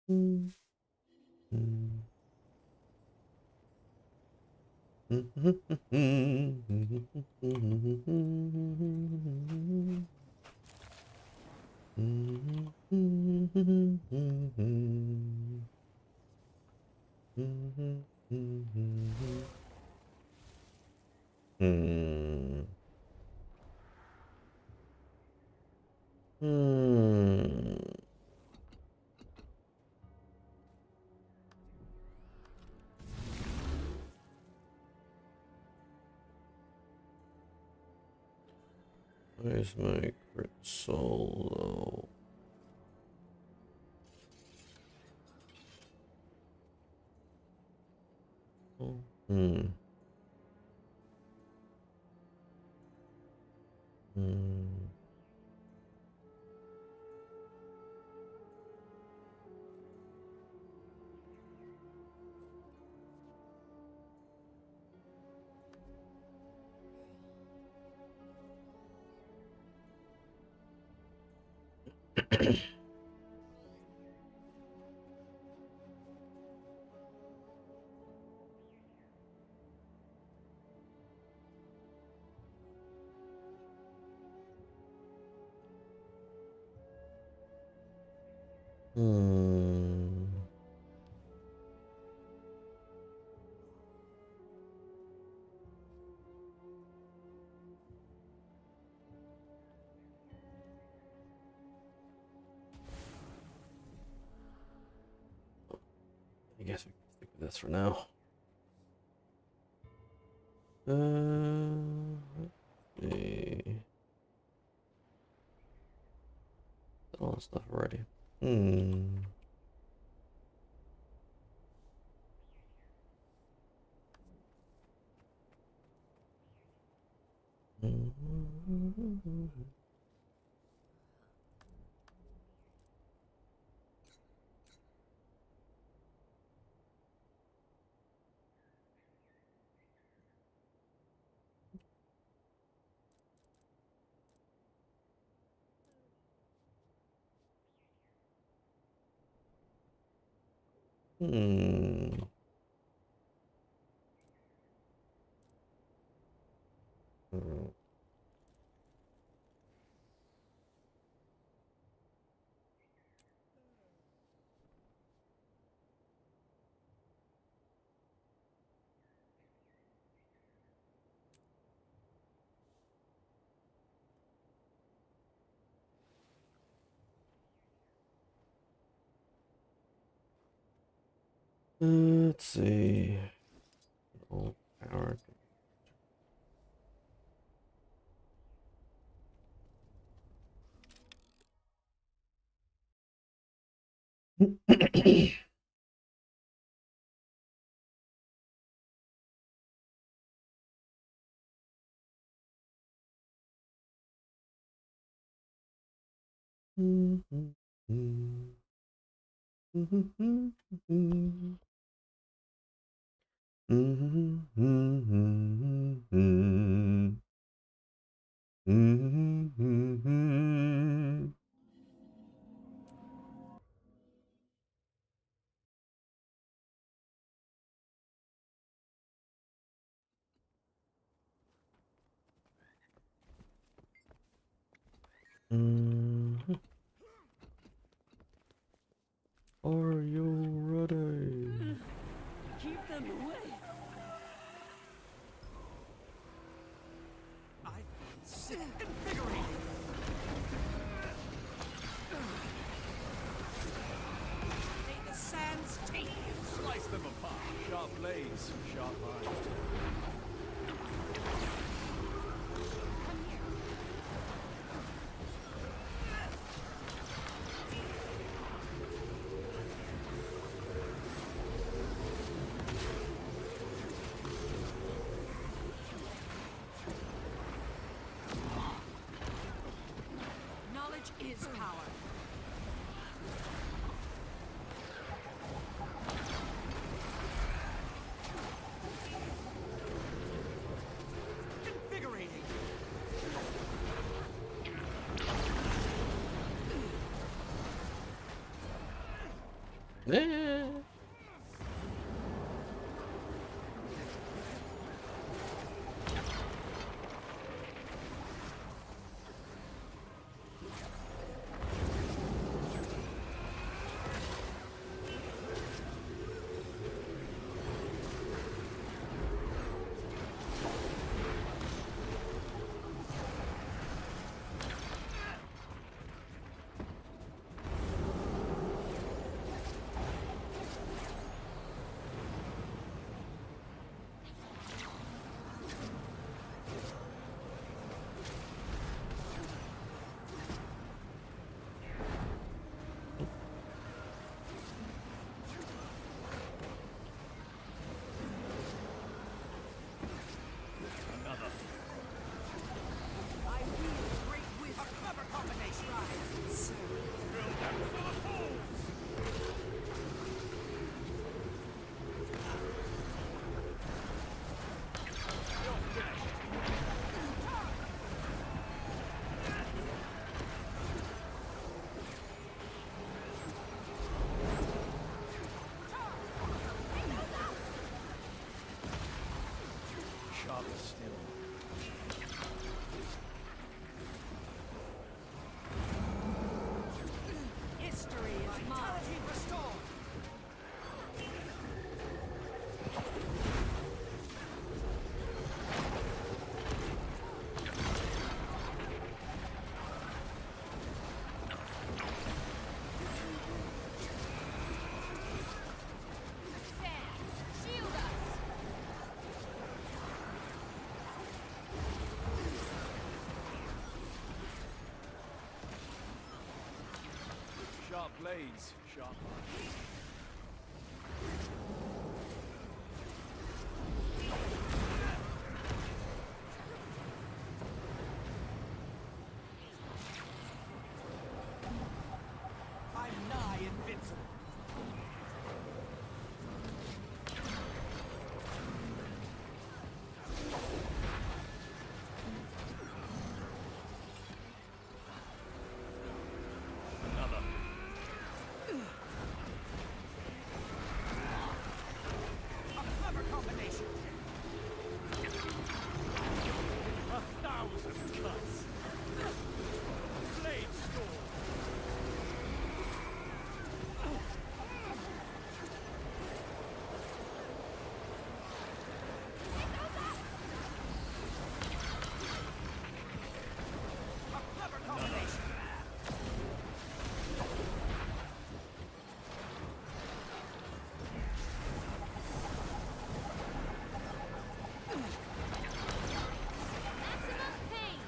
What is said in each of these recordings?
Mm, Where's my crit solo? Hmm. Hmm. Hmm. I guess we can stick with this for now. Let's see. All that stuff already. Hmm. Hmm. Hmm. Let's see. Oh, power. Are you ready? Keep them away. I feel sick and invigorating. May the sands take you. Slice them apart. Sharp blades, sharp minds. Come here. Knowledge is power. Invigorating. Eh. Another. I wield great wisdom. A clever combination. Fill them full of holes. You're finished. Sharper still. History is mine. Vitality restored. Sand, shield us. Sharp blades, sharp eyes. I'm nigh invincible. Another. A clever combination. 1,000 cuts. Blade storm. A clever combination. Maximum pain.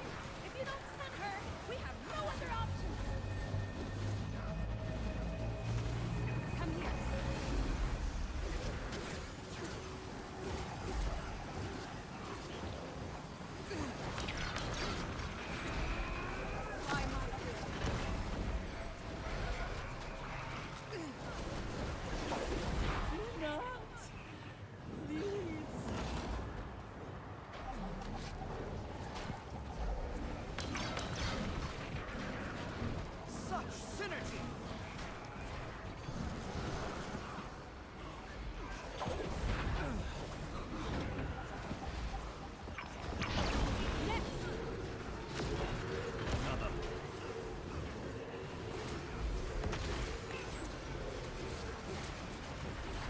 If you don't send her, we have no other option. Come here. By my will. Not. Please. Such synergy! Another.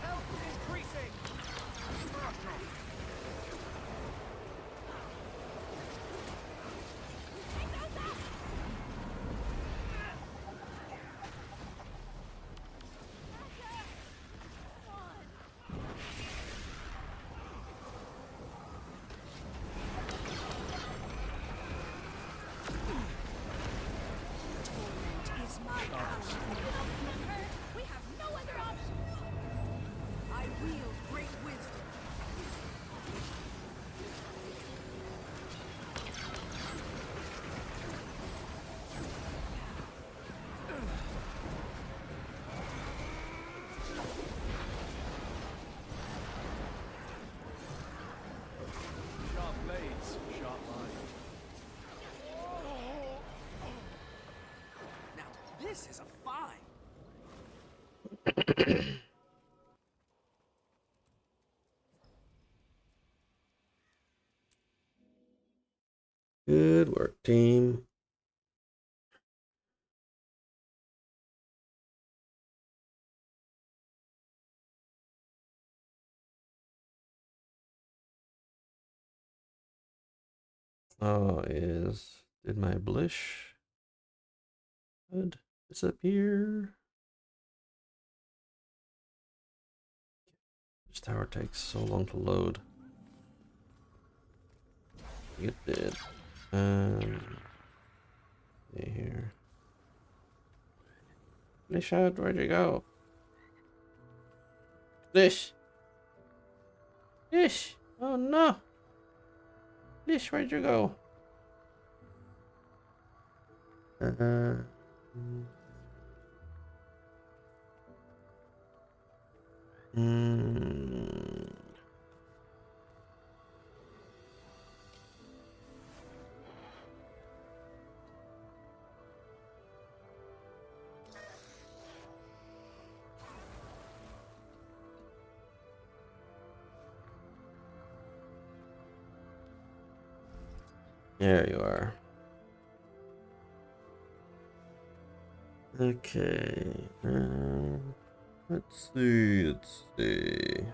Health increasing! Is my power. If you don't send her, we have no other option. I wield great wisdom. Sharp blades, sharp mind. Now this is a find. Good work, team. Did my Blish HUD disappear? This tower takes so long to load. It did. See here. Blish HUD, where'd you go? Blish! Blish! Oh no! Blish, where'd you go? Uh, mm, there you are. Okay. Let's see. Let's see.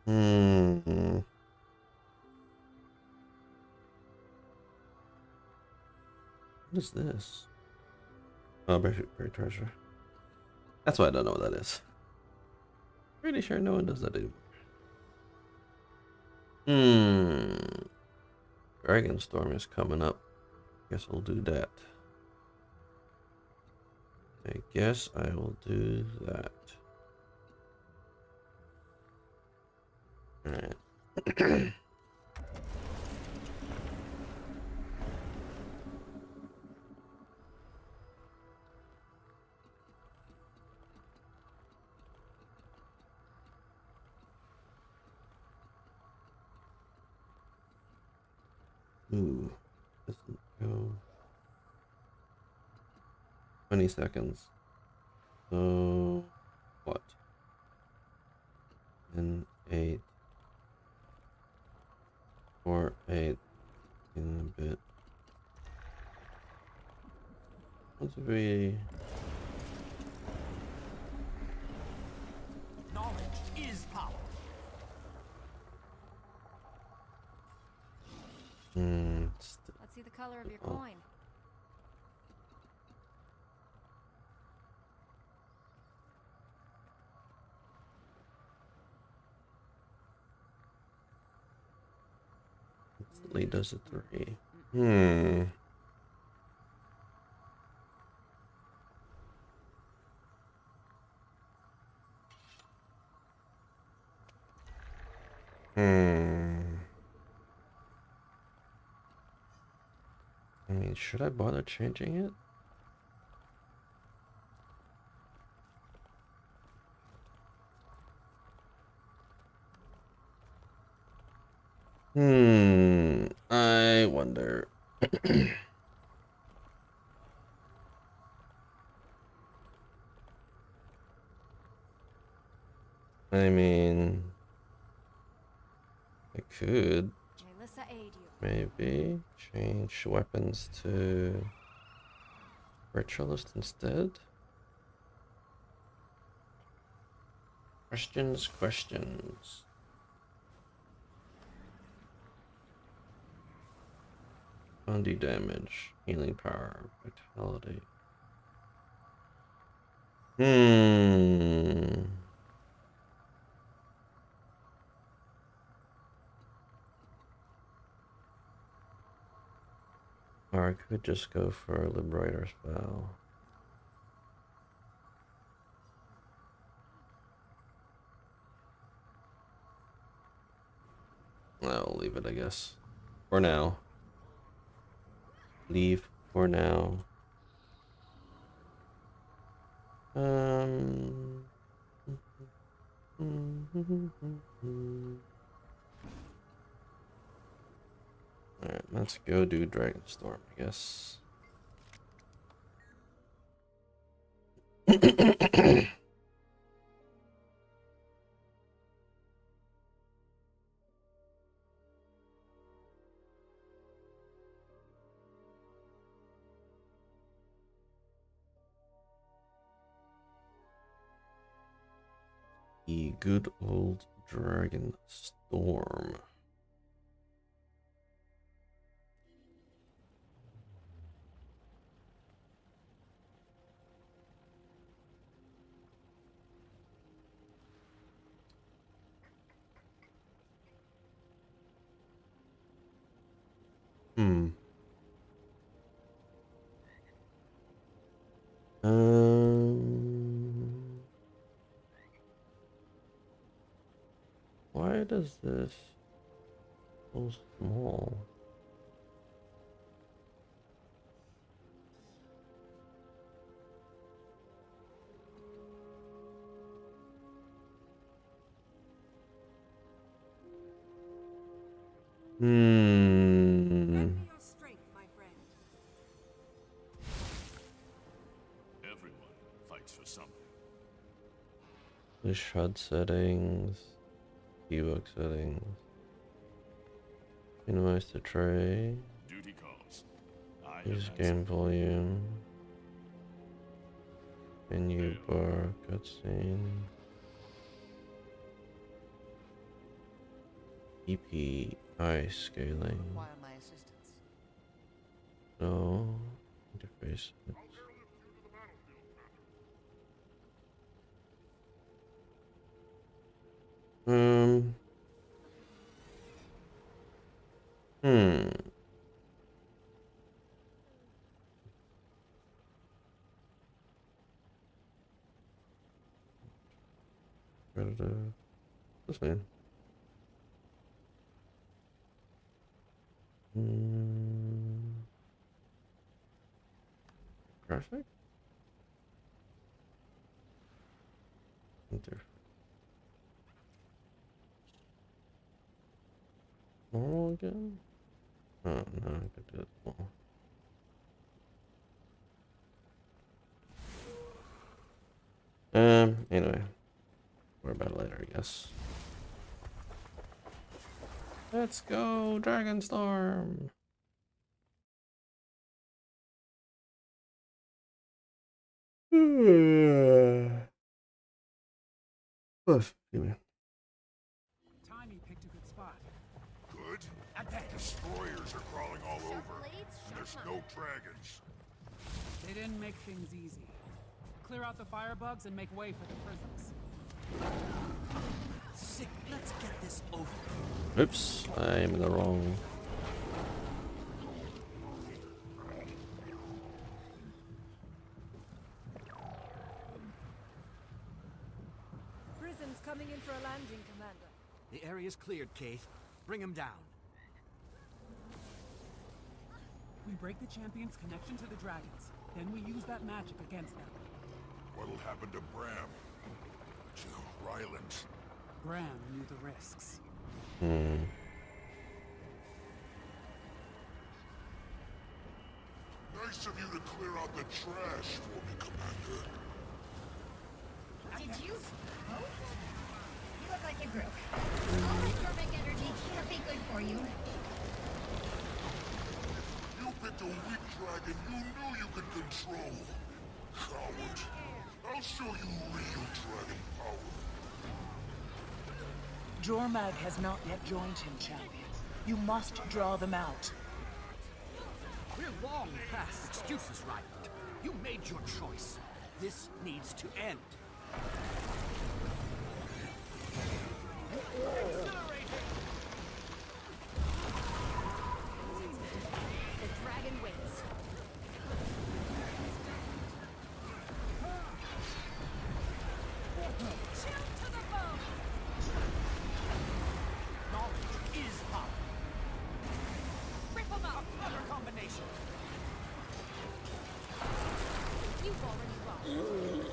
Hmm. What is this? Oh, buried treasure. That's why I don't know what that is. Pretty sure no one does that anymore. Dragon Storm is coming up. Guess I'll do that. I guess I will do that. Alright. Ooh. Doesn't go. 20 seconds. So what? 10, 8, 4, 8 in a bit. Once we Knowledge is power. Let's see the color of your Oh. coin. instantly does a 3. I mean, should I bother changing it? I wonder. I mean, I could Melissa aid you. maybe change weapons to ritualist instead. Questions. Undo damage, healing power, vitality. Or I could just go for a Liberator spell. I'll leave it, I guess. For now. Leave for now. Um. Alright, let's go do Dragonstorm, I guess. The good old Dragonstorm. Hmm. Why does this so small? Lend me your strength, my friend. Everyone fights for something. Blish HUD settings, ebook settings, minimize the tray, Duty calls. I use have game volume, menu bar, cutscene, EPI scaling, Require my assistance. no, interface. Um, hmm. Repetitive. This man. Graphic? Interface. Normal again? Oh, no, I could do it small. Anyway. Worry about it later, I guess. Let's go, Dragonstorm! Oh, excuse me. Timey picked a good spot. Good? Advance. Destroyers are crawling all Sharp over. blades, And there's sharp no mind. dragons. They didn't make things easy. Clear out the firebugs and make way for the prisms. Sick, let's get this over. Oops, I'm in the wrong. Prison's coming in for a landing, Commander. The area's cleared, Keith. Bring him down. We break the champion's connection to the dragons. Then we use that magic against them. What'll happen to Bram? To Rylands? Bram knew the risks. Nice of you to clear out the trash for me, Commander. Did you smoke? You look like you grew. All that dormant energy can't be good for you. You picked a weak dragon you knew you could control. Coward. I'll show you real dragon power. Jormag has not yet joined him, champion. You must draw them out. We're long past excuses, Ryland. You made your choice. This needs to end. The dragon waits. Chill to the bone. Knowledge is power. Rip 'em up. Another combination. You've already lost.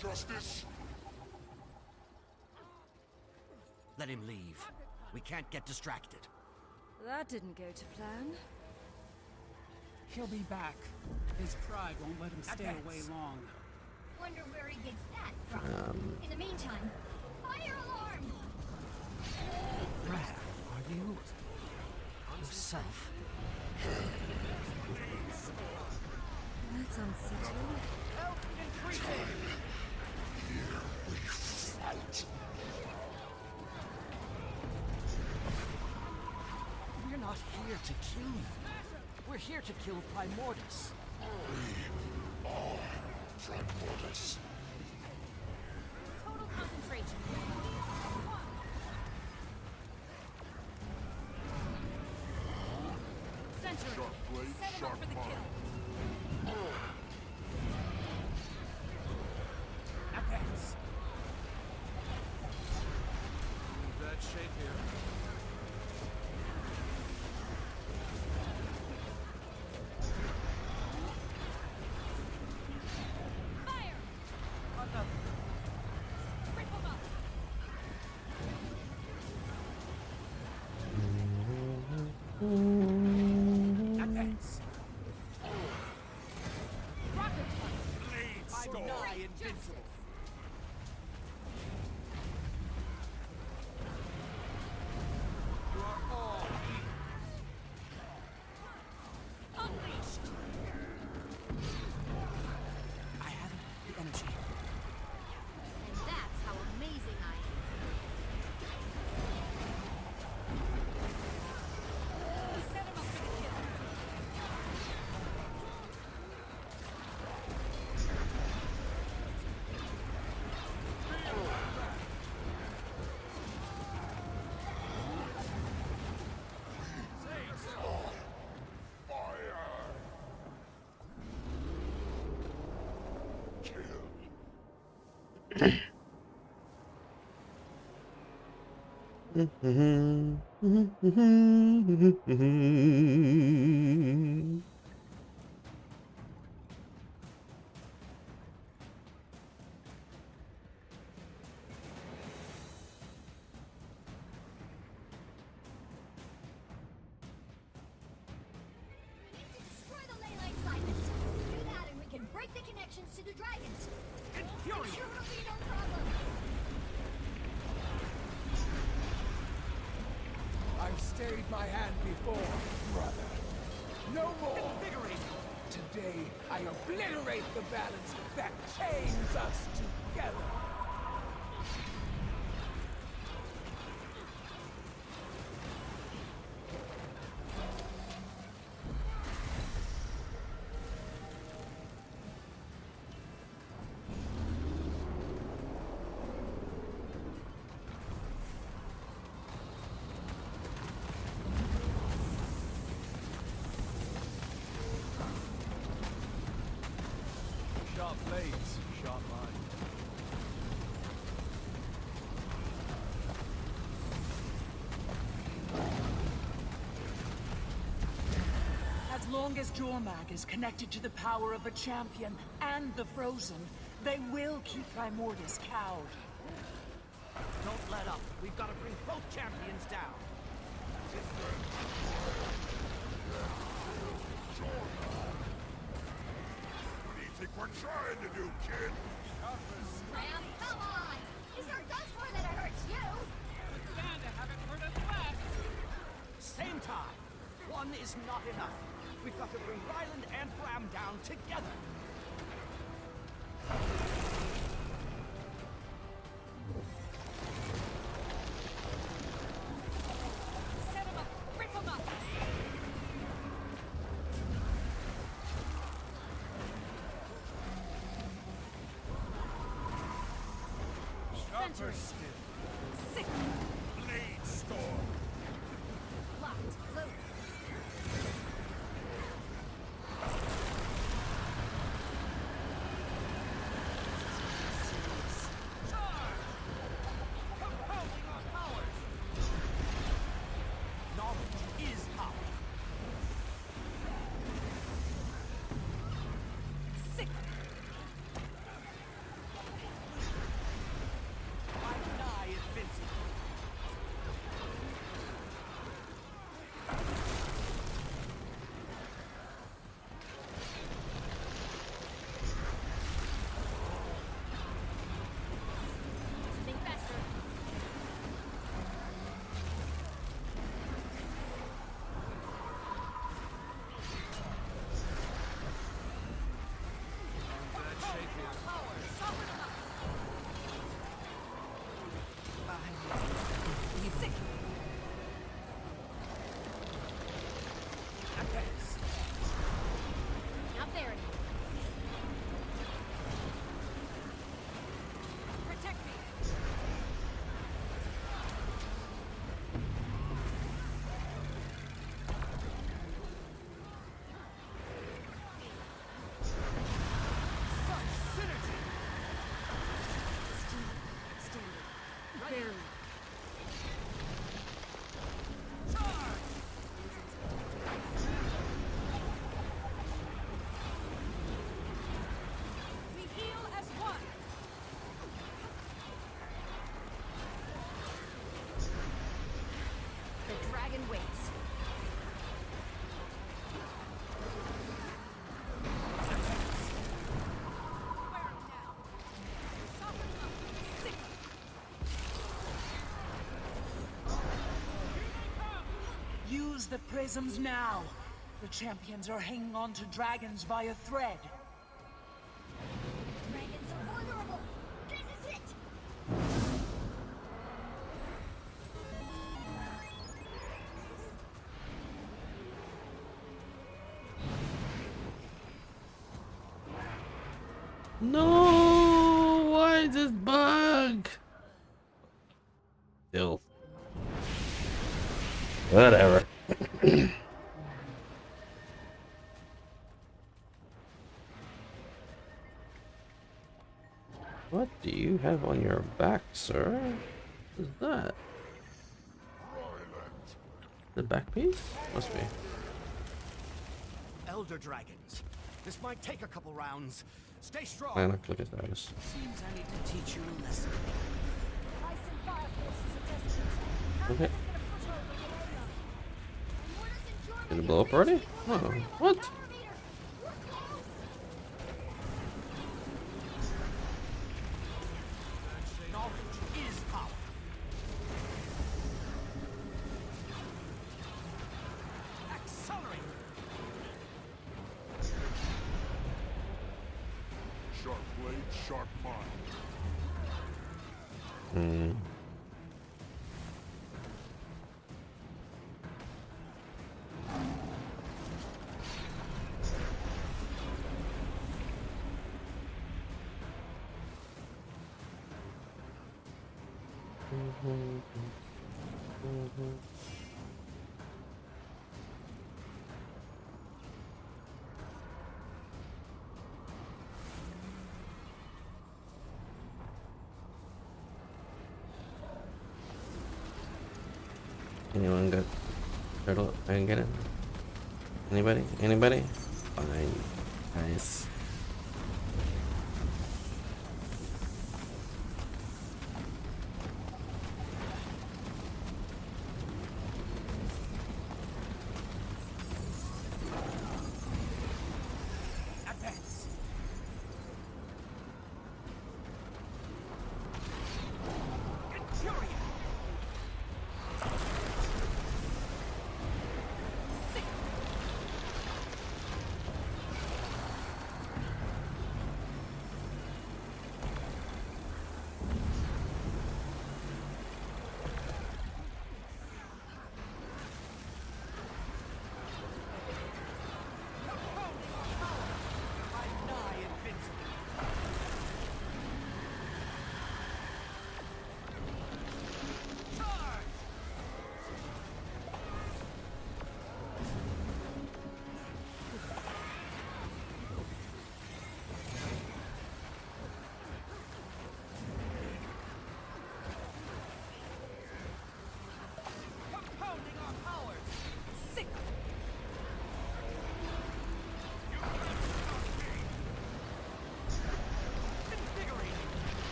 Justice? Let him leave. We can't get distracted. That didn't go to plan. He'll be back. His pride won't let him stay away long. Wonder where he gets that from. In the meantime, fire alarm! Brad, are you yourself? That's unsettling. Here we fight. We're not here to kill you. We're here to kill Primordus. We are Primordus. Total concentration. Century. Sharp blade, Set him up sharp for the mind. kill. Apex. Bad shape here. Fire! Rip him up! Apex. Rocket punch! I'm nigh invincible. You are all Unleashed! I haven't the energy. And that's how amazing I am. Set him up for the kill. We need to destroy the ley line siphons. Do that and we can break the connections to the dragons. I'm sure it'll be no problem. I've stayed my hand before, brother. No more. Invigorate. Today, I obliterate the balance that chains us together. Sharp blades, sharp mind. As long as Jormag is connected to the power of a champion and the Frozen, they will keep Primordus cowed. Don't let up. We've got to bring both champions down. Jordan. trying to do, kid? Ram, come on! This hurts us more than it hurts you! Stand to have it hurt us less. Same time. One is not enough. We've got to bring Ryland and Bram down together. Set him up! Rip him up! Sharper still. Sick! Blade storm. Locked. Loaded. Compounding our powers. Knowledge is power. Sick! I deny invincible. Think faster. Sick! Not there anymore. Protect me! Barely. We heal as one! The dragon waits. Wear him down. Soften him up. Sick! Use the prisms now. The champions are hanging on to dragons by a thread. Dragons are vulnerable! This is it! No! Why this bug? Still. Whatever. What do you have on your back, sir? What is that? The back piece? Must be. Elder dragons. This might take a couple rounds. Stay strong. Man, look at that. Seems I need to teach you a lesson. Ice and fire forces are destined. How Okay. can they get a foothold with the Leyland? Mortis and Jorman Did it blow up already? Oh, what? Power meter! We're close! Knowledge is power. Accelerate. Sharp blade, sharp mind. Hmm. Anyone got turtle? I can get it. Anybody? Anybody? Fine. Nice. Advance.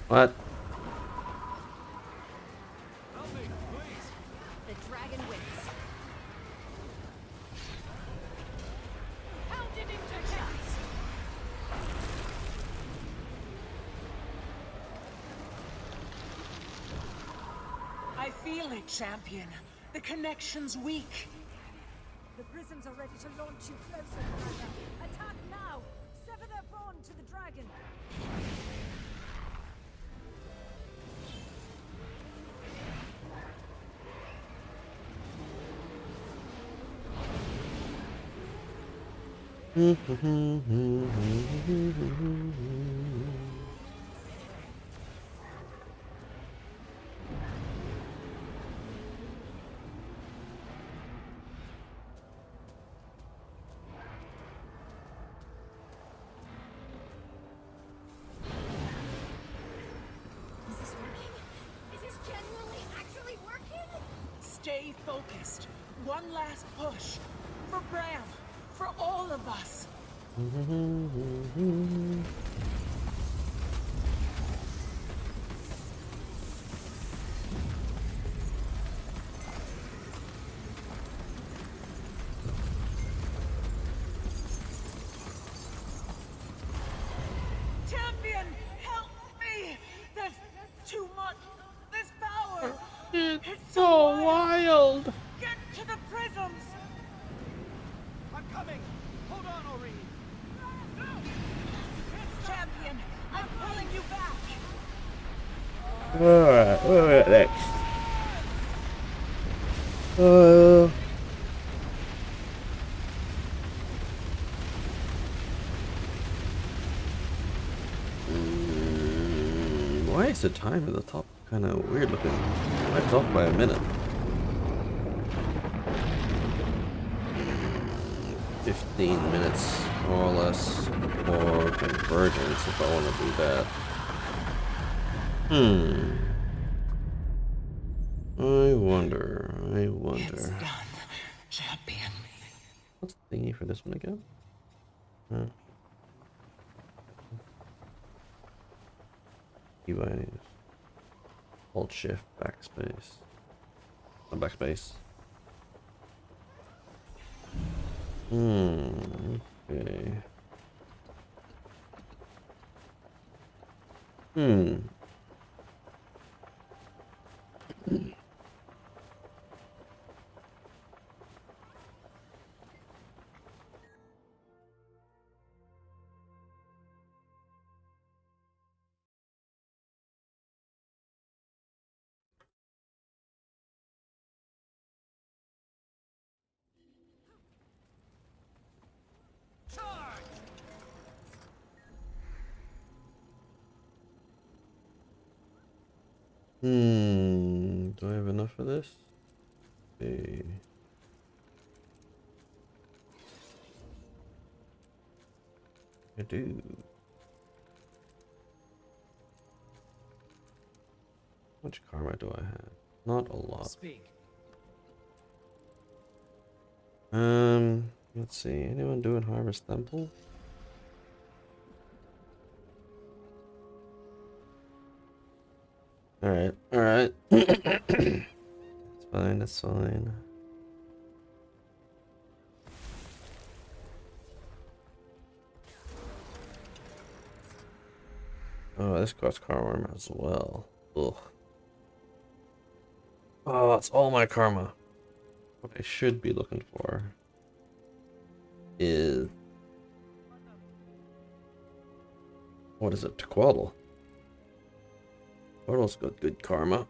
What? The dragon wins. Pounded into chaos. I feel it, champion. The connection's weak. The prisms are ready to launch you closer, Commander. Attack now! Sever their bond to the dragon! Is this working? Is this genuinely actually working? Stay focused. One last push. For Bram. For all of us. Champion, help me! There's too much. There's power. It's so wild. Get to the prisms. I'm coming! Hold on, Ori! Champion, I'm pulling you back. Alright, next. Why is the time at the top kind of weird looking? It's off by a minute. 15 minutes, more or less, for convergence if I want to do that. I wonder. It's done, champion. What's the thingy for this one again? Keybindings. Hold shift, backspace. Backspace. Okay. Do I have enough of this? Okay. I do. How much karma do I have? Not a lot. Speak. Let's see. Anyone doing Harvest Temple? Alright, alright. That's fine, that's fine. Oh, this costs karma as well. Ugh. Oh, it's all my karma. What I should be looking for is... What is it? Tequatl. Tequatl's got good karma.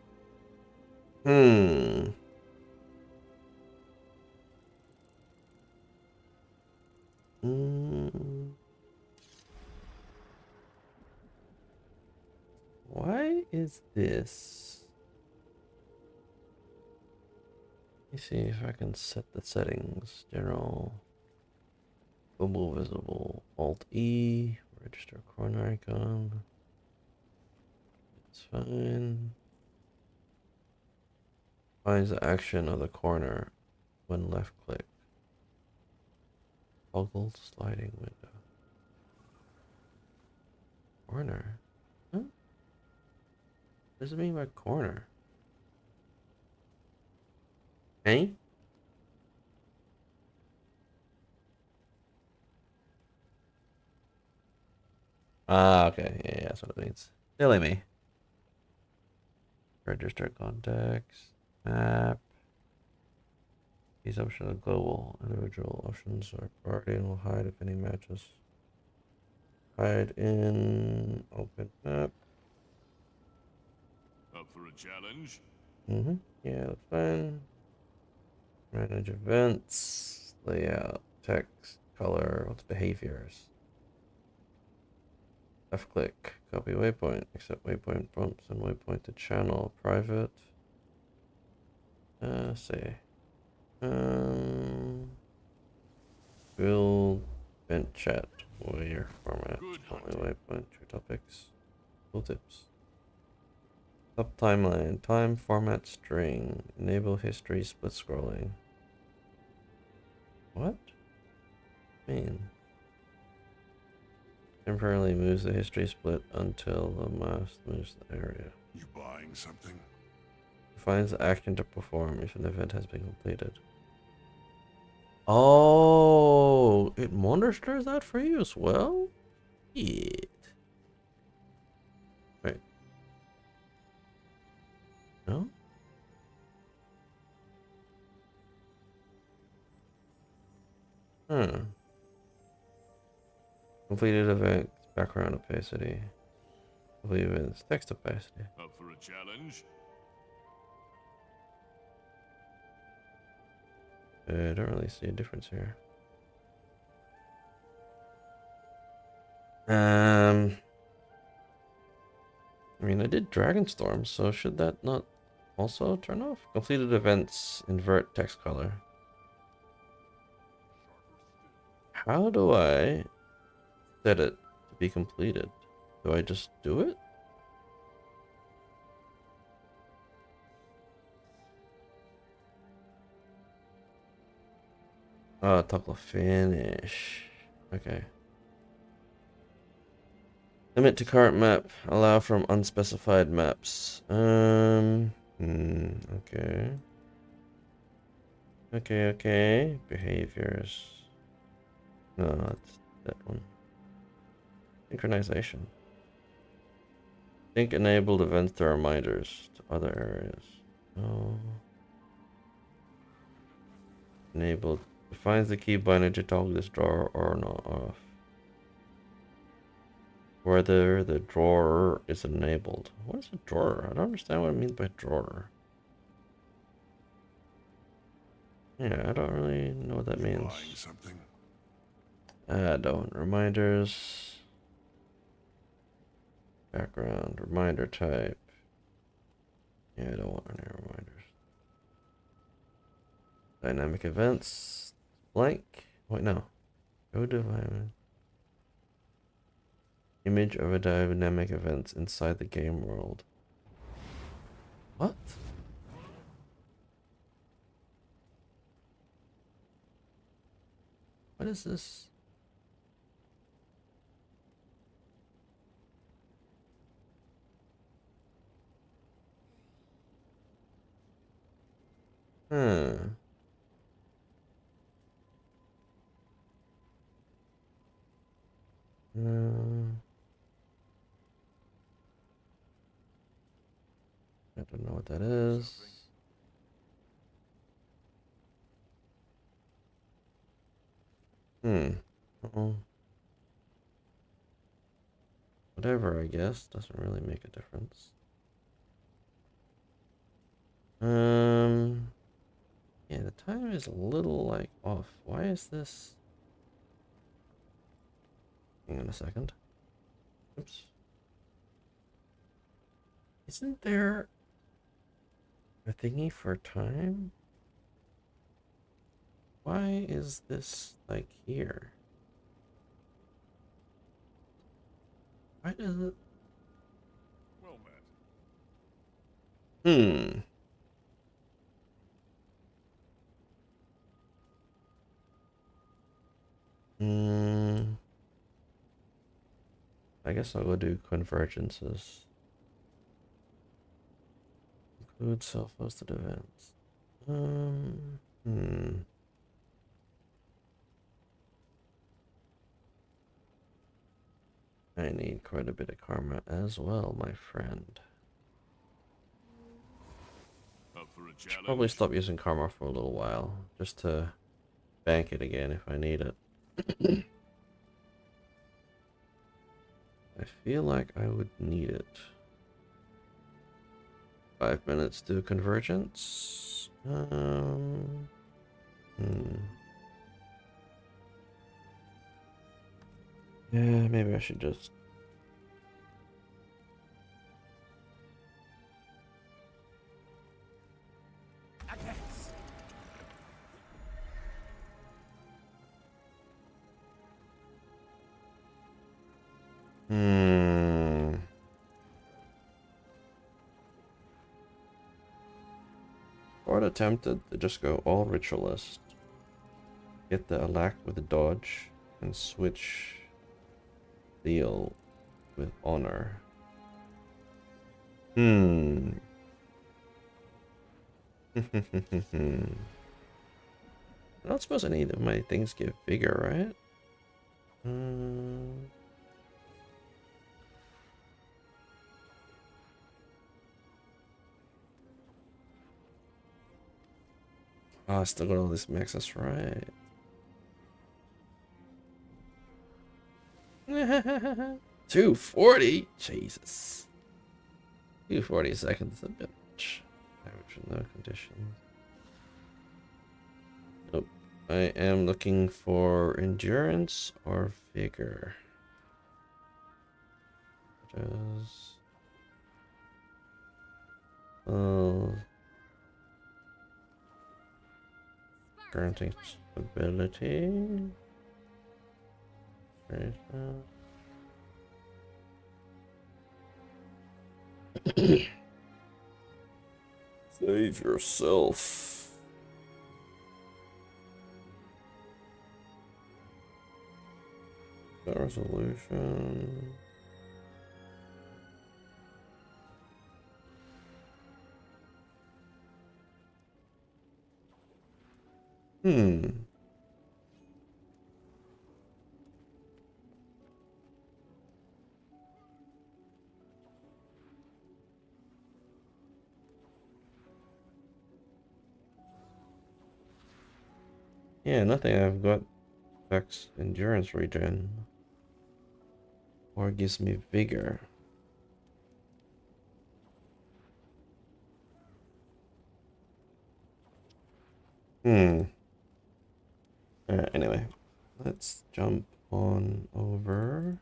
Why is this? Let me see if I can set the settings. General. Global visible. Alt E. Register corner icon. It's fine. Finds the action of the corner when left click. Toggle sliding window. Corner. Huh? What does it mean by corner? Hey? Ah, okay. Yeah, that's what it means. Silly me. Register contacts. Map. These options are global. Individual options are priority and will hide if any matches. Hide in open map. Up for a challenge? Yeah, that's fine. Manage events. Layout. Text. Color. What's behaviors? Left click. Copy waypoint. Accept waypoint prompts and waypoint to channel. Private. Say. Build vent chat. Warrior format. Good Only hunting. waypoint. Two topics. Tool tips. Sub timeline. Time format string. Enable history split scrolling. What? Mean. Temporarily moves the history split until the mouse moves the area. You buying something? Defines the action to perform if an event has been completed. Oh, it monitors that for you as well? Shit. Wait. No? Huh. Completed event, background opacity. Completed events, text opacity. Up for a challenge? I don't really see a difference here. I mean, I did Dragonstorm, so should that not also turn off? Completed events, invert text color. How do I set it to be completed? Do I just do it? Oh, toggle finish. Okay. Limit to current map. Allow from unspecified maps. Okay. Okay. Behaviors. No, it's that one. Synchronization. Sync enabled events to reminders to other areas. Oh. Enabled. Defines the key binder to toggle this drawer or not off. Whether the drawer is enabled. What is a drawer? I don't understand what it means by drawer. Yeah, I don't really know what that means. Buying something? I don't. Reminders. Background. Reminder type. Yeah, I don't want any reminders. Dynamic events. Blank. Wait, no. Go to image of a dynamic events inside the game world. What? What is this? Huh. I don't know what that is. Oh. Whatever, I guess. Doesn't really make a difference. Yeah, the time is a little, like, off. Why is this? Hang on a second. Oops. Isn't there a thingy for time? Why is this, like, here? Why does it? Well met. Hmm. Hmm. I guess I'll go do convergences. Food self-hosted events. I need quite a bit of karma as well, my friend. Up for a Should probably challenge? stop using karma for a little while, just to bank it again if I need it. I feel like I would need it. 5 minutes to convergence. Yeah, maybe I should just. Attacks. Ford attempted to just go all ritualist, get the alack with the dodge, and switch deal with honor. I don't suppose any of my things give vigor, right? Oh, I still got all this maxes, right? 240? Jesus. 240 seconds a bit much. Average in no conditions. Nope. I am looking for endurance or vigor. Just. Granting stability. Right now. Save yourself. That resolution. Yeah, nothing I've got affects endurance regen. Or gives me vigor. Anyway, let's jump on over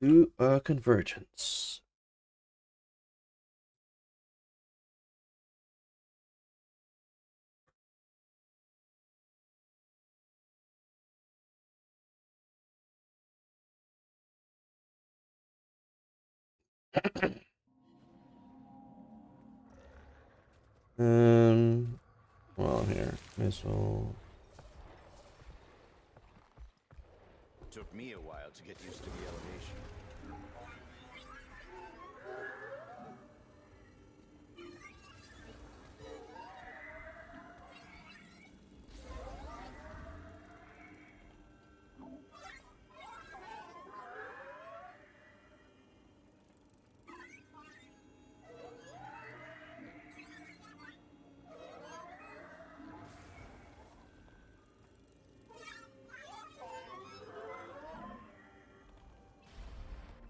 to convergence. Well, here, missile. Took me a while to get used to the elevation.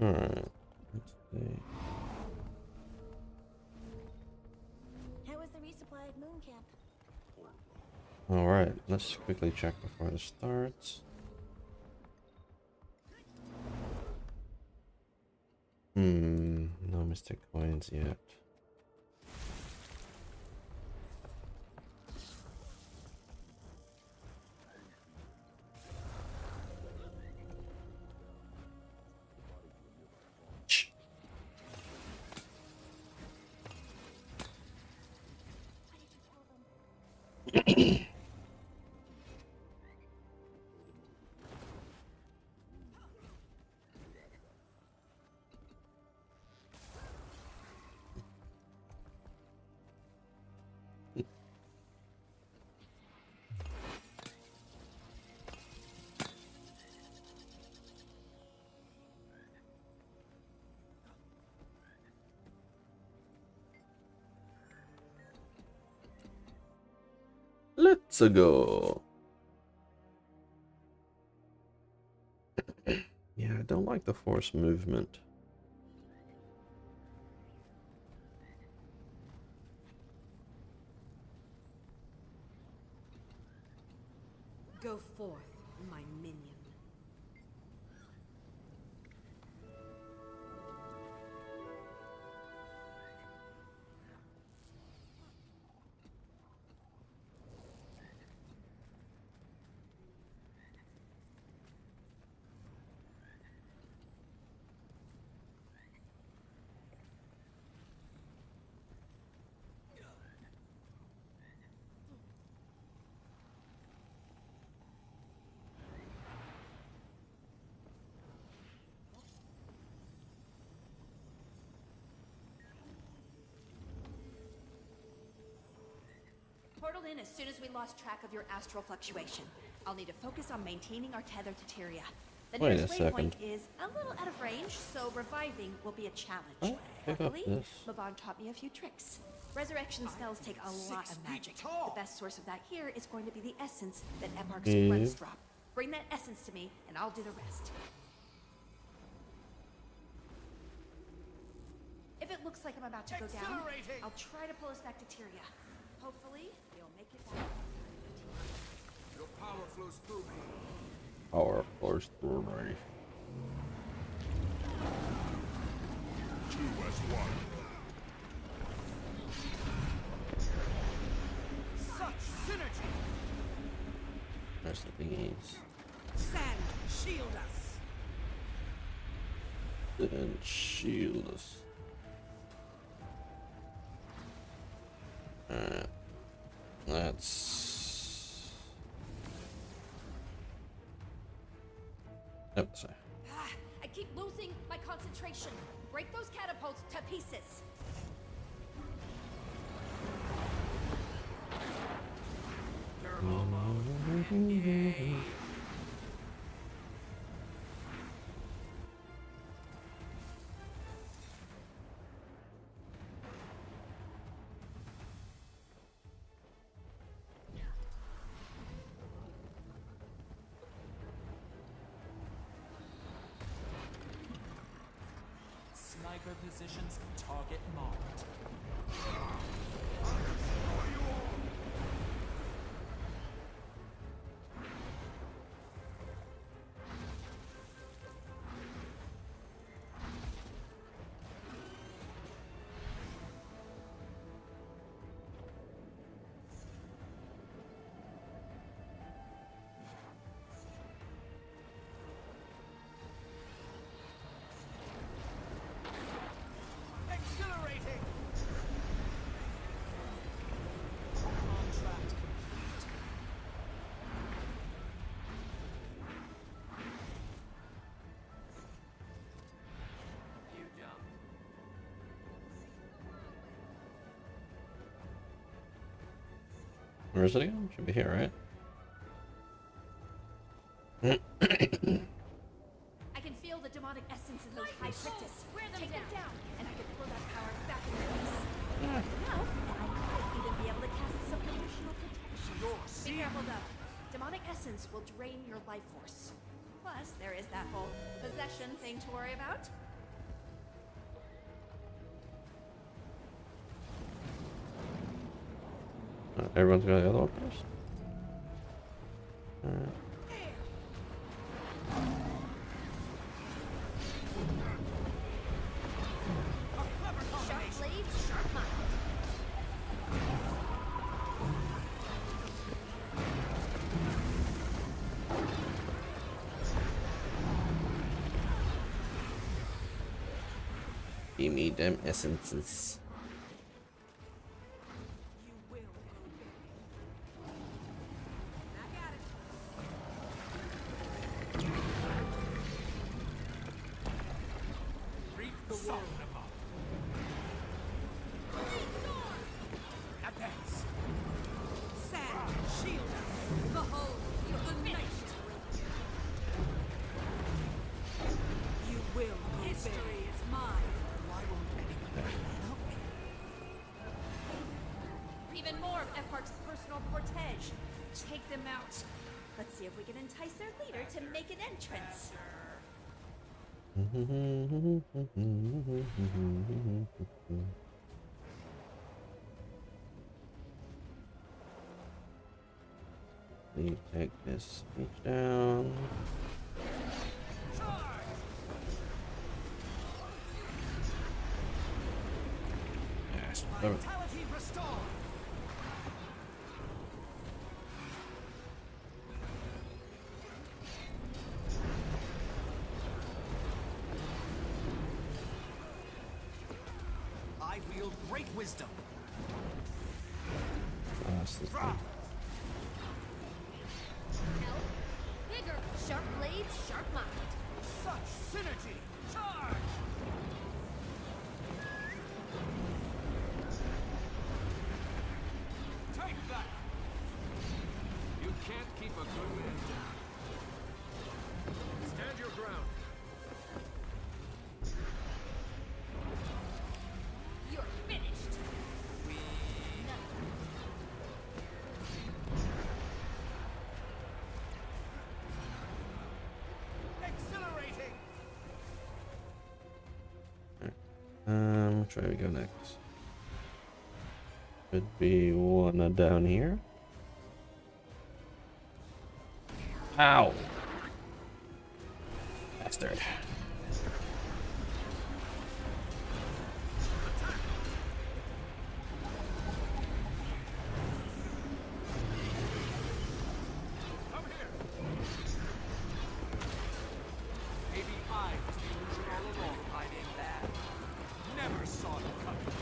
Alright, let's see. How was the resupply at Moon Camp? Alright, let's quickly check before this starts. No mystic coins yet. Let's go. Yeah, I don't like the force movement. Go forth, my minion. Portal in as soon as we lost track of your astral fluctuation. I'll need to focus on maintaining our tether to Tyria. The Wait a nearest second. waypoint is a little out of range, so reviving will be a challenge. Oh, pick up Luckily, this. Mabon taught me a few tricks. Resurrection spells take a lot of magic. The best source of that here is going to be the essence that Eparch's friends drop. Bring that essence to me, and I'll do the rest. If it looks like I'm about to go down, I'll try to pull us back to Tyria. Hopefully, you'll make it back. Your power flows through me. Power force through me. 2 as 1. Such synergy! There's the thingies. Sand, shield us. And shield us. Alright. That's... Yep, sorry. I keep losing my concentration. Break those catapults to pieces. Sniper positions, target marked. Exhilarating! Contract complete. You jump. Where is it again? Should be here, right? I can feel the demonic essence in those high cryptids. Take them down, and I can pull that power back into place. Enough that I might even be able to cast some additional protection. Be careful though. Demonic essence will drain your life force. Plus, there is that whole possession thing to worry about. Everyone's got the other one first. Alright. Sharp blades, sharp mind. Give me them essences. You will obey. Back at it. Reap the world above. Advance! Sand, shield us. Behold, the night. You will obey. History is mine. Why won't anyone help me? Even more of Eparch's personal cortege. Take them out. Let's see if we can entice their leader to make an entrance. Please take this speech down. Yes. Vitality restored. I wield great wisdom. That's the thing. Health, vigor, sharp blades, sharp mind. Such synergy. Charge. Take that. You can't keep a good man down. Stand your ground. You're finished. Exhilarating. Which way we go next? Should be one down here. Ow! Bastard. Come here. Maybe I was the illusion all along, hiding that. Never saw it coming.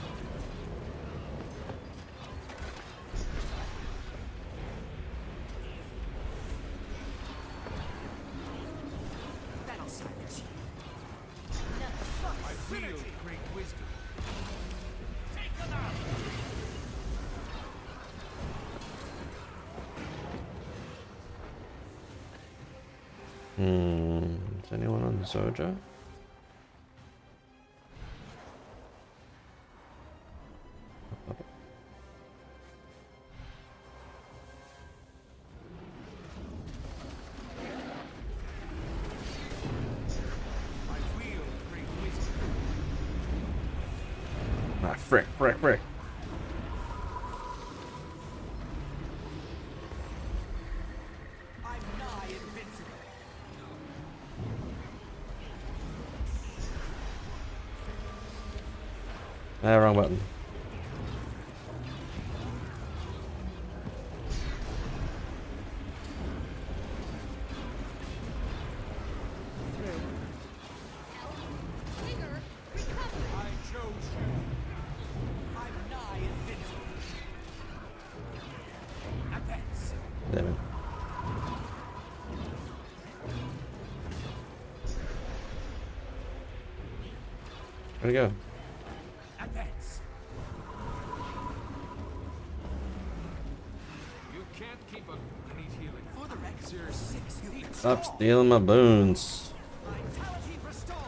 That'll silence you. I wield great wisdom. Take them out! Is anyone on Zoja? I wield great wisdom. Ah, frick. I'm nigh invincible. Ah, wrong button. Vigor, recovery. I chose you. I'm nigh invincible. Advance. Damn it. Where'd it go? Advance. You can't keep a need healing. For the wreck, 6 feet. Stop stealing my boons. Vitality restored.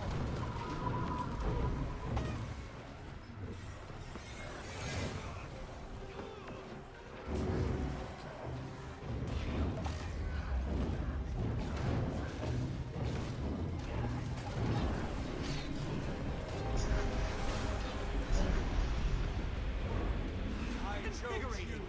I chose you.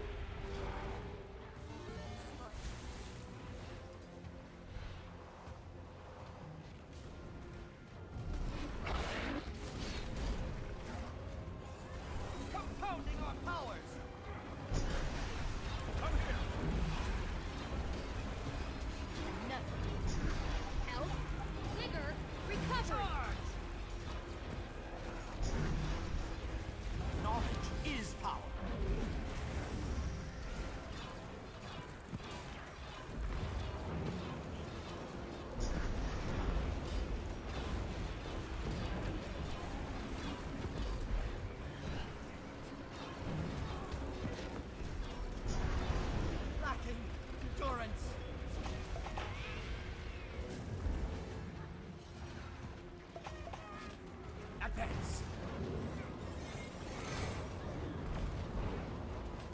Compounding our powers. Come here. Health, vigor, recovery. Charge. Knowledge is power. Lacking endurance. Advance.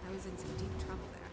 I was in some deep trouble there.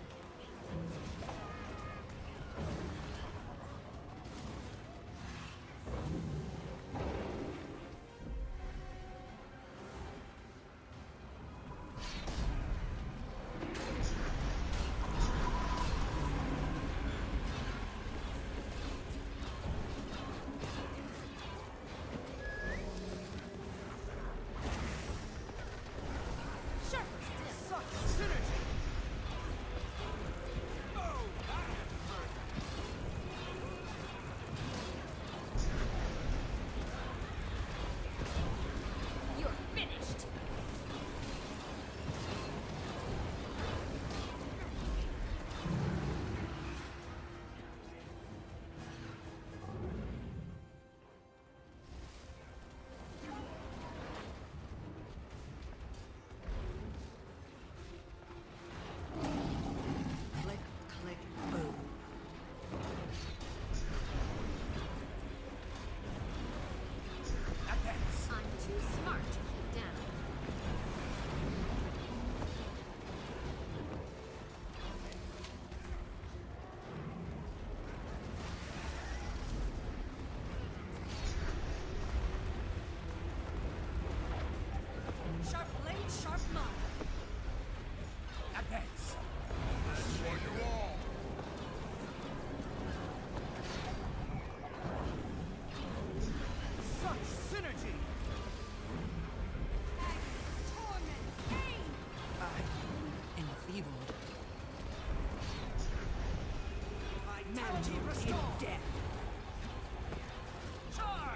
in death.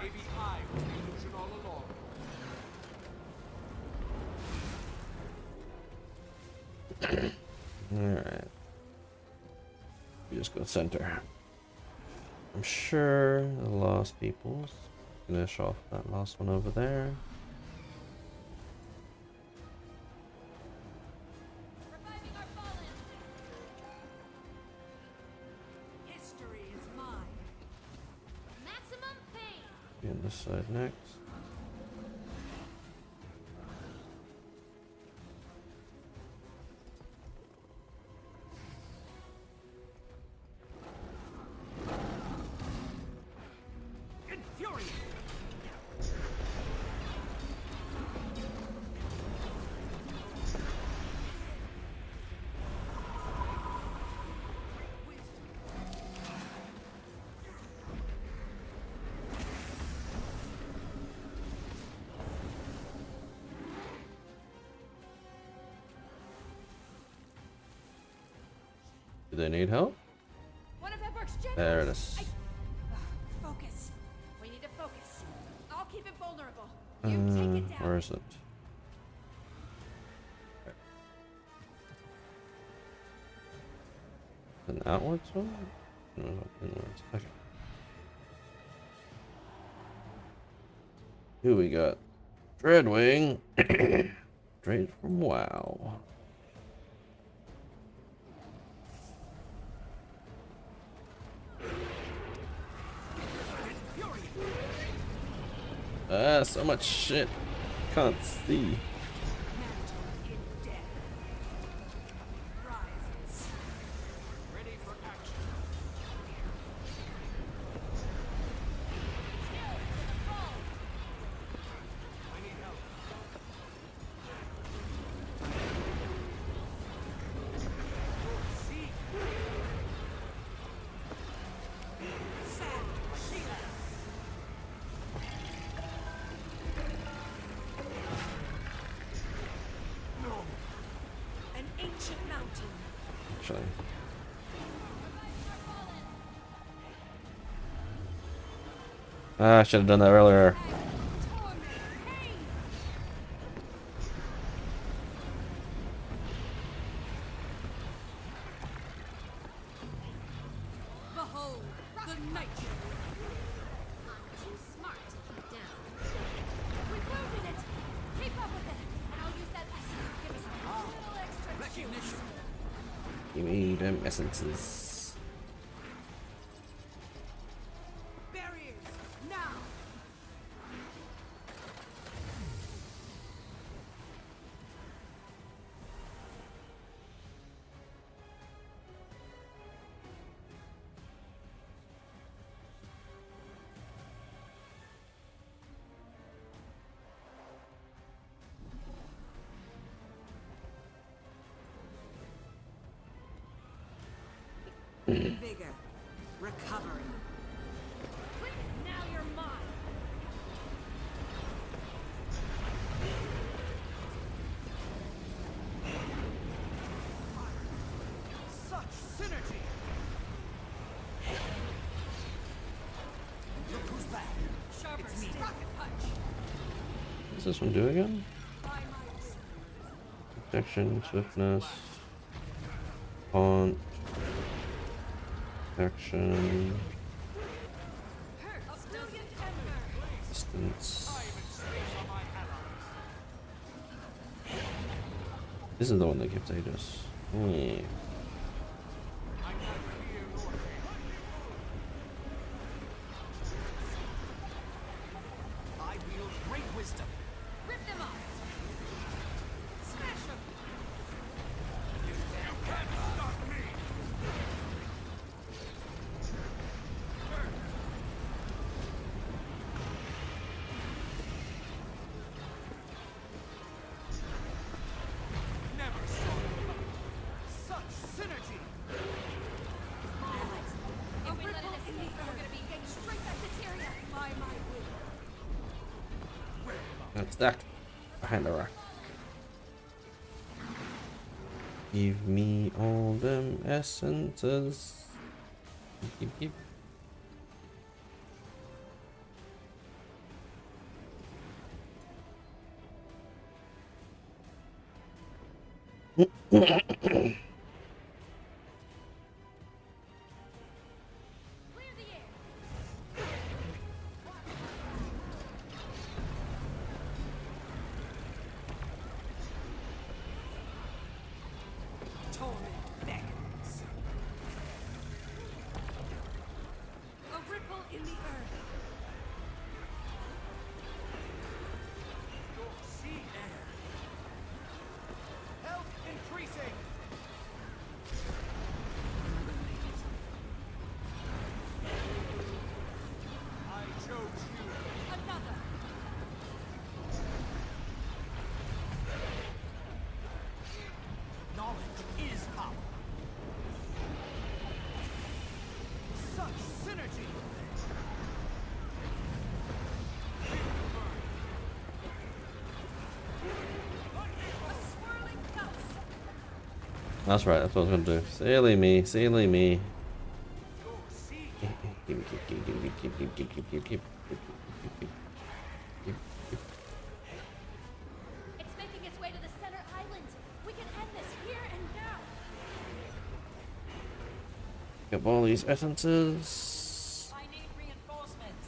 Maybe I was the illusion all along. Alright. We just go center. I'm sure the lost people's finish off that last one over there. Reviving our fallen. History is mine. Maximum pain. Be on this side next. Do they need help? One of Edward's generals. There it is. Focus. We need to focus. I'll keep it vulnerable. You take it down. Where is it? An outwards one? No, inwards. Okay. Who we got? Dreadwing. Straight from WoW. So much shit. Can't see. Ready for action. I need help. See. An ancient mountain. Actually. I should have done that earlier. Behold, the night. I'm too smart to keep down. We've wounded it. Keep up with it. And I'll use that essence to give us a little extra Recognition. Give me them essences. Barriers, now! Vigor. Recovery. Now you're mine. Such synergy. Look who's back. Sharper It's me. rocket punch. What's this one do again? Protection, swiftness, taunt, protection, distance. This is the one that gives Aegis. Yeah. I wield great wisdom. Rip them off. Smash them. Never saw it. Such synergy. If we let it escape, we're gonna be getting straight back to Tyria. By my will. That's stacked behind the rock. Give me all them essences. Keep. Torment beckons. A ripple in the earth. Your sea air. Health increasing. I chose you. Another. Knowledge is power. Such synergy. A swirling gust. That's right, that's what I was gonna do. Silly me, silly me. Your sea Keep. It's making its way to the center island. We can end this here and now. Get all these essences. I need reinforcements.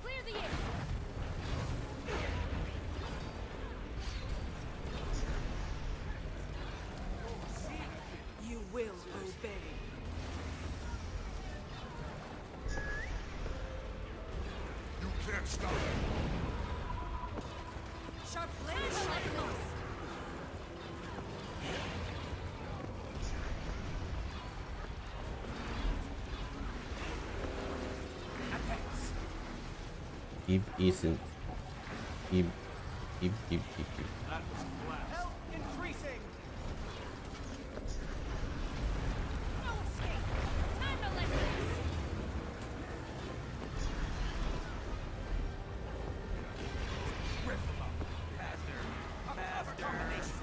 Clear the air. You will obey. You can't stop it. Sharp blade like moss. Keep Ethan. Keep. health increasing. No escape. Time to let loose. Rip them up. Master. Domination.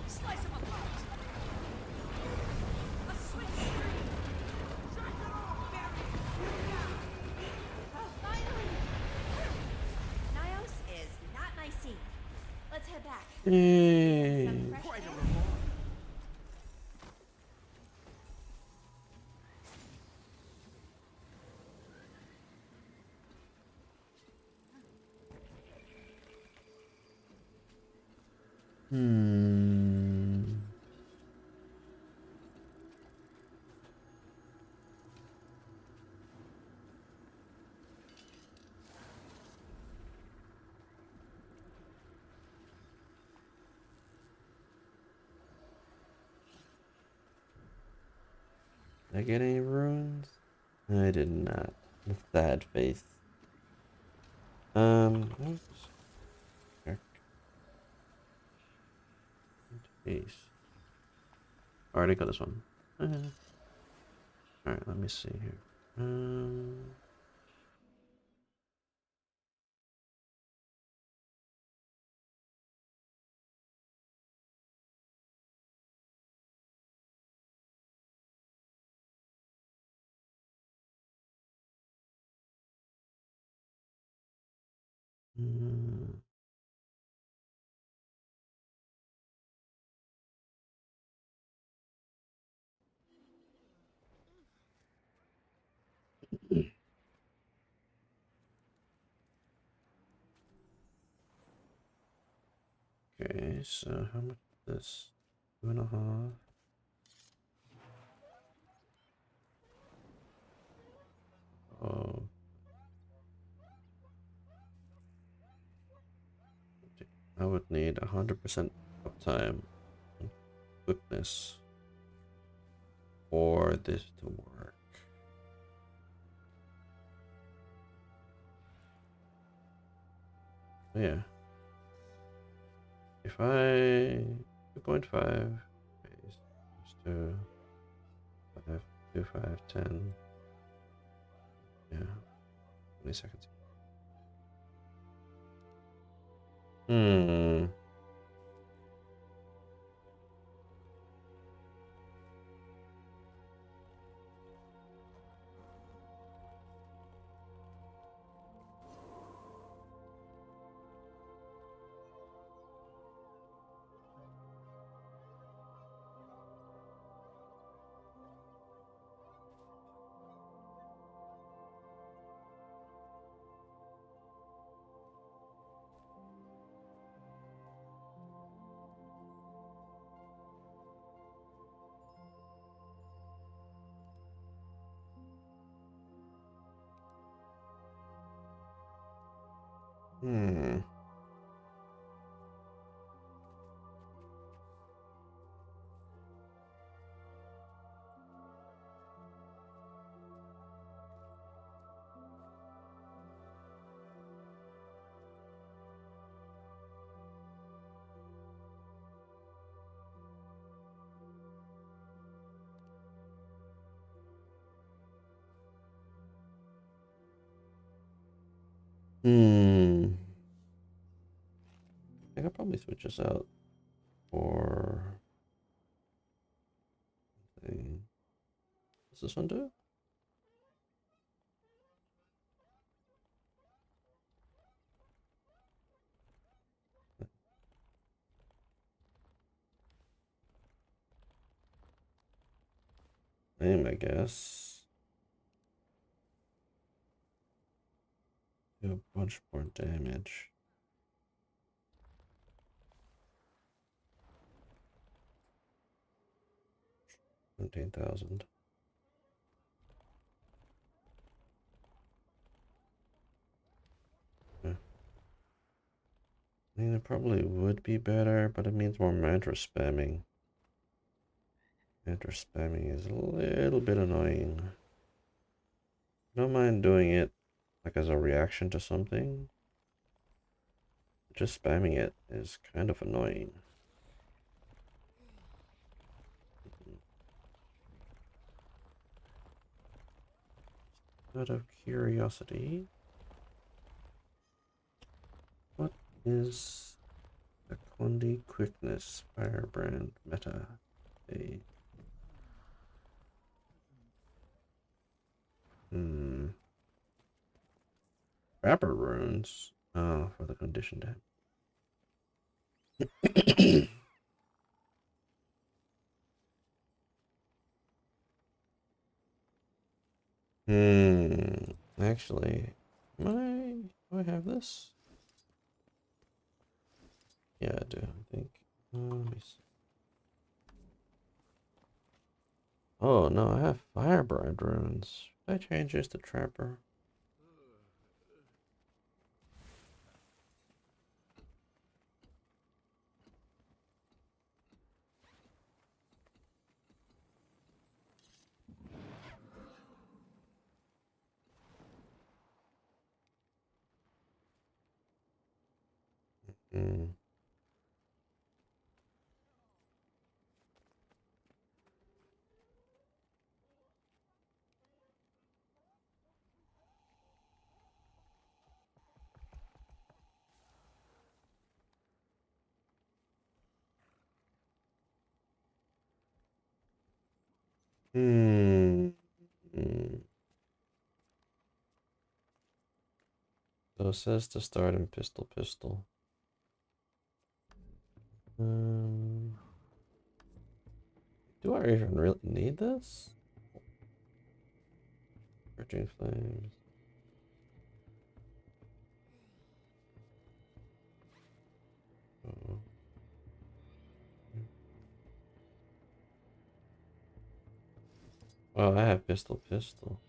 Slice him apart. A swift stream. Oh, finally. Nios is not my scene. Let's head back. Some fresh Quite a air. reward. Did I get any runes? I did not. With bad faith. Oops. Jeez. Already got this one. Alright, let me see here. Okay, so how much is this? 2.5. Oh. I would need 100% uptime and quickness for this to work. Yeah. If I 2.5 is 2, 5, 2, 5, 10. Yeah. 20 seconds. Hmm. Hmm. Hmm. I could probably switch this out for. Does this one do it? Aim, I guess. Do a bunch more damage. 17,000. Yeah. I mean, it probably would be better, but it means more mantra spamming. Mantra spamming is a little bit annoying. I don't mind doing it like as a reaction to something. Just spamming it is kind of annoying. Out of curiosity, what is the Condi Quickness Firebrand meta? Trapper runes. Oh, for the condition damage. Actually, do I have this? Yeah, I do, I think. Let me see. Oh, no, I have Firebrand runes. Should I change this to Trapper? Hmm. Hmm. Hmm. So it says to start in pistol pistol. Um, do I even really need this? Purging flames. Oh. Oh, I have pistol pistol.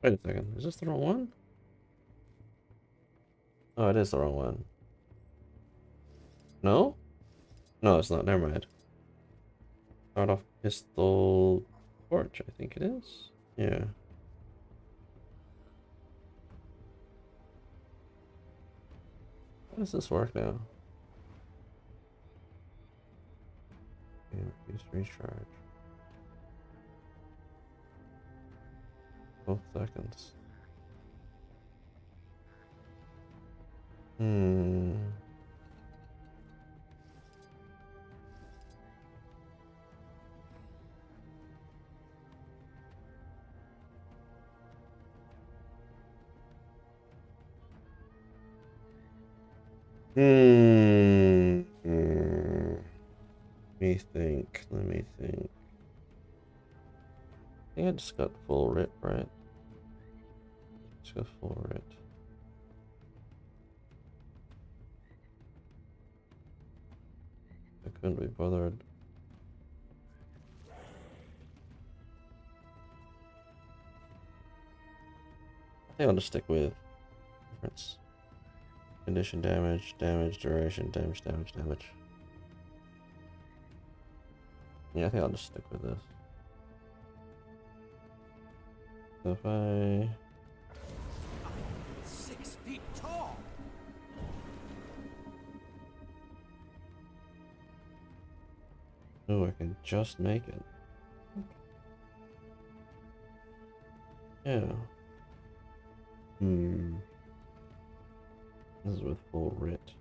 Wait a second. Is this the wrong one? Oh, it is the wrong one. No? No, it's not. Never mind. Start off pistol torch, I think it is. Yeah. How does this work now? Use recharge. 12 seconds. Let me think. I think I just got full rip, right? Just got full rip. I couldn't be bothered. I think I'll just stick with difference. Condition damage, damage, duration, damage. Yeah, I think I'll just stick with this. So if I... 6 feet tall. Oh, I can just make it. Yeah. This is with full writ.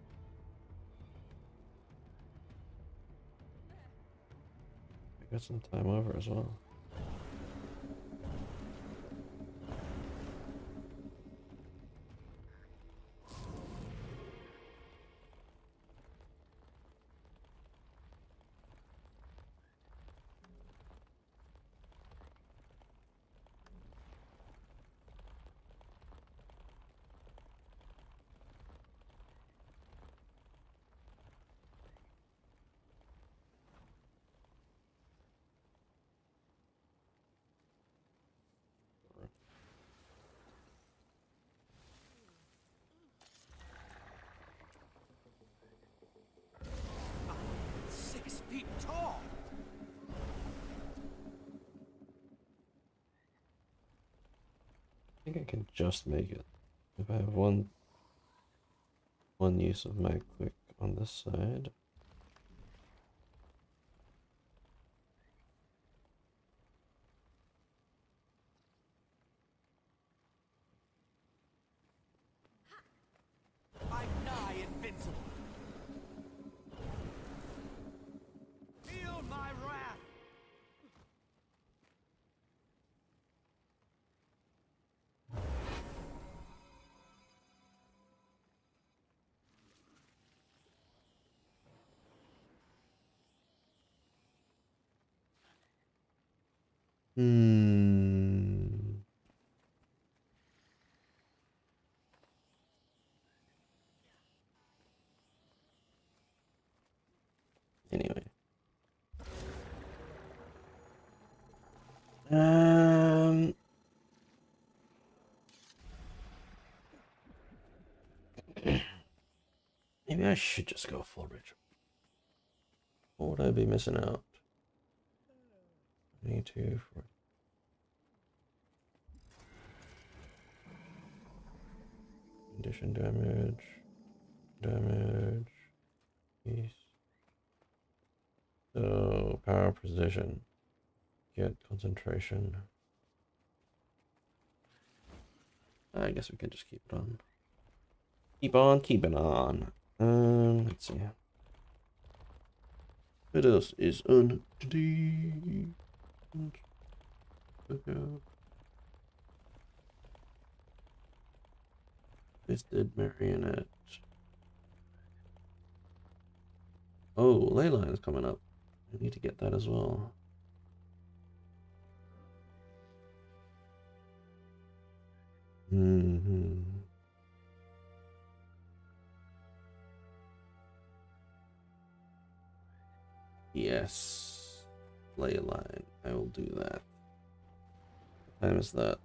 I got some time over as well. Tall. I think I can just make it. If I have one use of my quick on this side. I'm nigh invincible. Feel my wrath. Anyway. Maybe I should just go full ritual. What would I be missing out? 22, 40. Condition damage, peace. So power, precision, get concentration. I guess we can just keep it on. Keep it on. Let's see. What else is on today? Twisted marionette. Oh, ley line is coming up. I need to get that as well. Yes. Ley line. I will do that. What time is that?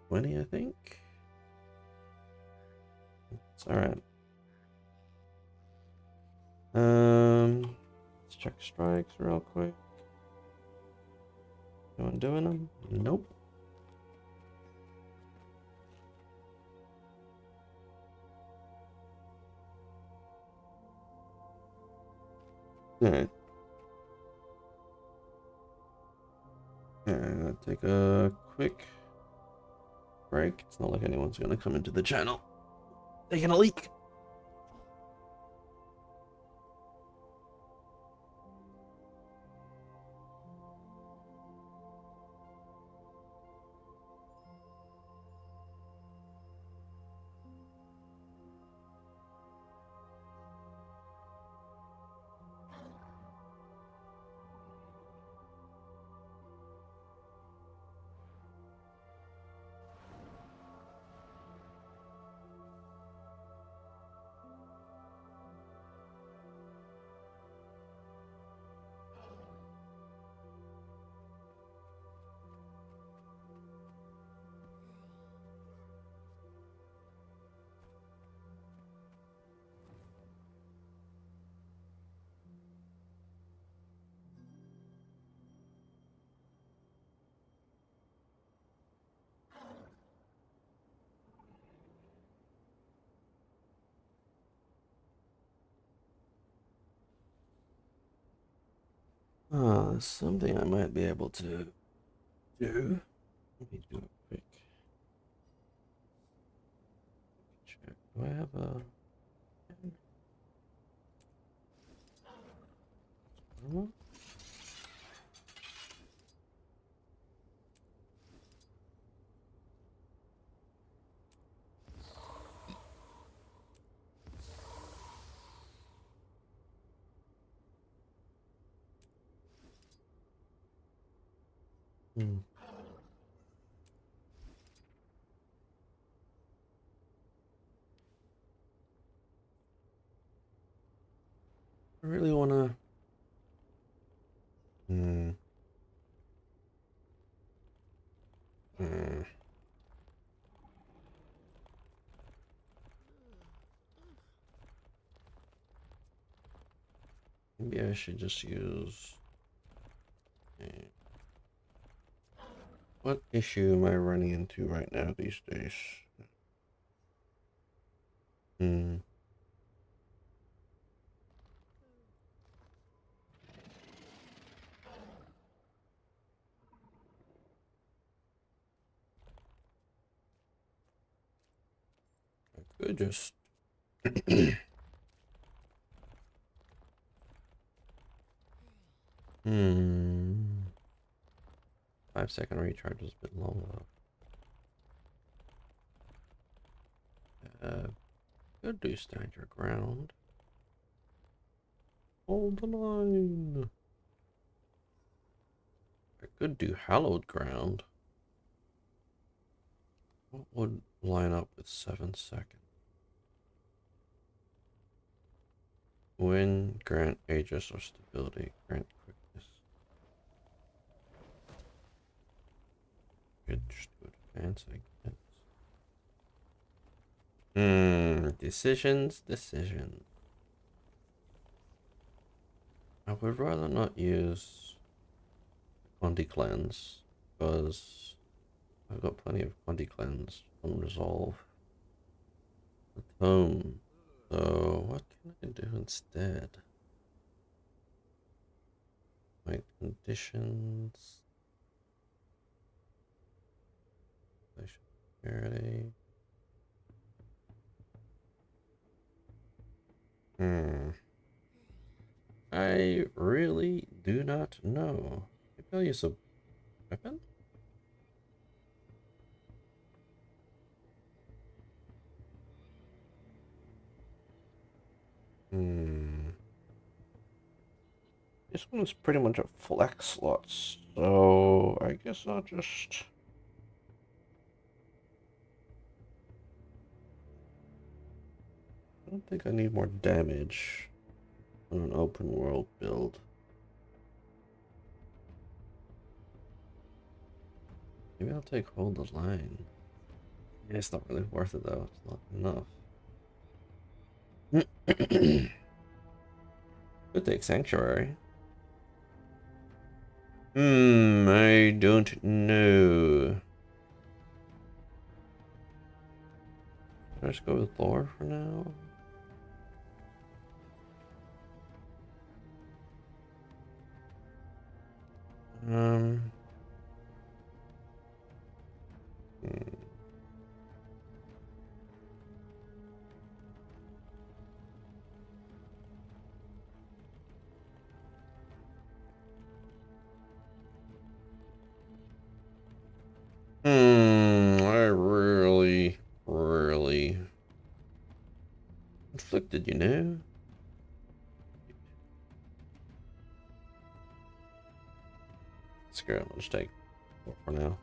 20, I think? It's alright. Let's check strikes real quick. No one doing them? Nope. Alright. Alright, take a quick break. It's not like anyone's gonna come into the channel taking a leak. Something I might be able to do. Let me do a quick check. Do I have a... Hmm. I really wanna... Hmm. Hmm. Maybe I should just use... What issue am I running into right now these days? Hmm. I could just... Hmm. 5-second recharge is a bit long though. Could do stand your ground. Hold the line. I could do hallowed ground. What would line up with 7 seconds? Win, grant aegis or stability, grant quickness. Could just do advance, I guess. Decisions. I would rather not use Quanti Cleanse because I've got plenty of Quanti Cleanse on Resolve. Tome. So what can I do instead? My conditions. Security. I really do not know. Maybe I'll use a weapon? This one's pretty much a flex slot, so I guess I'll just... I don't think I need more damage on an open world build. Maybe I'll take hold the line. Yeah, it's not really worth it though. It's not enough. Could take sanctuary. I don't know. Let's go with Thor for now. Hmm. I really conflicted, you know. Screw it, I'll just take 4 for now.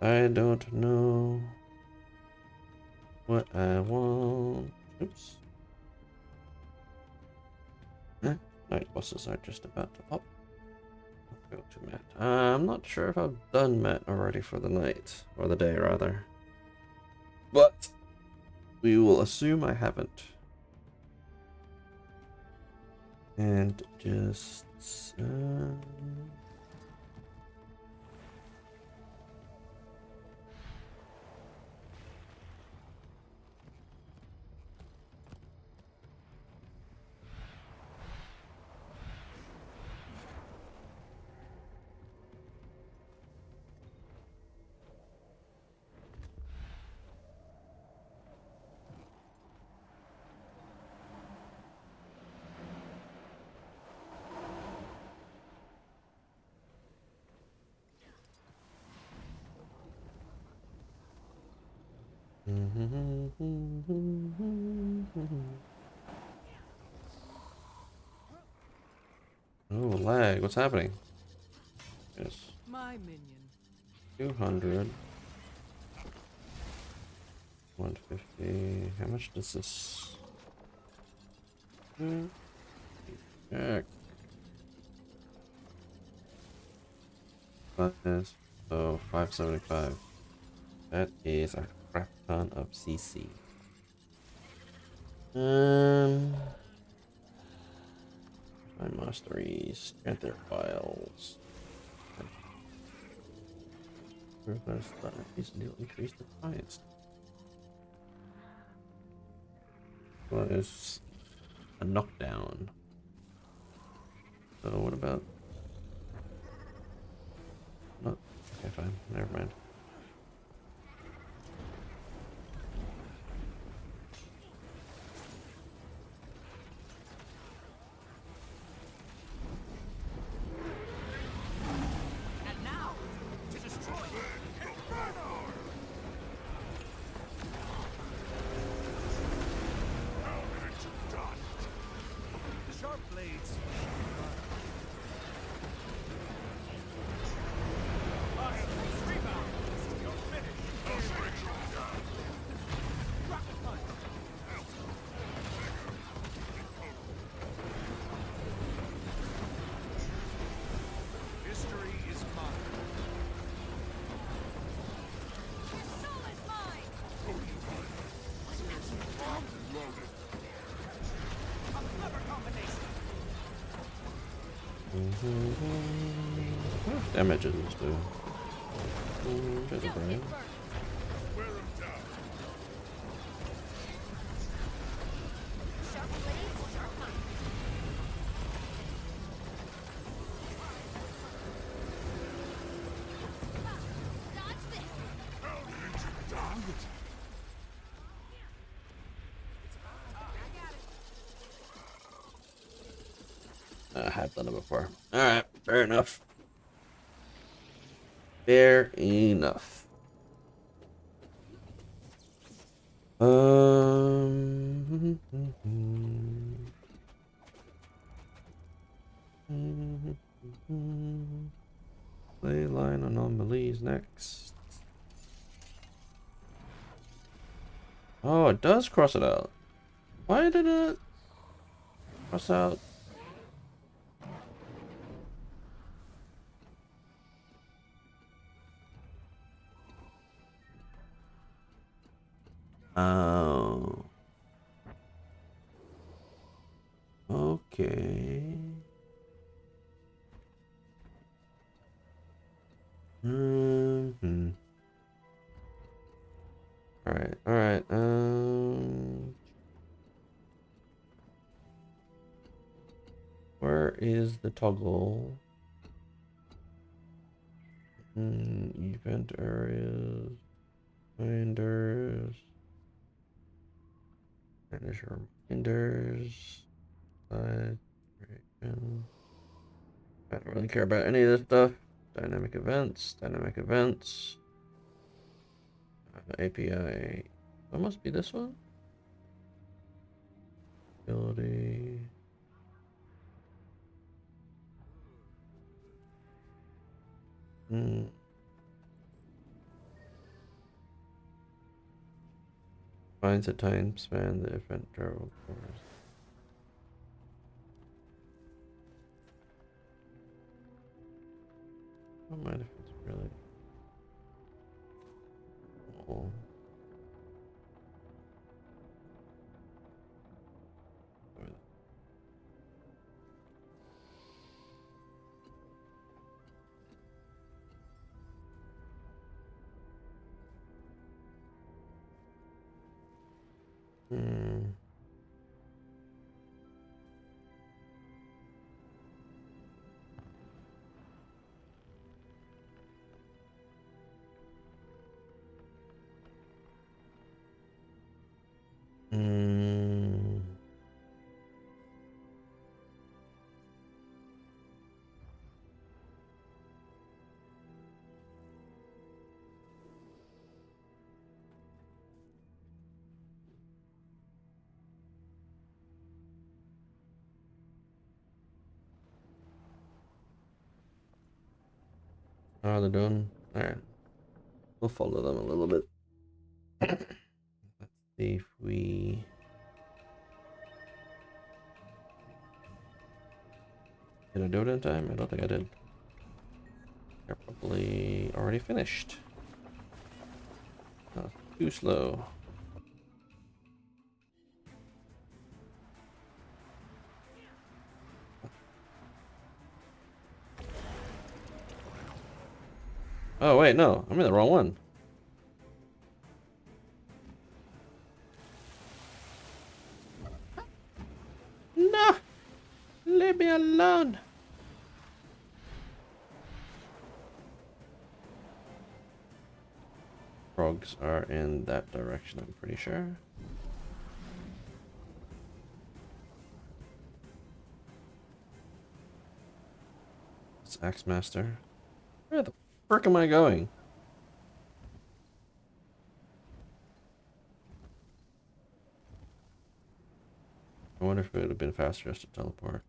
I don't know what I want. Oops. Night bosses are just about to pop. Go to Matt. I'm not sure if I've done Matt already for the night, or the day rather. But we will assume I haven't. And just oh, lag. What's happening? Yes. My minion. 200. 150. How much does this? Check. So 575. That is a crap ton of CC. My masteries, Panther files. Reverse that piece deal increase the price. What is a knockdown? So what about? No. Okay, fine. Never mind. How much damage does this do? There's a brain. I have done it before. Alright, fair enough. Fair enough. Ley line anomalies next. Oh, it does cross it out. Why did it cross out? Oh. Okay. Alright, alright, where is the toggle? Event areas, binders, manage reminders, side, creation. I don't really care about any of this stuff. Dynamic events, API. That must be this one. Ability. Finds a time span the event travel course. I don't mind if it's really small. How are they doing? Alright. We'll follow them a little bit. Let's see if we... Did I do it in time? I don't think I did. They're probably already finished. Oh, too slow. Oh wait, no, I'm in the wrong one. No! Leave me alone! Frogs are in that direction, I'm pretty sure. It's Axemaster. Where the frick am I going? I wonder if it would have been faster just to teleport.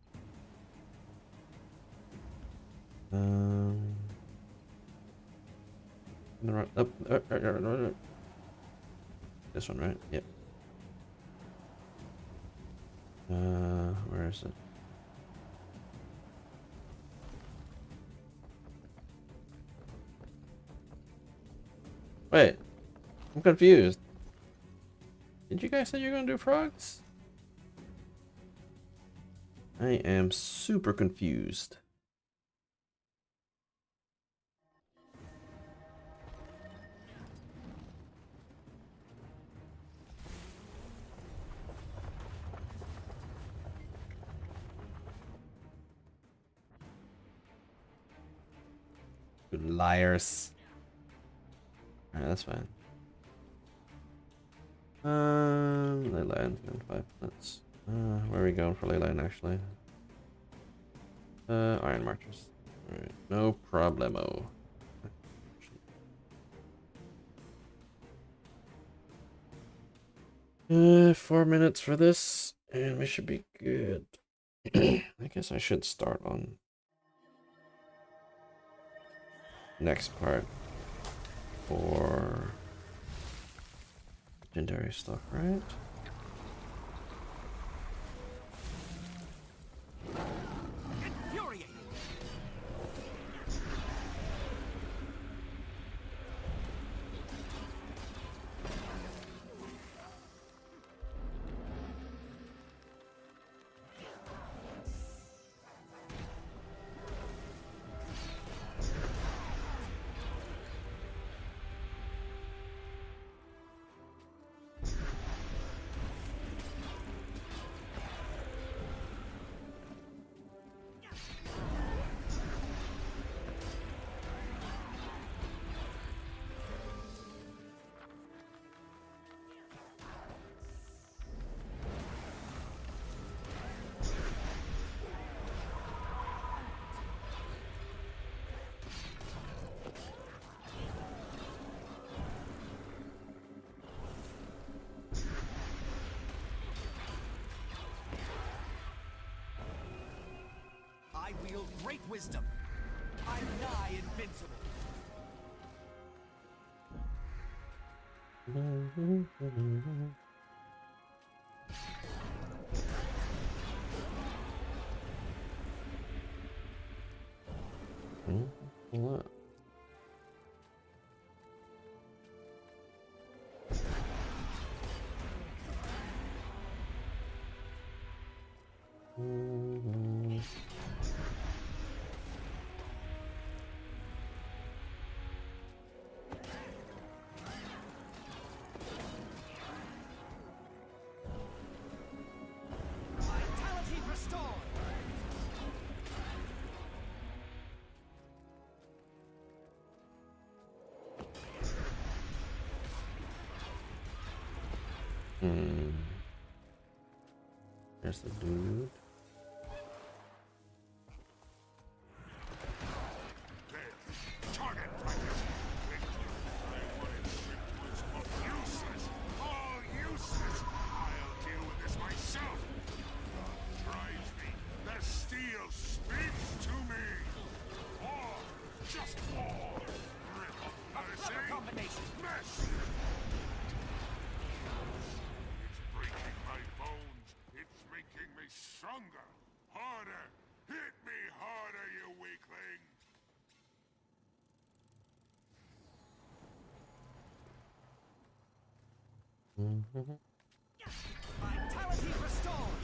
This one, right? Yep. Where is it? Wait, I'm confused. Did you guys say you're gonna do frogs? I am super confused. You liars. Alright, that's fine. Ley line in 5 minutes. Where are we going for ley line actually? Iron marchers. Alright, no problemo. 4 minutes for this, and we should be good. I guess I should start on next part for legendary stuff, right? wield great wisdom. I'm nigh invincible. What? Vitality restored. There's the dude. Target practice. I wanted simplest but useless. All useless. I'll deal with this myself. Drives me. The steel speaks to me. War. Just war. Rip up mercy. Combination. Mercy. It's breaking my bones. It's making me stronger. Harder. Hit me harder, you weakling. Vitality restored.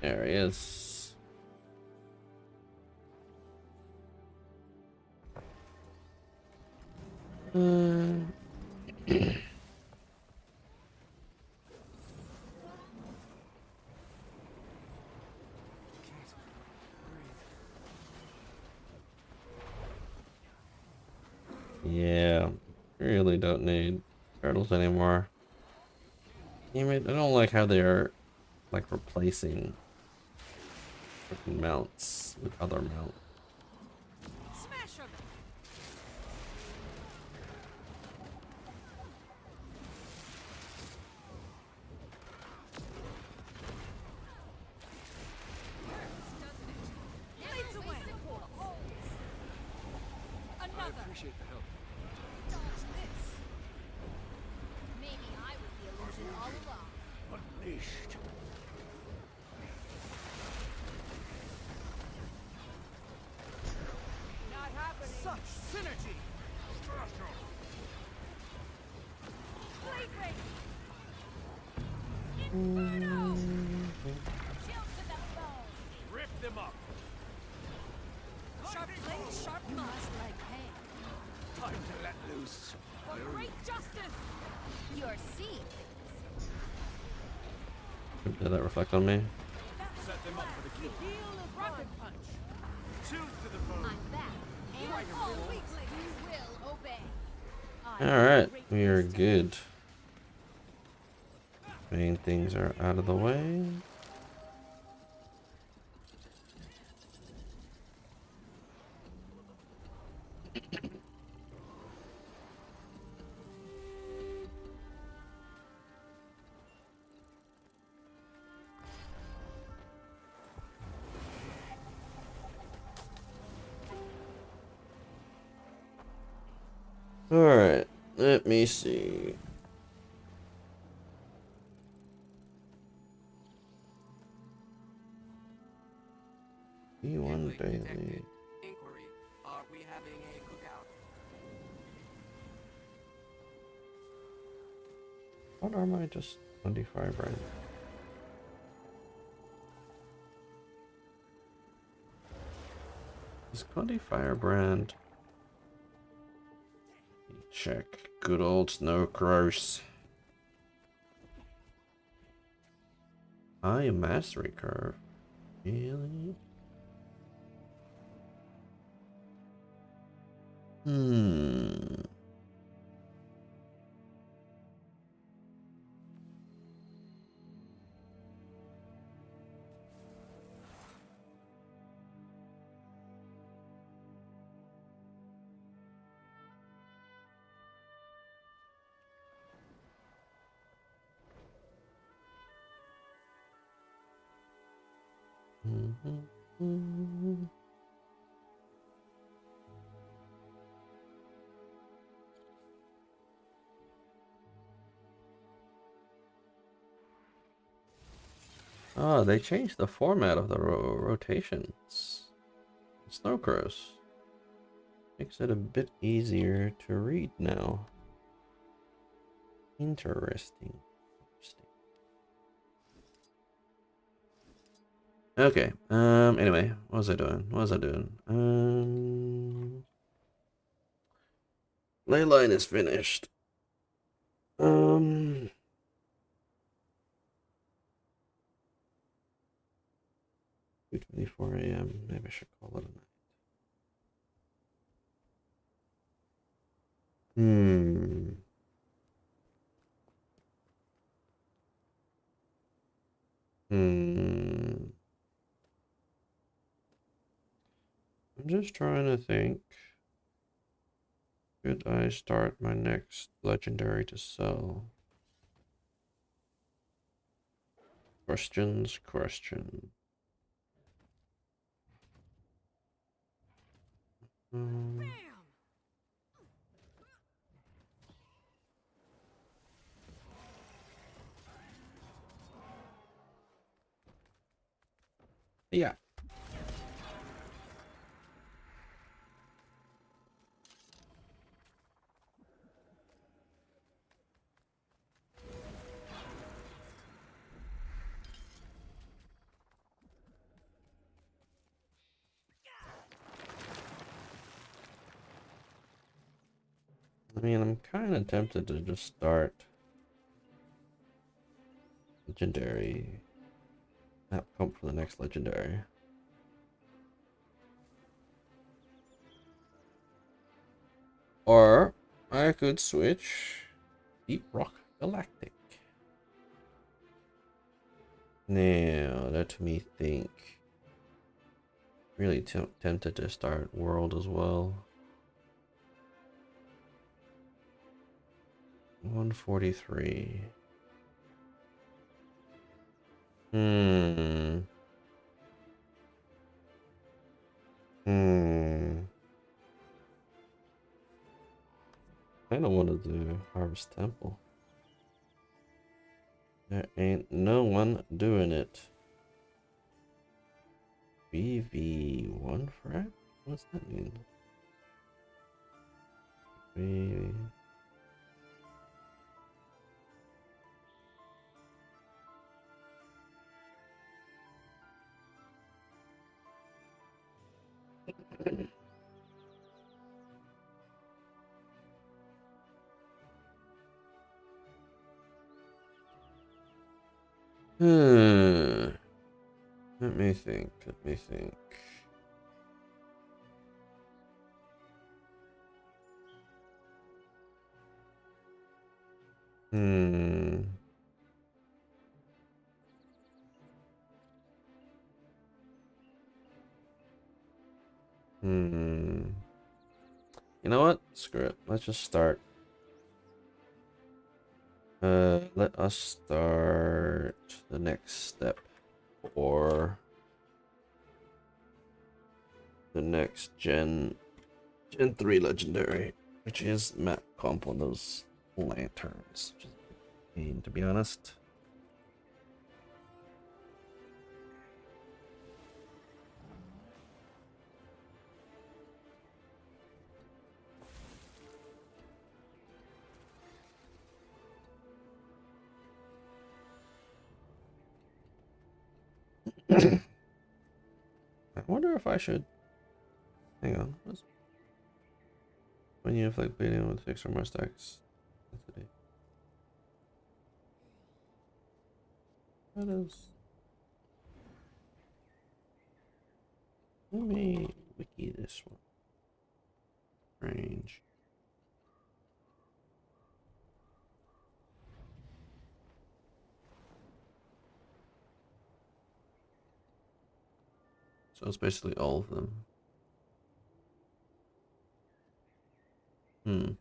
There he is. Yeah, really don't need turtles anymore. Damn it, I don't like how they're like replacing freaking mounts with other mounts. Smash him! Blades away! Another! Appreciate the help. Dodge this! Maybe I was the illusion all along. Unleashed. Not happening! Such synergy. Blade ring! Inferno! Chill to the bone! Rip them up. Sharp blade, sharp must like pain. Time to let loose. For great justice! You're seeing things. Did that reflect on me? Set them up for the kill. Heal of rocket punch! Two to the bone. I'm back. And all weaklings you will obey. Alright, we are good. Main things are out of the way. Alright, let me see. E1 daily. Inquiry. Are we having a cookout? What am I just 25 right? Is Conti Firebrand? Check. Good old Snow Cross. High mastery curve. Really? Hmm. Mm-hmm. Oh, they changed the format of the rotations. Snowcross makes it a bit easier to read now. Interesting. Okay. Anyway, what was I doing? What was I doing? Ley line is finished. 2:24 a.m. Maybe I should call it a night. I'm just trying to think. Should I start my next legendary to sell? Question. Yeah. I mean, I'm kind of tempted to just start legendary map comp for the next legendary. Or I could switch Deep Rock Galactic. Now, let me think. Really tempted to start World as well. 143. I don't want to do Harvest Temple. There ain't no one doing it. BV1 frat? What's that mean? Let me think. You know what? Screw it. Let's just start. Let us start the next step for the next Gen 3 legendary, which is map comp on those lanterns. Which is a pain, to be honest. I wonder if I should. Hang on. When you inflict bleeding with 6 or more stacks. What is. Let me wiki this one. Range. So it's basically all of them. Hmm.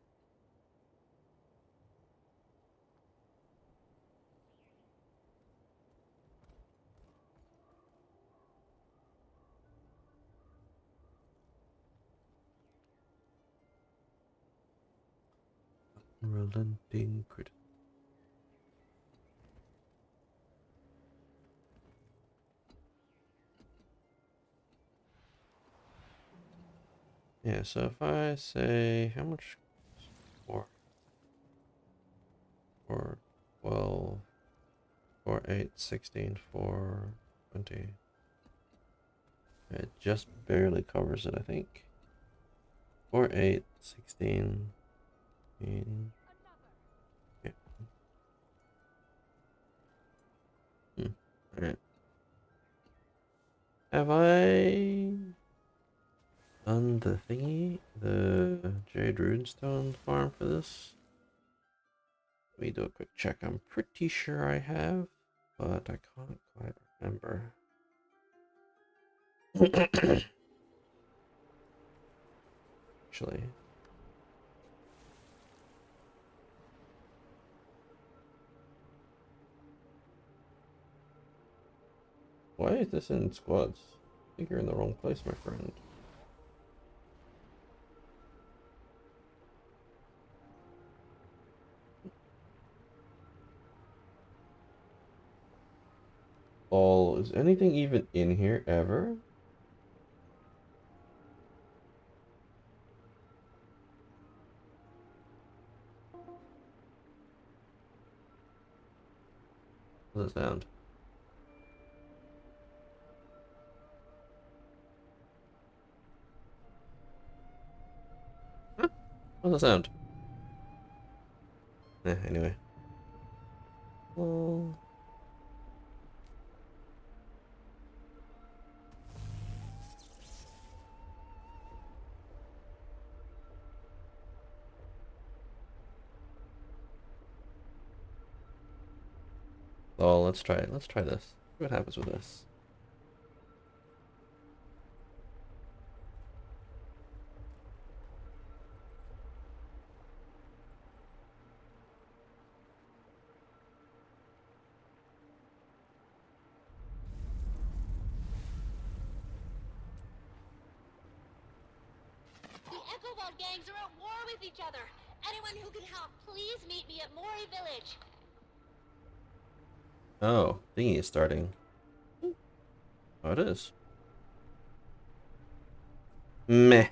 Unrelenting critic. Yeah, so if I say how much for 12, 4, 8, 16, 4, 20. It just barely covers it, I think. 4, 8, 16, 18. Yeah. Alright. Have I done the thingy? The Jade Runestone farm for this? Let me do a quick check. I'm pretty sure I have, but I can't quite remember. Actually. Why is this in squads? I think you're in the wrong place, my friend. Oh, is anything even in here ever? What's that sound? Huh? What's that sound? Anyway. Well... Oh, let's try it. Let's try this. See what happens with this. The Echo Ball gangs are at war with each other. Anyone who can help, please meet me at Mori Village. Oh, thingy is starting. Oh, it is. Meh.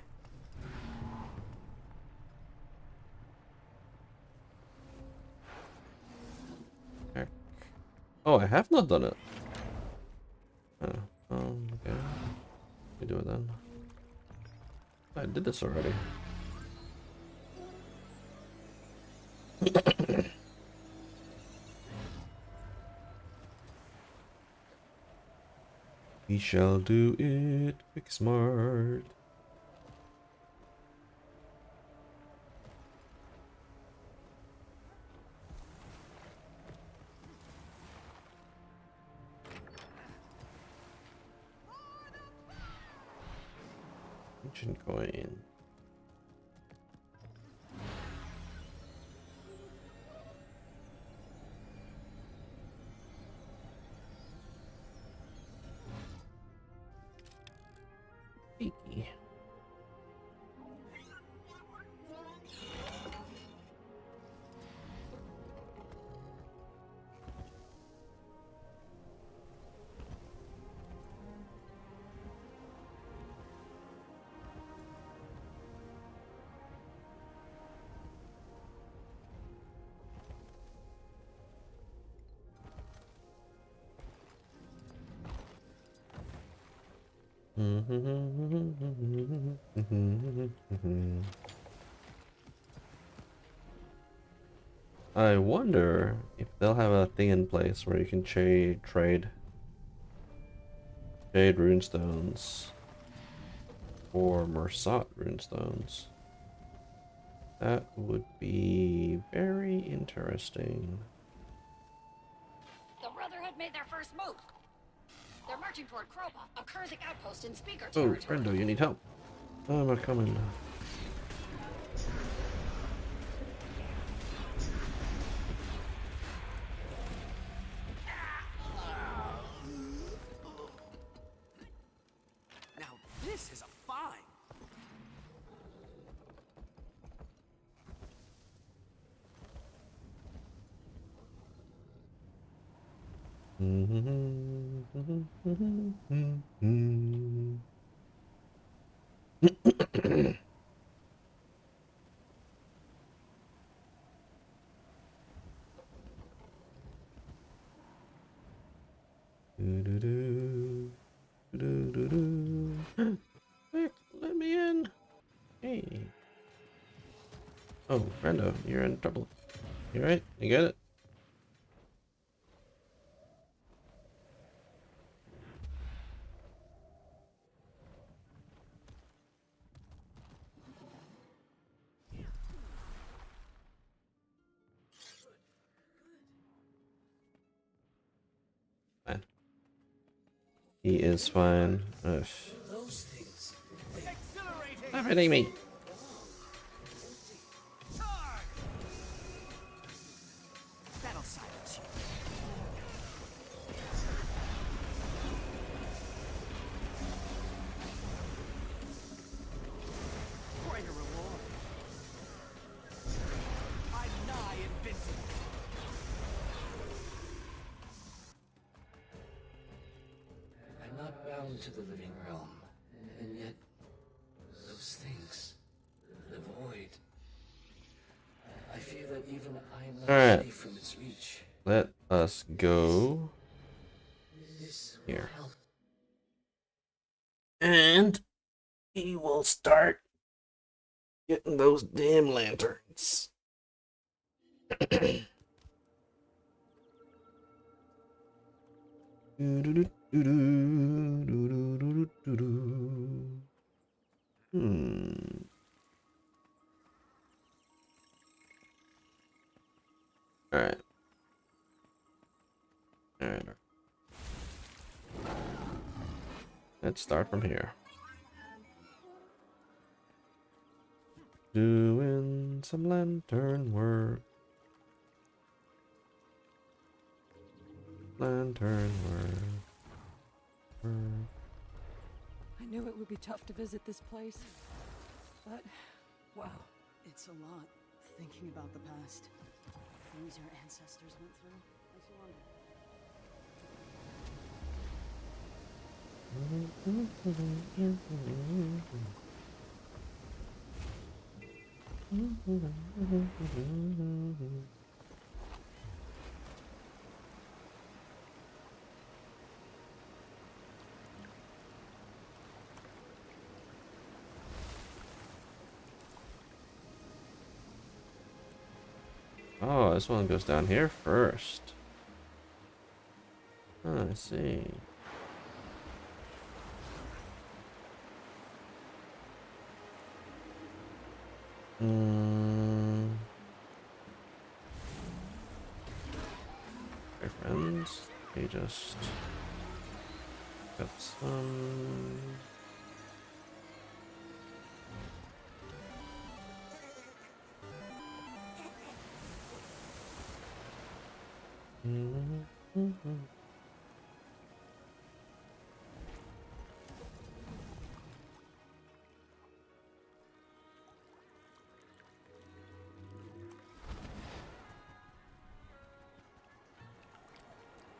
Okay. Oh, I have not done it. Oh, okay. We do it then. I did this already. We shall do it quick smart. Ancient coin. Eeky. I wonder if they'll have a thing in place where you can trade Jade runestones or Mersat runestones. That would be very interesting. The Brotherhood made their first move. They're marching toward Kropa, a Kurzik outpost in Speaker Oh, territory. Brendo, you need help. I'm coming. Now this is a find. Quick, let me in. Hey. Oh, Brendo, you're in trouble. You right? You get it? Fine. He is fine. Ugh. Stop hitting me. That'll silence you. Quite a reward. I'm nigh invincible. I'm not bound to the living realm, and yet those things, the void. I fear that even I'm not safe from its reach. Let us go This here. will help. And he will start getting those damn lanterns. Alright. Alright. Let's start from here. Doing some lantern work. Lantern work. I knew it would be tough to visit this place, but wow. It's a lot, thinking about the past. Things your ancestors went through. Makes you wonder. Oh, this one goes down here first. Oh, I see. My friends, they just got some.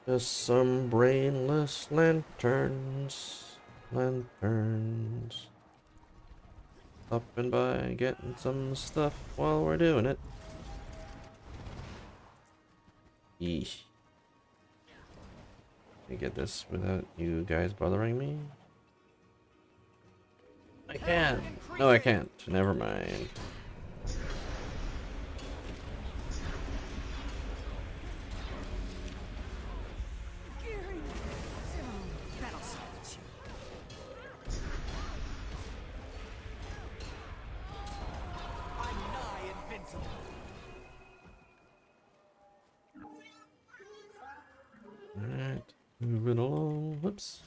Just some brainless lanterns. Stopping by, getting some stuff while we're doing it. Yeesh. Can I get this without you guys bothering me? I can. No, I can't. Never mind. Alright, moving along. Whoops.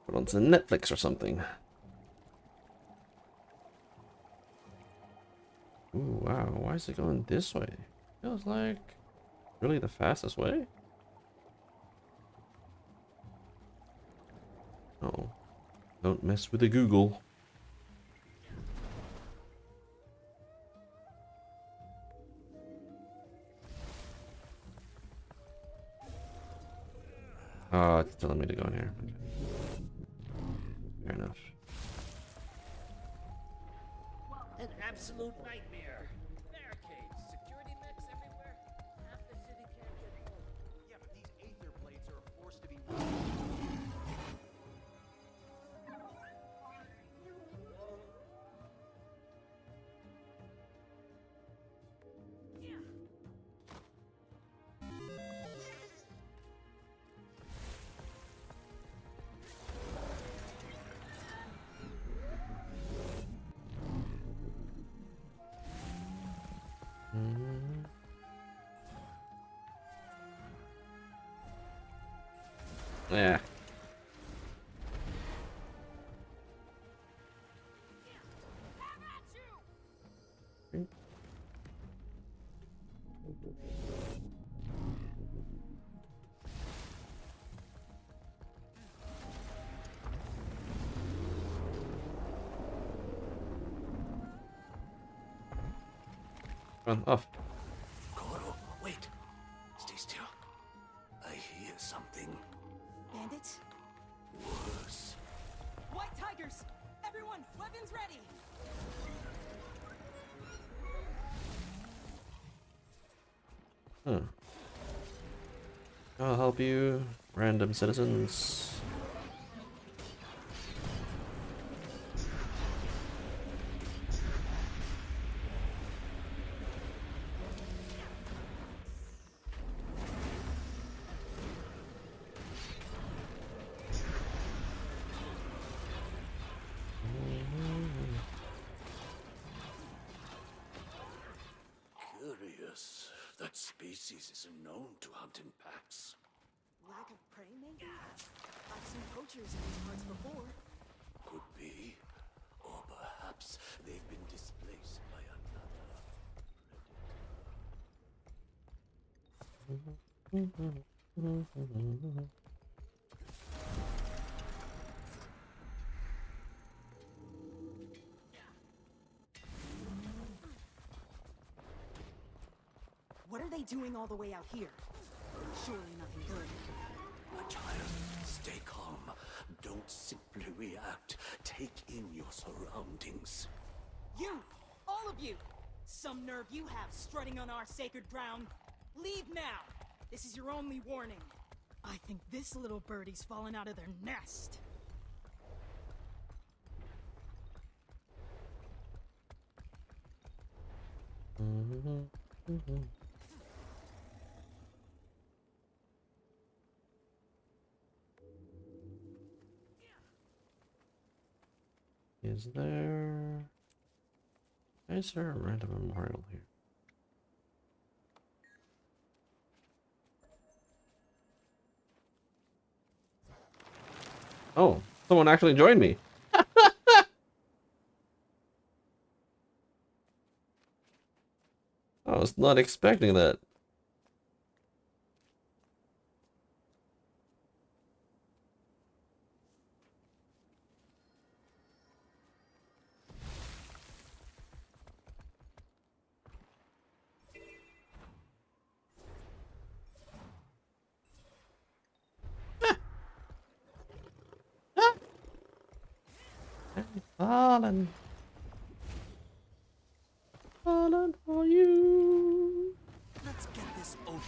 Put on some Netflix or something. Ooh, wow. Why is it going this way? Feels like really the fastest way. Oh, don't mess with the Google. Oh, it's telling me to go in here. Okay. Fair enough. An absolute nightmare. Barricades, security mechs everywhere. Half the city can't get home. Yeah, but these Aether blades are forced to be. Yeah. Run off. Koro, wait. Stay still. I hear something. Bandits? Worse. White tigers! Everyone, weapons ready! Huh. I'll help you, random citizens. Curious. That species isn't known to hunt in packs. Lack of prey, maybe? I've seen poachers in these parts before. Could be. Or perhaps they've been displaced by another. What are they doing all the way out here? Surely nothing good. My child, stay calm. Don't simply react. Take in your surroundings. You! All of you! Some nerve you have strutting on our sacred ground. Leave now! This is your only warning. I think this little birdie's fallen out of their nest. Is there... Is there a random memorial here? Oh, someone actually joined me. I was not expecting that. Fallen. Fallen for you. Let's get this over.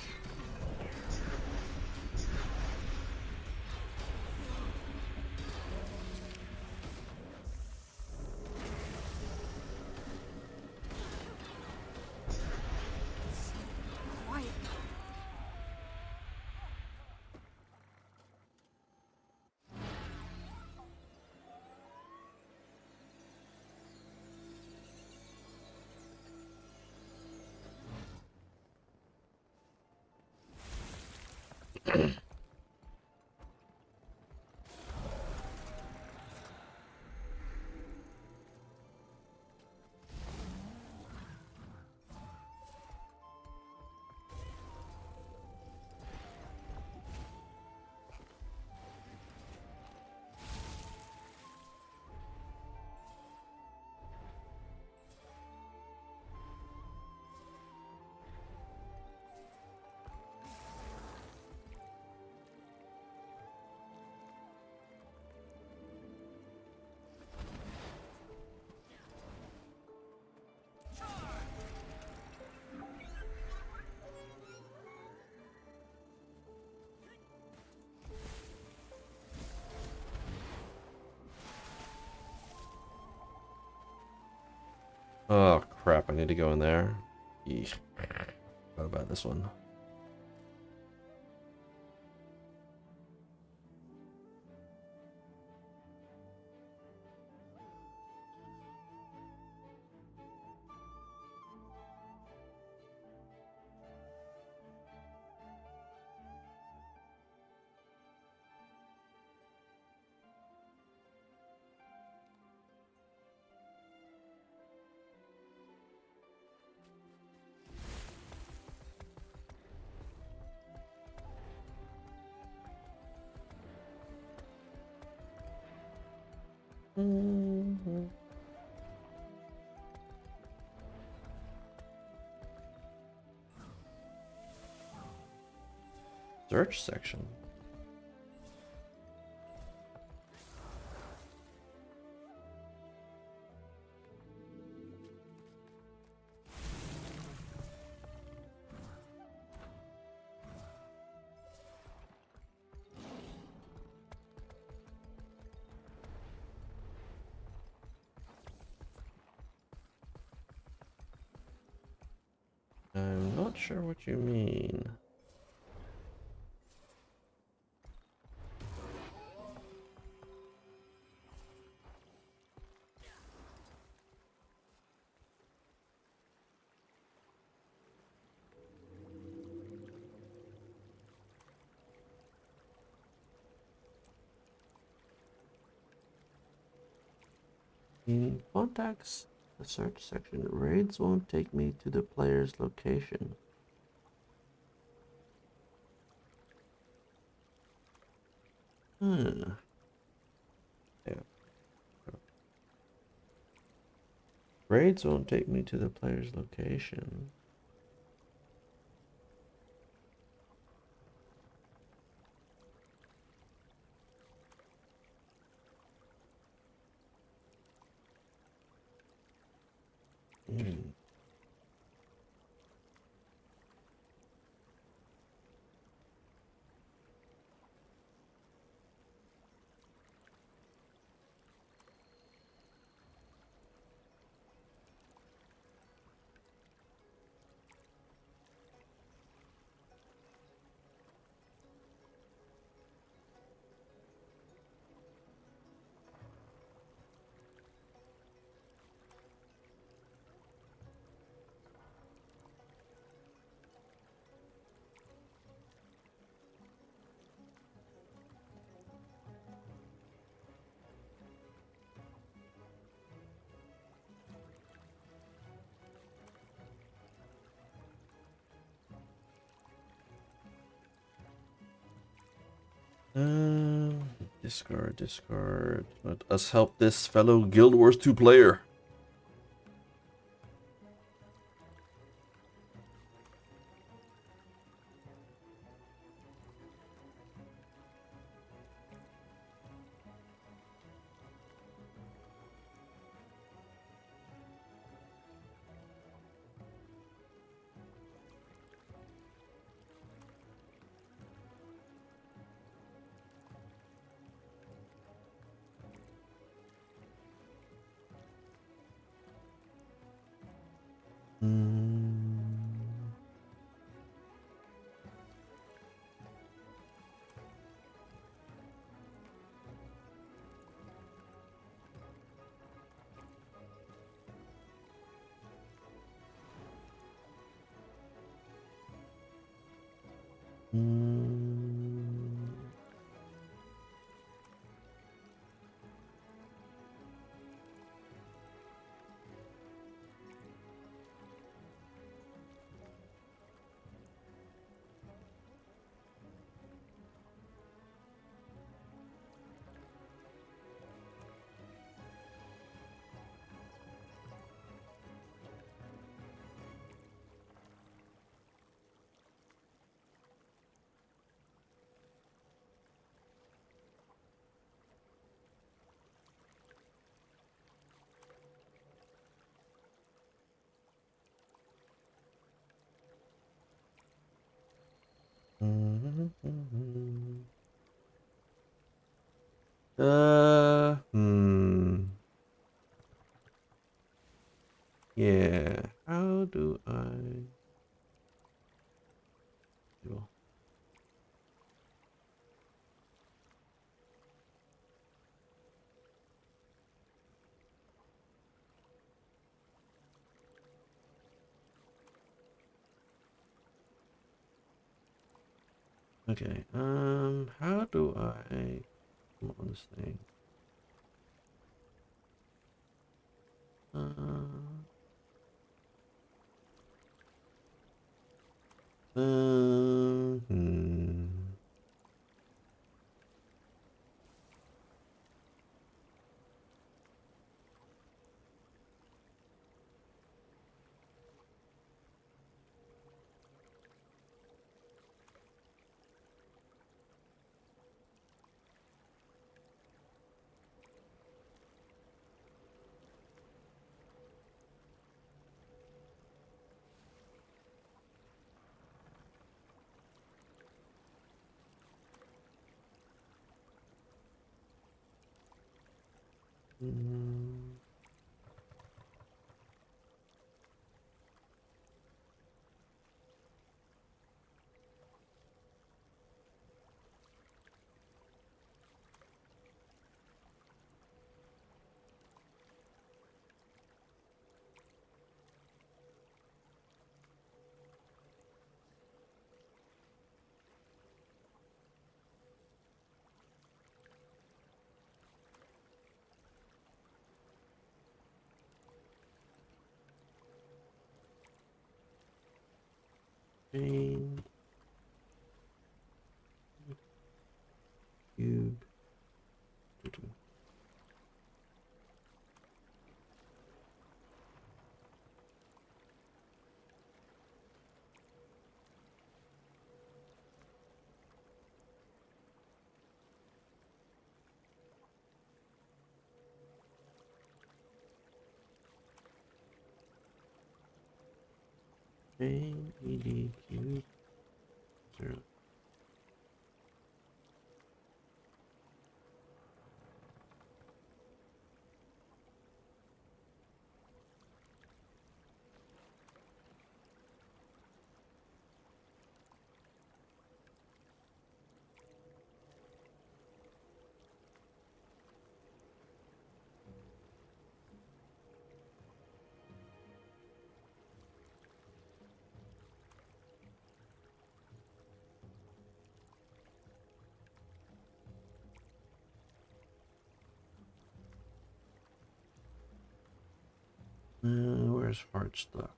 Oh crap, I need to go in there. Yeesh. What about this one? Search section. I'm not sure what you mean. In contacts, the search section, raids won't take me to the player's location. Yeah. Raids won't take me to the player's location. Hmm. Discard. Let us help this fellow Guild Wars 2 player. Yeah. How do I? Well, okay. How do I come on this thing? Uh, hmm. Hmm. Chain. Cube. Chain. ED cube. 0. Where's heart stuck?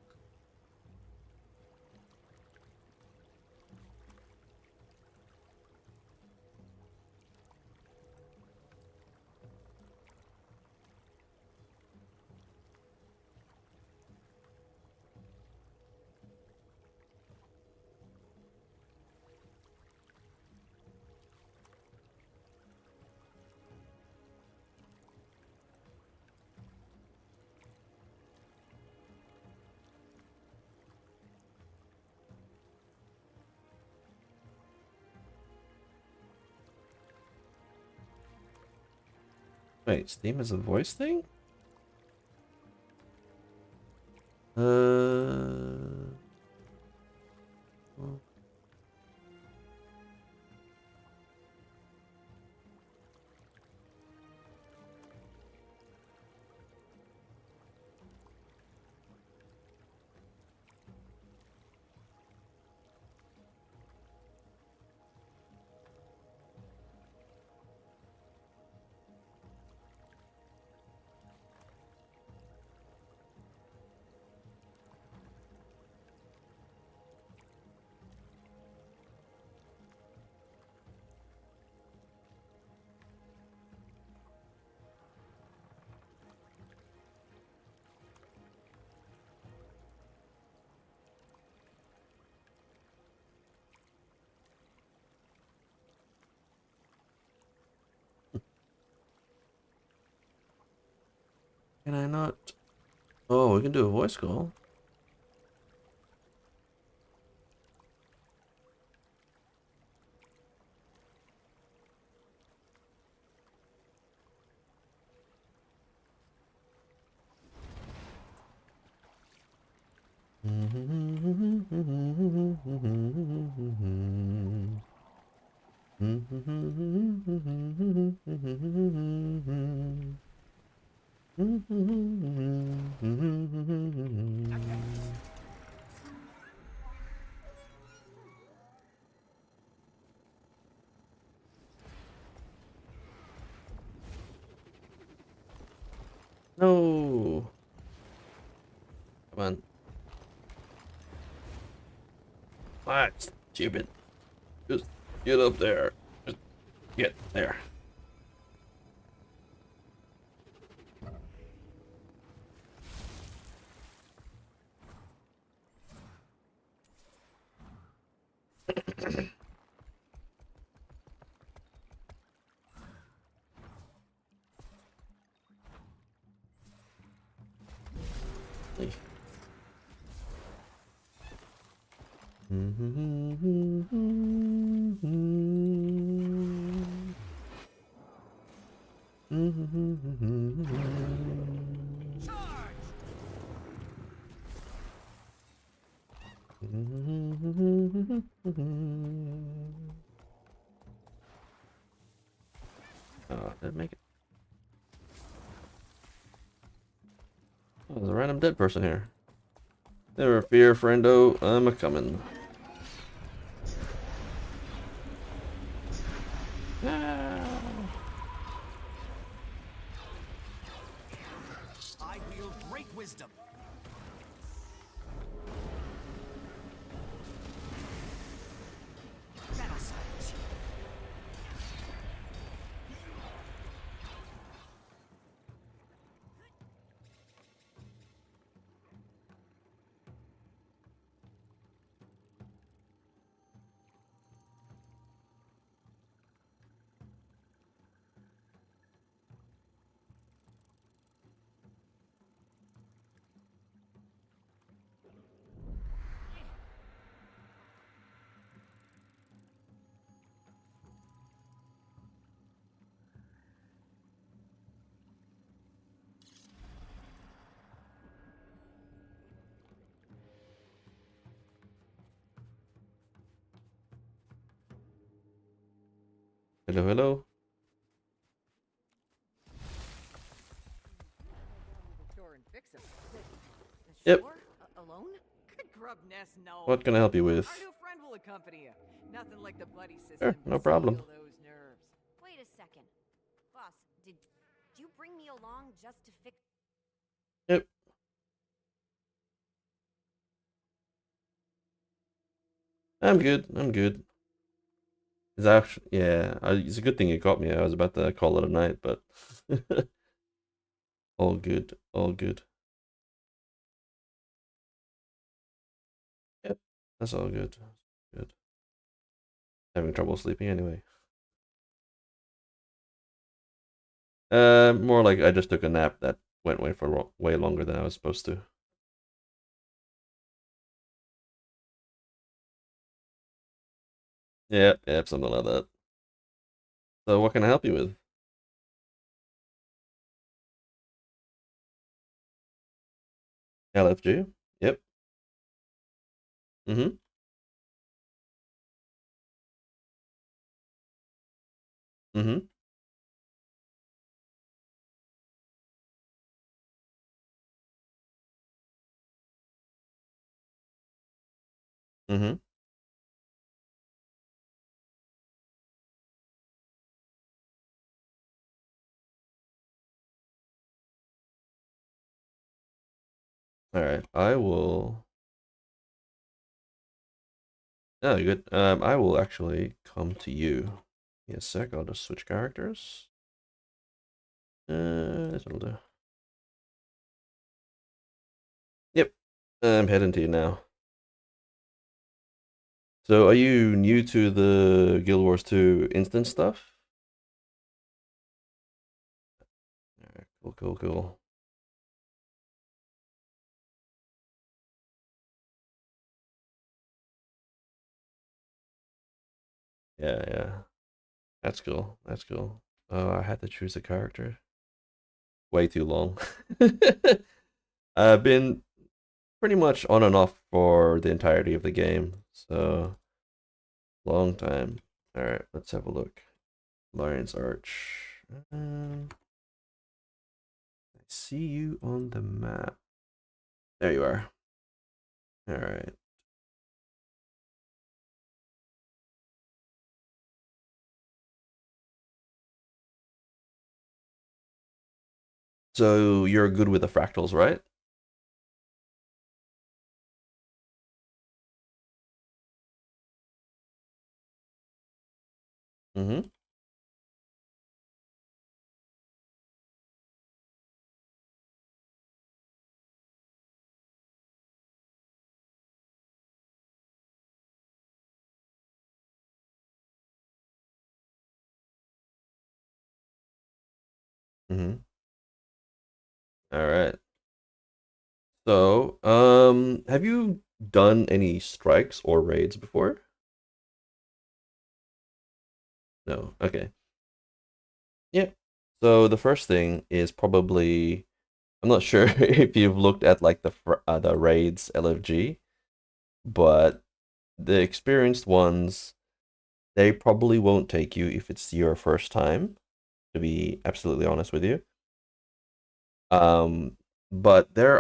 Wait, Steam is a voice thing? Well, can I not? Oh, we can do a voice call. No. Come on. What? Stupid. Just get up there. Just get there. Oh, didn't make it. Oh, there's a random dead person here. Never fear, friendo. I'm a coming. I wield great wisdom. That'll silence you. Hello, hello. Yep. Alone? Good grub nest, no. What can I help you with? Our new friend will accompany you. Nothing like the bloody system. Sure, no problem. To steal those nerves. Wait a second. Boss, did you bring me along just to fix... Yep. I'm good. I'm good. It's actually, yeah, it's a good thing you caught me. I was about to call it a night, but all good. All good. Yep. That's all good. Good. Having trouble sleeping anyway. More like I just took a nap that went way for way longer than I was supposed to. Yep, yep, something like that. So what can I help you with? LFG? Yep. Mm-hmm. Mm-hmm. Mm-hmm. All right. I will. Oh, you're good. I will actually come to you. Give me a sec. I'll just switch characters. That'll do. Yep. I'm heading to you now. So, are you new to the Guild Wars 2 instant stuff? Alright, cool, cool, cool. Yeah, yeah. That's cool. That's cool. Oh, I had to choose a character. Way too long. I've been pretty much on and off for the entirety of the game, so long time. Alright, let's have a look. Lion's Arch. see you on the map. There you are. All right. So you're good with the fractals, right? Mm-hmm. Mm-hmm. All right. So, have you done any strikes or raids before? No. Okay. Yeah. So the first thing is probably I'm not sure if you've looked at like the raids LFG, but the experienced ones they probably won't take you if it's your first time, to be absolutely honest with you. Um, but there's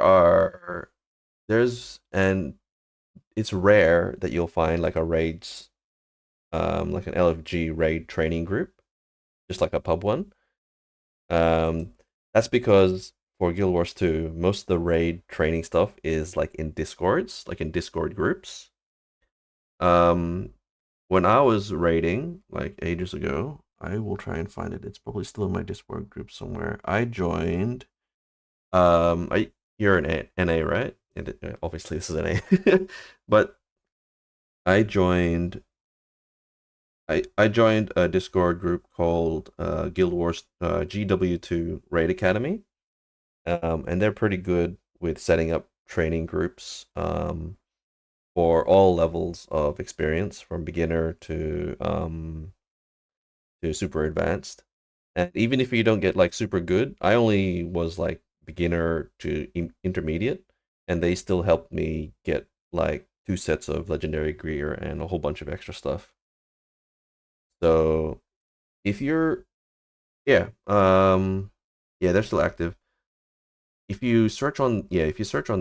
and it's rare that you'll find like a raids like an LFG raid training group, just like a pub one. Um, that's because for Guild Wars 2, most of the raid training stuff is like in Discords, like in Discord groups. Um, when I was raiding like ages ago, I will try and find it. It's probably still in my Discord group somewhere. I joined. You're an NA, right? Obviously, this is NA, but I joined. I joined a Discord group called Guild Wars GW2 Raid Academy, and they're pretty good with setting up training groups for all levels of experience, from beginner to super advanced. And even if you don't get like super good, I only was like beginner to intermediate, and they still helped me get like 2 sets of legendary gear and a whole bunch of extra stuff. So if you're yeah, yeah, they're still active. If you search on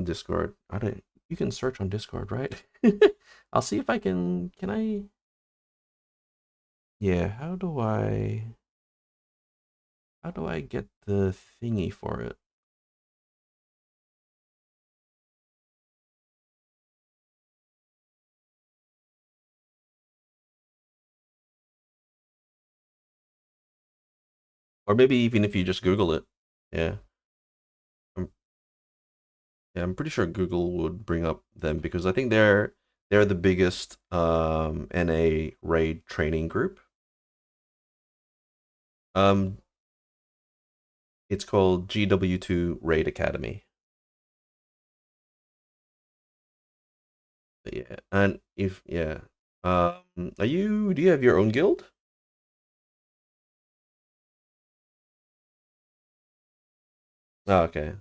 Discord, I don't you can search on Discord, right? I'll see if I can I yeah, how do I get the thingy for it? Or maybe even if you just Google it. Yeah. I'm yeah, I'm pretty sure Google would bring up them because I think they're the biggest NA raid training group. Um it's called GW2 Raid Academy. But yeah, and if yeah, are you do you have your own guild? Oh, okay.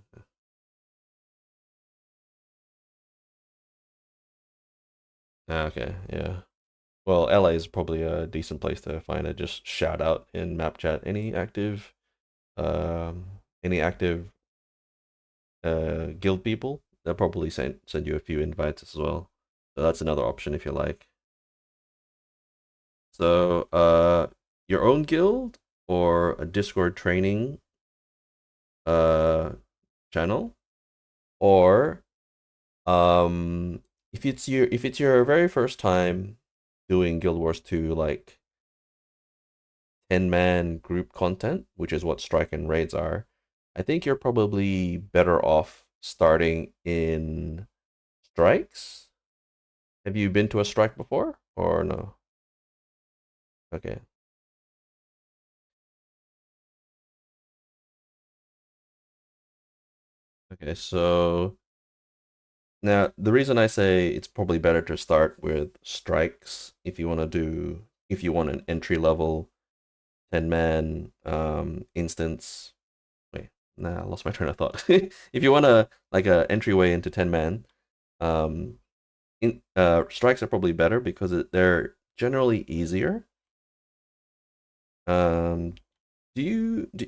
Okay, yeah. Well, LA is probably a decent place to find it. Just shout out in map chat any active guild people. They'll probably send you a few invites as well. So that's another option if you like. So your own guild or a Discord training uh channel, or if it's your very first time doing Guild Wars 2 like 10-man group content, which is what strike and raids are, I think you're probably better off starting in strikes. Have you been to a strike before or no? Okay. Okay, so now the reason I say it's probably better to start with strikes if you want an entry level 10-man instance. Wait, nah, I lost my train of thought. If you want a entryway into 10-man, um strikes are probably better because they're generally easier. Um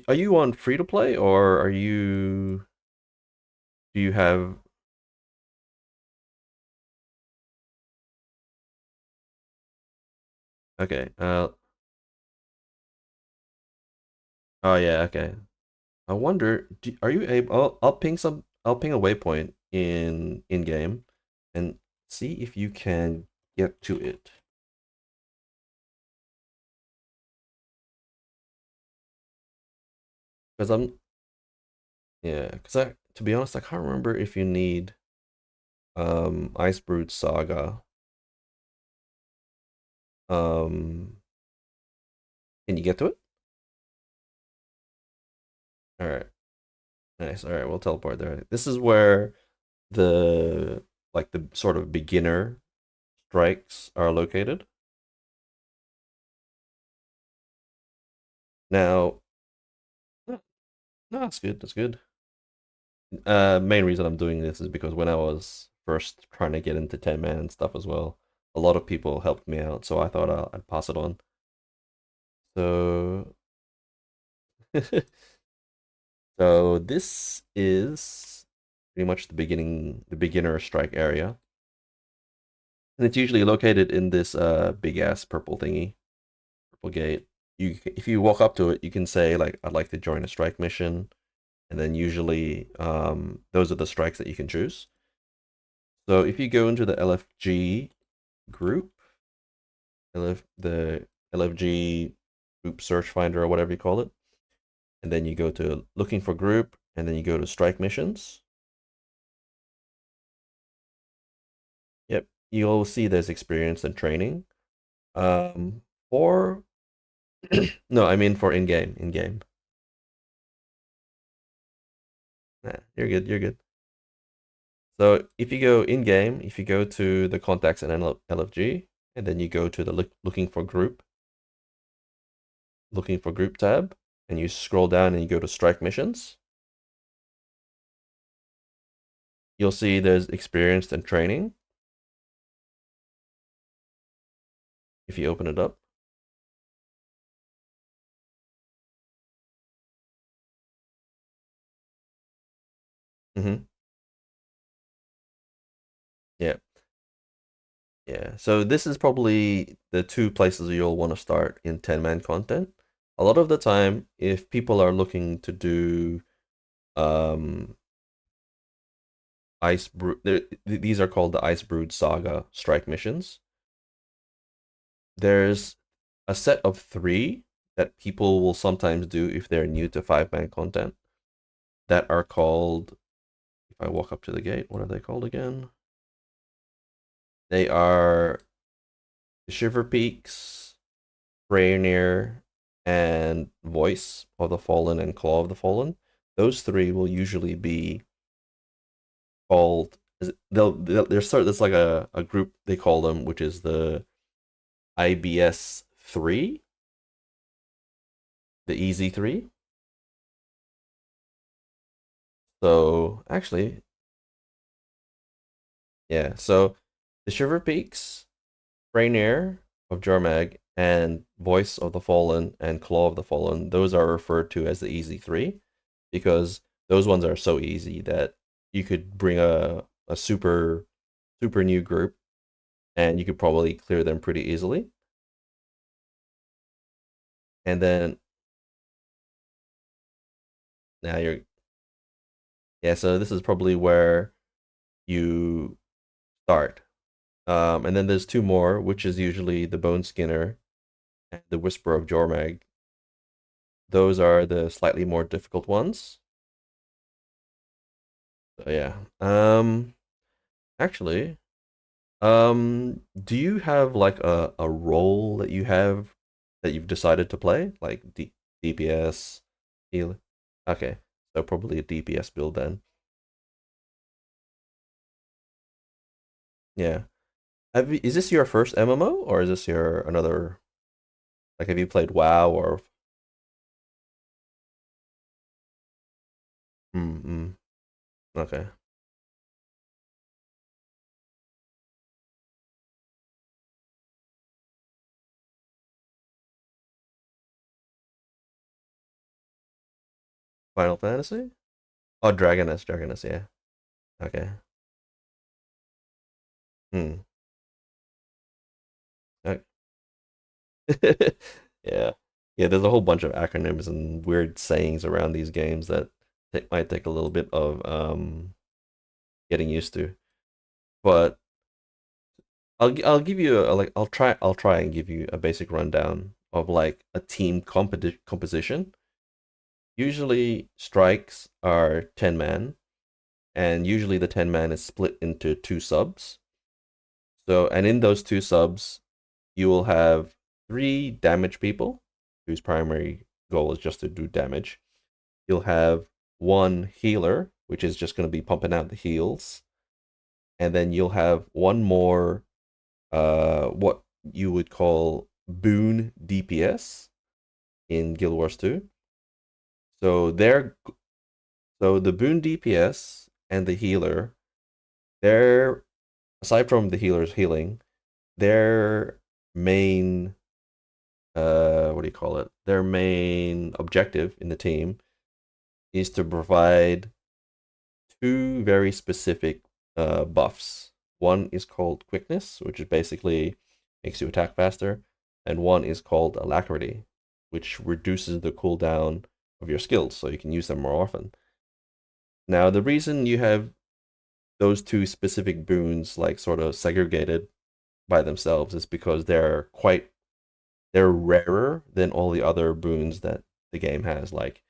are you on free to play, or are you do you have okay, oh yeah, okay. I wonder, are you able? I'll ping a waypoint in game, and see if you can get to it. Because yeah, because I, to be honest, I can't remember if you need Ice Brood Saga. Um, can you get to it? All right, nice. All right, we'll teleport there. This is where the the sort of beginner strikes are located. Now, no, that's good. That's good. Main reason I'm doing this is because when I was first trying to get into 10 man and stuff as well, a lot of people helped me out, so I thought I'd pass it on. So, so this is pretty much the beginner strike area, and it's usually located in this big ass purple thingy, purple gate. If you walk up to it, you can say like, "I'd like to join a strike mission," and then usually those are the strikes that you can choose. So if you go into the LFG group, the LFG group search finder or whatever you call it, and then you go to looking for group, and then you go to strike missions. Yep, you'll see there's experience and training. For no, I mean for in-game, in-game. Nah, you're good, you're good. So if you go in-game, if you go to the contacts and LFG, and then you go to the looking for group tab, and you scroll down and you go to strike missions, you'll see there's experienced and training. If you open it up, mm-hmm. Yeah, yeah. So this is probably the two places you'll want to start in 10-man content. A lot of the time, if people are looking to do um ice brew, these are called the Ice Brood Saga strike missions. There's a set of 3 that people will sometimes do if they're new to 5-man content that are called, if I walk up to the gate, what are they called again? They are Shiver Peaks, Rainier, and Voice of the Fallen and Claw of the Fallen. Those 3 will usually be called, there's like a group they call them, which is the IBS 3, the Easy 3. So actually, yeah, so the Shiver Peaks, Rainier of Jormag, and Voice of the Fallen and Claw of the Fallen, those are referred to as the Easy 3 because those ones are so easy that you could bring a super new group and you could probably clear them pretty easily. And then now you're, yeah, so this is probably where you start. And then there's 2 more, which is usually the Bone Skinner and the Whisper of Jormag. Those are the slightly more difficult ones. So yeah. Actually, do you have like a role that you have that you've decided to play? Like DPS, heal? Okay. So probably a DPS build then. Yeah. Is this your first MMO or is this your another, like have you played WoW or mm, okay. Final Fantasy? Oh, Dragoness, yeah. Okay. Hmm. Okay. Yeah. Yeah, there's a whole bunch of acronyms and weird sayings around these games that it might take a little bit of getting used to. But I'll give you like I'll try and give you a basic rundown of like a team composition. Usually strikes are 10 man, and usually the 10 man is split into two subs. So, and in those two subs, you will have three damage people whose primary goal is just to do damage. You'll have one healer, which is just going to be pumping out the heals. And then you'll have one more, what you would call boon DPS in Guild Wars 2. So so the boon DPS and the healer, they're, aside from the healer's healing, their main what do you call it? Their main objective in the team is to provide two very specific buffs. One is called quickness, which is basically makes you attack faster, and one is called alacrity, which reduces the cooldown of your skills so you can use them more often. Now, the reason you have those two specific boons like sort of segregated by themselves is because they're rarer than all the other boons that the game has, like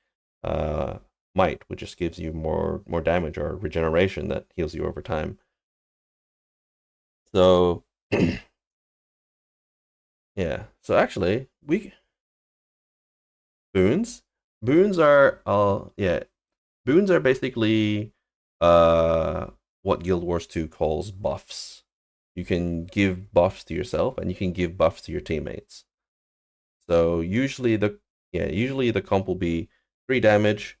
might, which just gives you more damage, or regeneration that heals you over time. So yeah. So actually, we boons boons are yeah, boons are basically uh what Guild Wars 2 calls buffs. You can give buffs to yourself and you can give buffs to your teammates. So usually the comp will be 3 damage,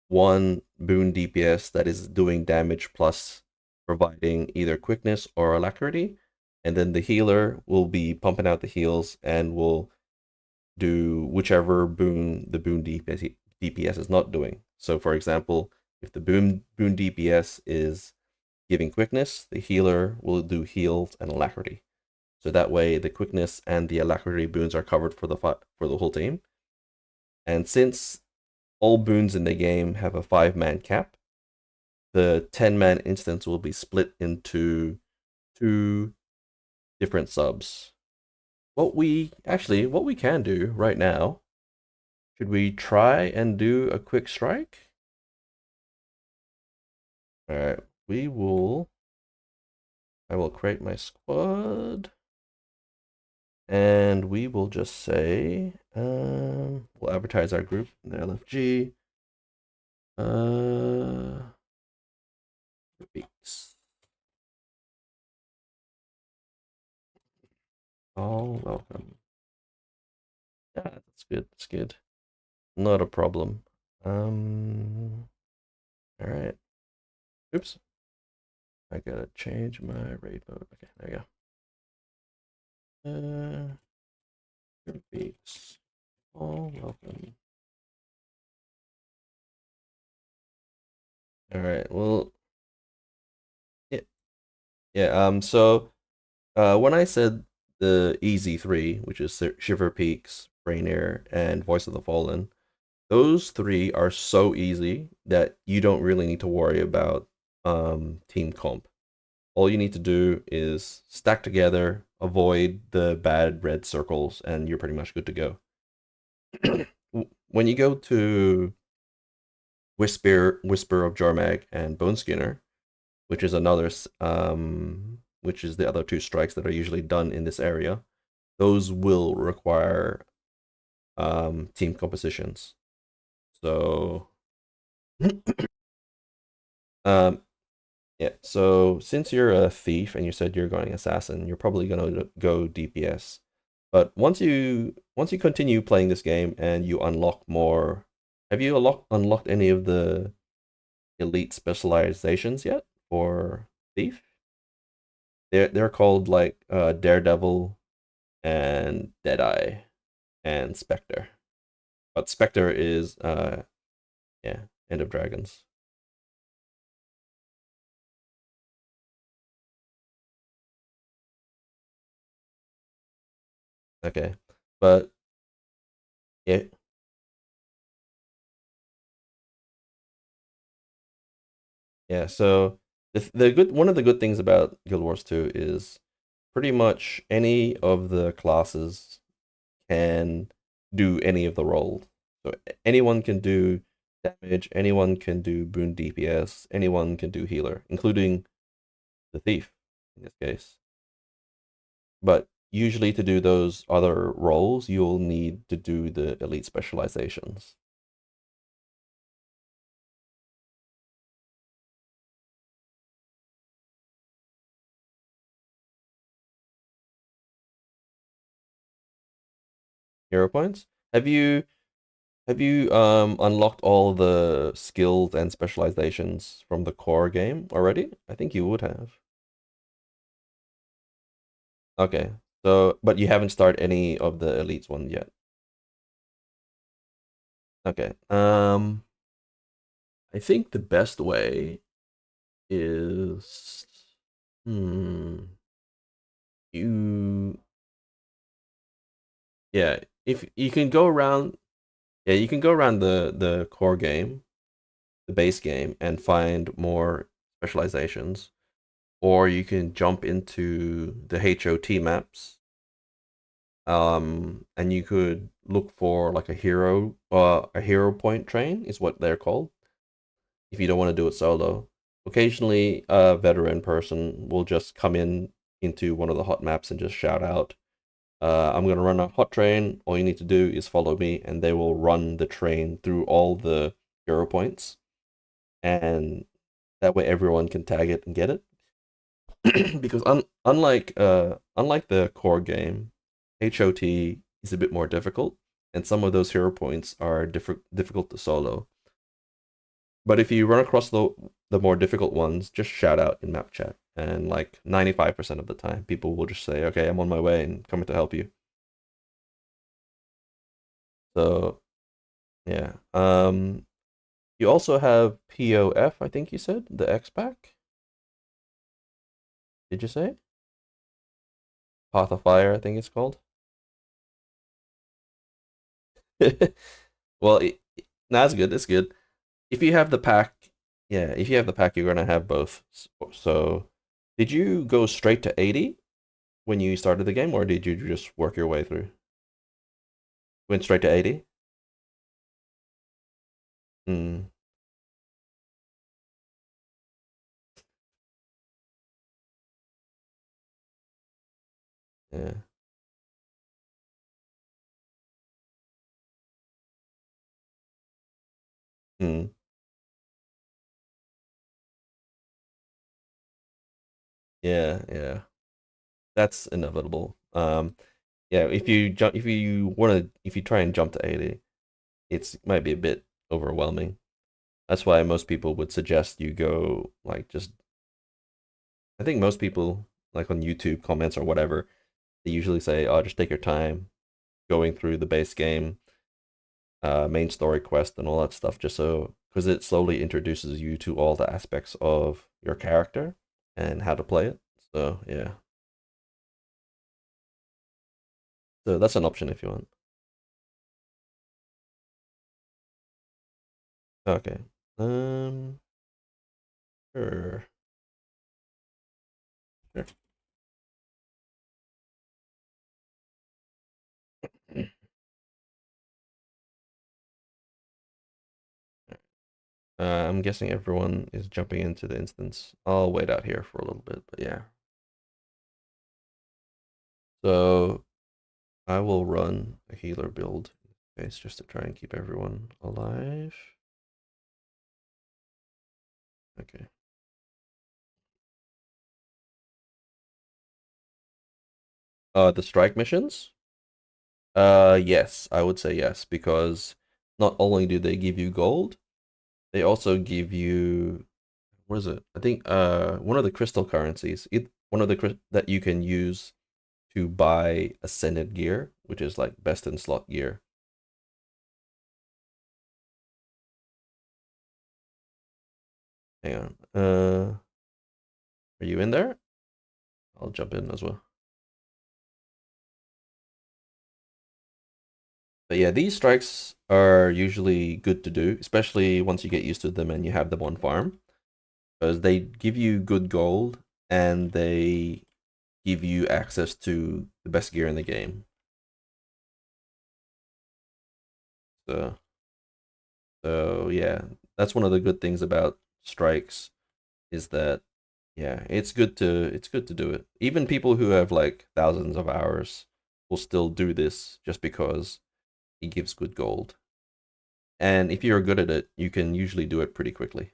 1 boon DPS that is doing damage plus providing either quickness or alacrity, and then the healer will be pumping out the heals and will do whichever boon the boon DPS is not doing. So for example, if the boon DPS is giving quickness, the healer will do heals and alacrity. So that way, the quickness and the alacrity boons are covered for the whole team. And since all boons in the game have a 5-man cap, the 10-man instance will be split into 2 different subs. What we can do right now, should we try and do a quick strike? All right, I will create my squad. And we will just say, we'll advertise our group in the LFG. Weeks. All welcome. Yeah, that's good. That's good. Not a problem. All right. Oops. I gotta change my raid mode. Okay, there you go. Weeks. All welcome. All right. Well, yeah, yeah. So, when I said the easy 3, which is Shiver Peaks, Rainier, and Voice of the Fallen, those 3 are so easy that you don't really need to worry about team comp. All you need to do is stack together, avoid the bad red circles, and you're pretty much good to go. When you go to Whisper of Jormag and Bone Skinner, which is which is the other 2 strikes that are usually done in this area, those will require team compositions. So yeah, so since you're a thief and you said you're going assassin, you're probably gonna go DPS. But once you continue playing this game and you unlock more, have you unlocked any of the elite specializations yet for thief? They're called like Daredevil and Deadeye and Spectre. But Spectre is yeah. End of Dragons. Okay, but yeah, yeah. So the good one of the good things about Guild Wars 2 is pretty much any of the classes can do any of the roles. So anyone can do damage, anyone can do boon DPS, anyone can do healer, including the thief in this case. But usually to do those other roles, you'll need to do the elite specializations. Hero points. Have you unlocked all the skills and specializations from the core game already? I think you would have. Okay. So, but you haven't started any of the elites one yet. Okay. I think the best way is you yeah, if you can go around yeah, you can go around the core game, the base game, and find more specializations, or you can jump into the HOT maps, and you could look for like a hero point train is what they're called. If you don't want to do it solo, occasionally a veteran person will just come into one of the hot maps and just shout out, I'm going to run a hot train. All you need to do is follow me, and they will run the train through all the hero points, and that way everyone can tag it and get it. Because unlike the core game, HOT is a bit more difficult, and some of those hero points are difficult to solo. But if you run across the more difficult ones, just shout out in map chat, and like 95% of the time, people will just say, "Okay, I'm on my way and coming to help you." So yeah. You also have POF, I think you said, the X pack. Did you say? Path of Fire, I think it's called. Well, that's good. It's good. If you have the pack, yeah, if you have the pack, you're gonna have both. So, did you go straight to 80 when you started the game, or did you just work your way through? Went straight to 80? Hmm. Yeah. Hmm. Yeah, yeah. That's inevitable. Yeah, if you try and jump to 80, it's might be a bit overwhelming. That's why most people would suggest you go like just I think most people like on YouTube comments or whatever, they usually say, "Oh, just take your time going through the base game, main story quest and all that stuff just so because it slowly introduces you to all the aspects of your character and how to play it." So, yeah. So that's an option if you want. Okay. Um sure. Sure. I'm guessing everyone is jumping into the instance. I'll wait out here for a little bit, but yeah. So I will run a healer build in case just to try and keep everyone alive. Okay. The strike missions? Yes, I would say yes, because not only do they give you gold, they also give you what is it? I think one of the crystal currencies. One of the that you can use to buy ascended gear, which is like best in slot gear. Hang on. Are you in there? I'll jump in as well. But yeah, these strikes are usually good to do, especially once you get used to them and you have them on farm, because they give you good gold and they give you access to the best gear in the game. So, so yeah, that's one of the good things about strikes is that yeah, it's good to do it. Even people who have like thousands of hours will still do this just because it gives good gold. And if you're good at it, you can usually do it pretty quickly.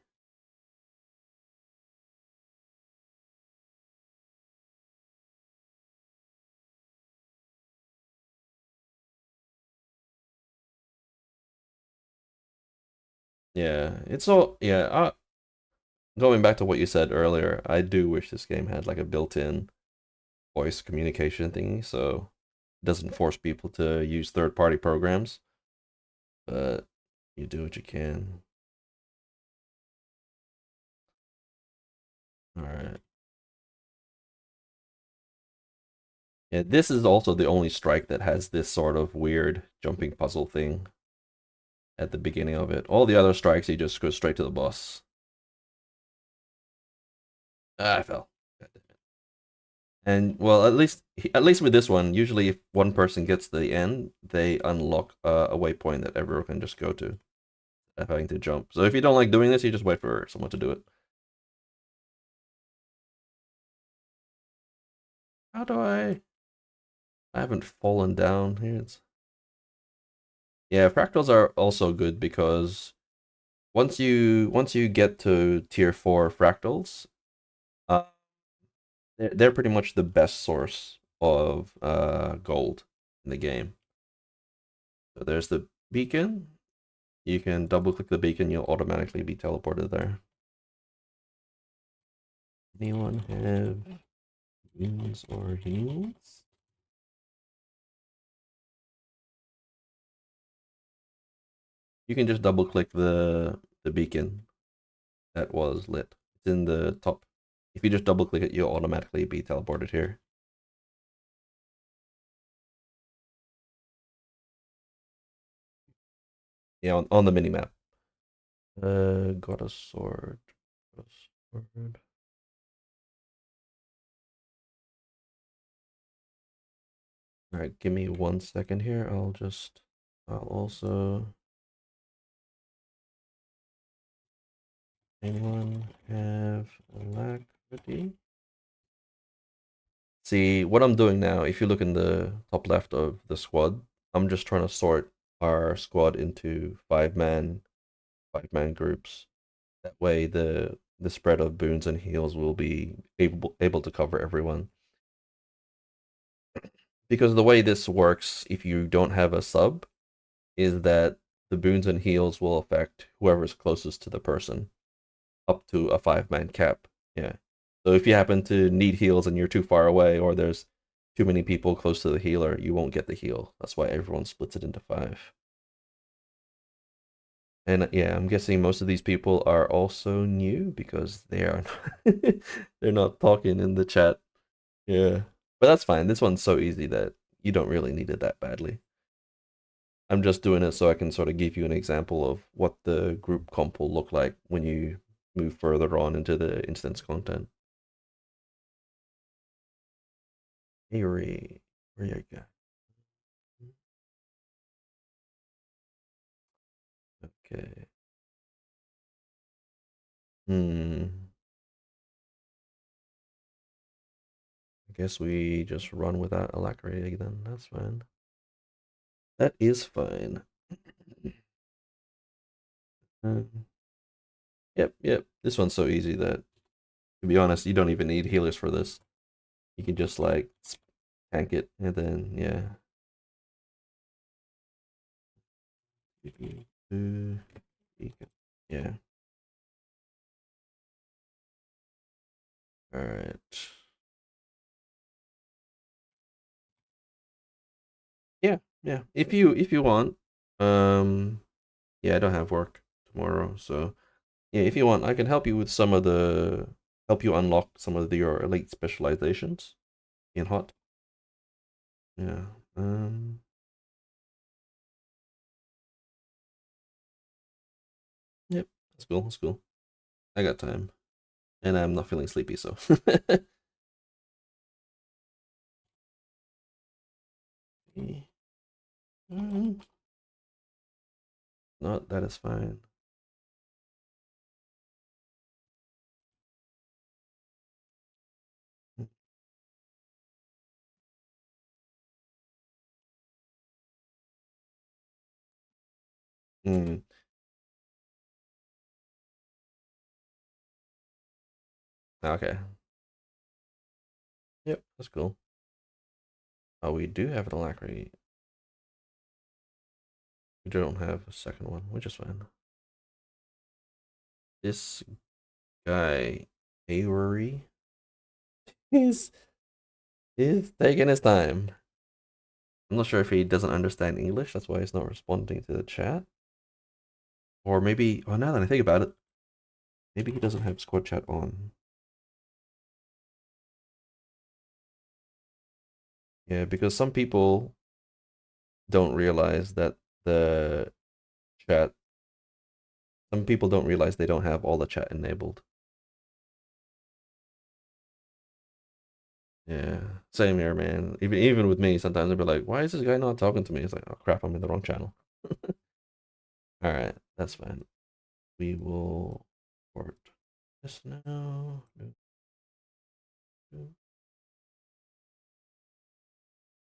Yeah, it's all yeah. Going back to what you said earlier, I do wish this game had like a built-in voice communication thingy, so it doesn't force people to use third-party programs. But you do what you can. All right. Yeah, this is also the only strike that has this sort of weird jumping puzzle thing at the beginning of it. All the other strikes, you just go straight to the boss. Ah, I fell. And well, at least with this one, usually if one person gets to the end, they unlock a waypoint that everyone can just go to, having to jump. So if you don't like doing this, you just wait for someone to do it. How do I? I haven't fallen down here. Yeah, fractals are also good because once you get to tier 4 fractals, uh, they're pretty much the best source of gold in the game. So there's the beacon. You can double click the beacon, you'll automatically be teleported there. Anyone have wounds or heals? You can just double click the beacon that was lit. It's in the top. If you just double click it, you'll automatically be teleported here. Yeah, on the mini map. Got a sword. Got a sword. All right, give me 1 second here. I'll also. Anyone have alacrity? See, what I'm doing now, if you look in the top left of the squad, I'm just trying to sort our squad into five-man groups. That way the spread of boons and heals will be able to cover everyone. Because the way this works, if you don't have a sub, is that the boons and heals will affect whoever's closest to the person up to a 5-man cap. Yeah. So if you happen to need heals and you're too far away, or there's too many people close to the healer, you won't get the heal. That's why everyone splits it into 5. And yeah, I'm guessing most of these people are also new because they are they're not talking in the chat. Yeah. But that's fine. This one's so easy that you don't really need it that badly. I'm just doing it so I can sort of give you an example of what the group comp will look like when you move further on into the instance content. Eerie, where you go? Okay. Hmm. I guess we just run without alacrity then. That's fine. That is fine. Um, yep. This one's so easy that, to be honest, you don't even need healers for this. You can just like tank it and then yeah. Yeah. All right. Yeah. If you want, yeah, I don't have work tomorrow, so Yeah, if you want, I can help you with some of the help you unlock some of your elite specializations in hot. Yeah. Yep. That's cool. That's cool. I got time, and I'm not feeling sleepy, so. No, that is fine. Mm. Okay. Yep, that's cool. Oh, we do have an alacrity. We don't have a second one, which is fine. This guy, Avery, he's he's taking his time. I'm not sure if he doesn't understand English, that's why he's not responding to the chat. Or maybe, oh, now that I think about it, maybe he doesn't have squad chat on. Yeah, because some people don't realize that the chat, some people don't realize they don't have all the chat enabled. Yeah, same here, man. Even with me, sometimes I'll be like, why is this guy not talking to me? It's like, oh crap, I'm in the wrong channel. All right, that's fine. We will port this now.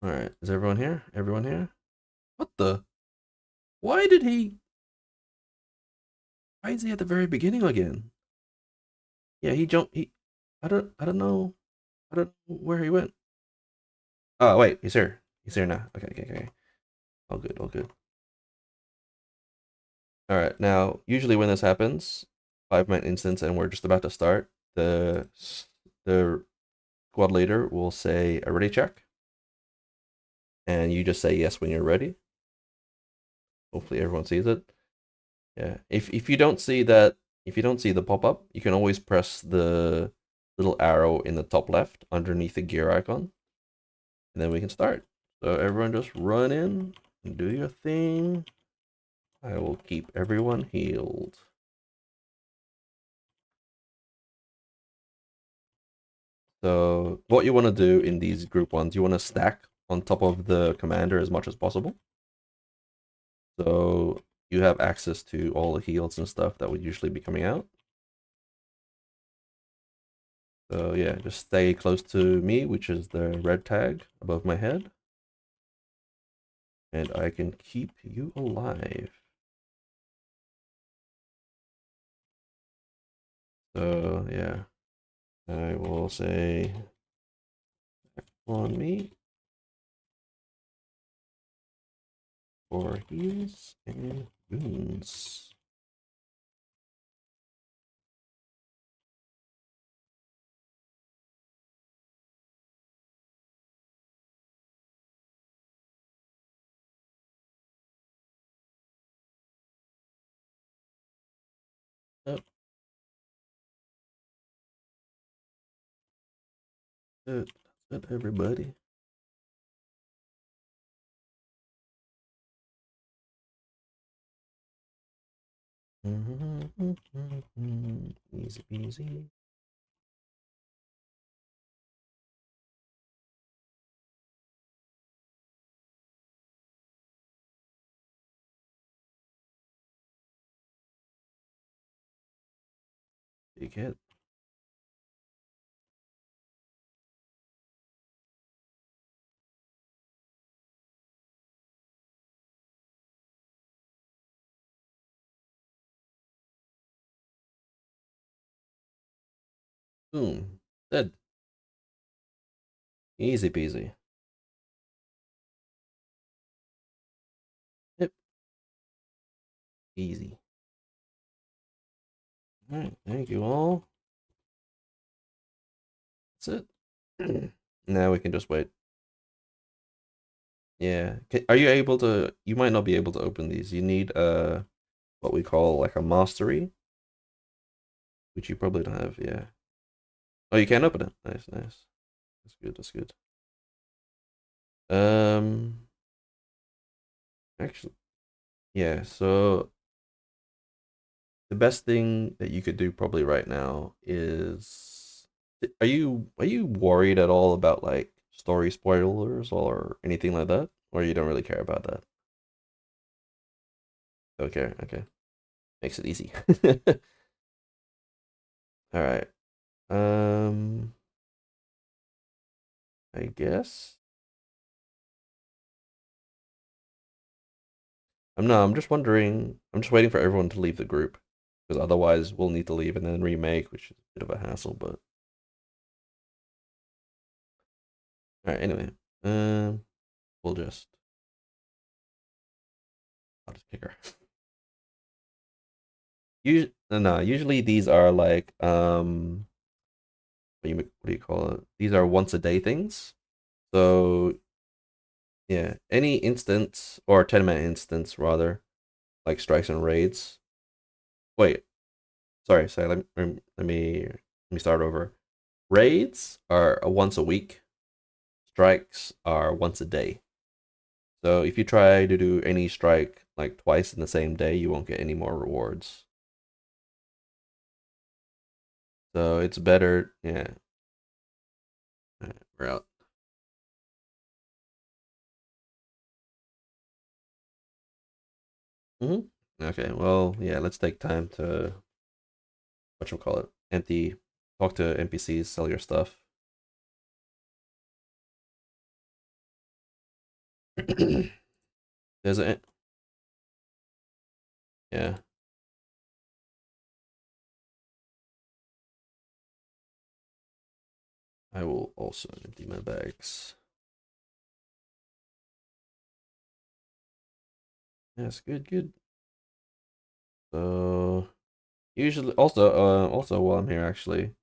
All right, is everyone here? Everyone here? What the? Why did he? Why is he at the very beginning again? Yeah, he jumped. I don't know. I don't know where he went. Oh wait, he's here. He's here now. Okay, okay, okay. All good, all good. All right, now usually when this happens, 5-minute instance, and we're just about to start, the squad leader will say a ready check, and you just say yes when you're ready. Hopefully everyone sees it. Yeah. If you don't see that, if you don't see the pop up, you can always press the little arrow in the top left underneath the gear icon, and then we can start. So everyone just run in and do your thing. I will keep everyone healed. So what you want to do in these group ones, you want to stack on top of the commander as much as possible. So you have access to all the heals and stuff that would usually be coming out. So yeah, just stay close to me, which is the red tag above my head. And I can keep you alive. So yeah, I will say on me for heals and wounds. Yep. That's it, everybody. Easy peasy. Big hit. Boom. Dead. Easy peasy. Yep. Easy. Alright, thank you all. That's it. Now we can just wait. Yeah. Are you able to, you might not be able to open these. You need what we call like a mastery. which you probably don't have. Yeah. Oh, you can't open it. Nice, nice. That's good. That's good. Um, actually, yeah. So the best thing that you could do probably right now is, are you worried at all about like story spoilers or anything like that, or you don't really care about that? Don't care. Okay, makes it easy. All right. Um, I guess I'm no. I'm just wondering. I'm just waiting for everyone to leave the group because otherwise we'll need to leave and then remake, which is a bit of a hassle. But all right. Anyway, we'll just I'll just kick her. No, usually these are like what do you call it? These are once a day things. So yeah, any instance or 10-minute instance rather, like strikes and raids. Wait, sorry. Let me start over. Raids are a once a week. Strikes are once a day. So if you try to do any strike like twice in the same day, you won't get any more rewards. So it's better, yeah. Alright, we're out. Okay, well, yeah, let's take time to call it? Talk to NPCs, sell your stuff. There's a yeah. I will also empty my bags. Yes, good. So usually also while I'm here actually,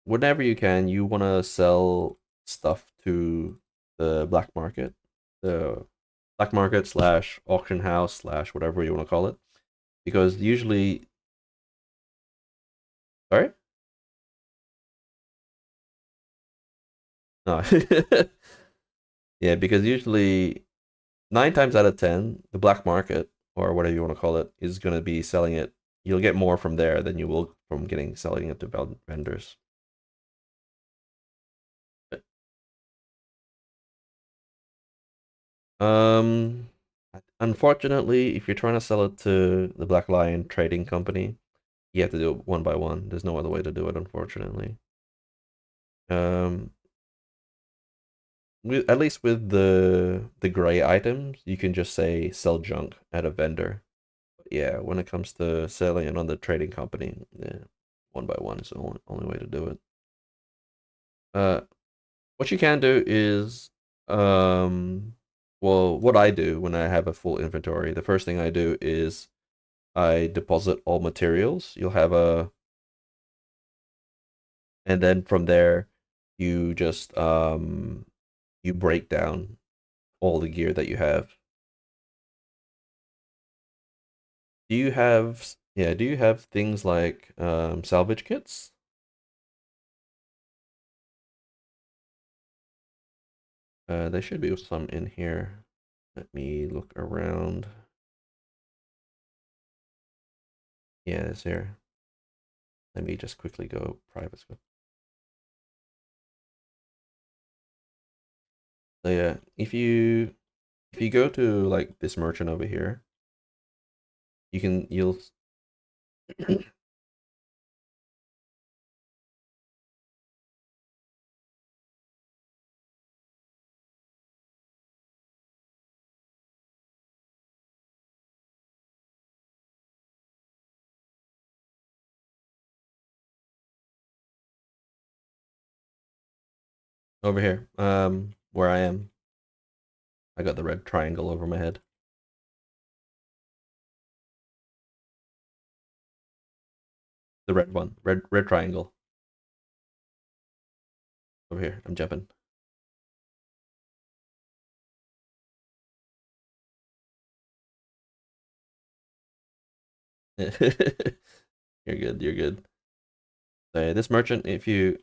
whenever you can, you wanna sell stuff to the black market. The black market slash auction house slash whatever you wanna call it. Because usually sorry? No. Yeah, because usually 9 times out of 10, the black market or whatever you want to call it is going to be selling it. You'll get more from there than you will from selling it to vendors. Um, Unfortunately, if you're trying to sell it to the Black Lion Trading Company, you have to do it one by one. There's no other way to do it, unfortunately. Um, at least with the gray items, you can just say sell junk at a vendor. Yeah, when it comes to selling it on the trading company, yeah, one by one is the only way to do it. What you can do is, um, well, what I do when I have a full inventory, the first thing I do is I deposit all materials. You'll have and then from there, you just you break down all the gear that you have. Do you have things like salvage kits? There should be some in here. Let me look around. Yeah, it's here. Let me just quickly go private scope. So yeah, if you go to like this merchant over here, you'll over here, where I am. I got the red triangle over my head. The red one, red triangle over here. I'm jumping. You're good. You're good. So this merchant, if you,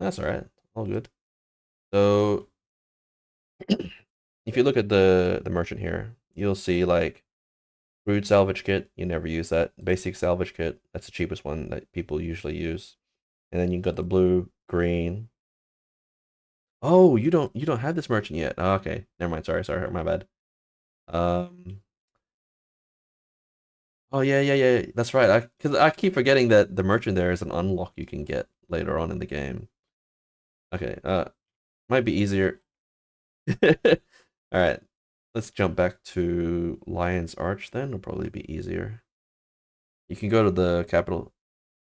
that's all right, all good. So if you look at the merchant here, you'll see like crude salvage kit. You never use that. Basic salvage kit. That's the cheapest one that people usually use. And then you got the blue, green. Oh, you don't have this merchant yet. Oh, okay, never mind. Sorry, my bad. Um. Oh yeah. That's right. Because I keep forgetting that the merchant there is an unlock you can get later on in the game. Okay. Might be easier. All right. Let's jump back to Lion's Arch then. It'll probably be easier. You can go to the capital.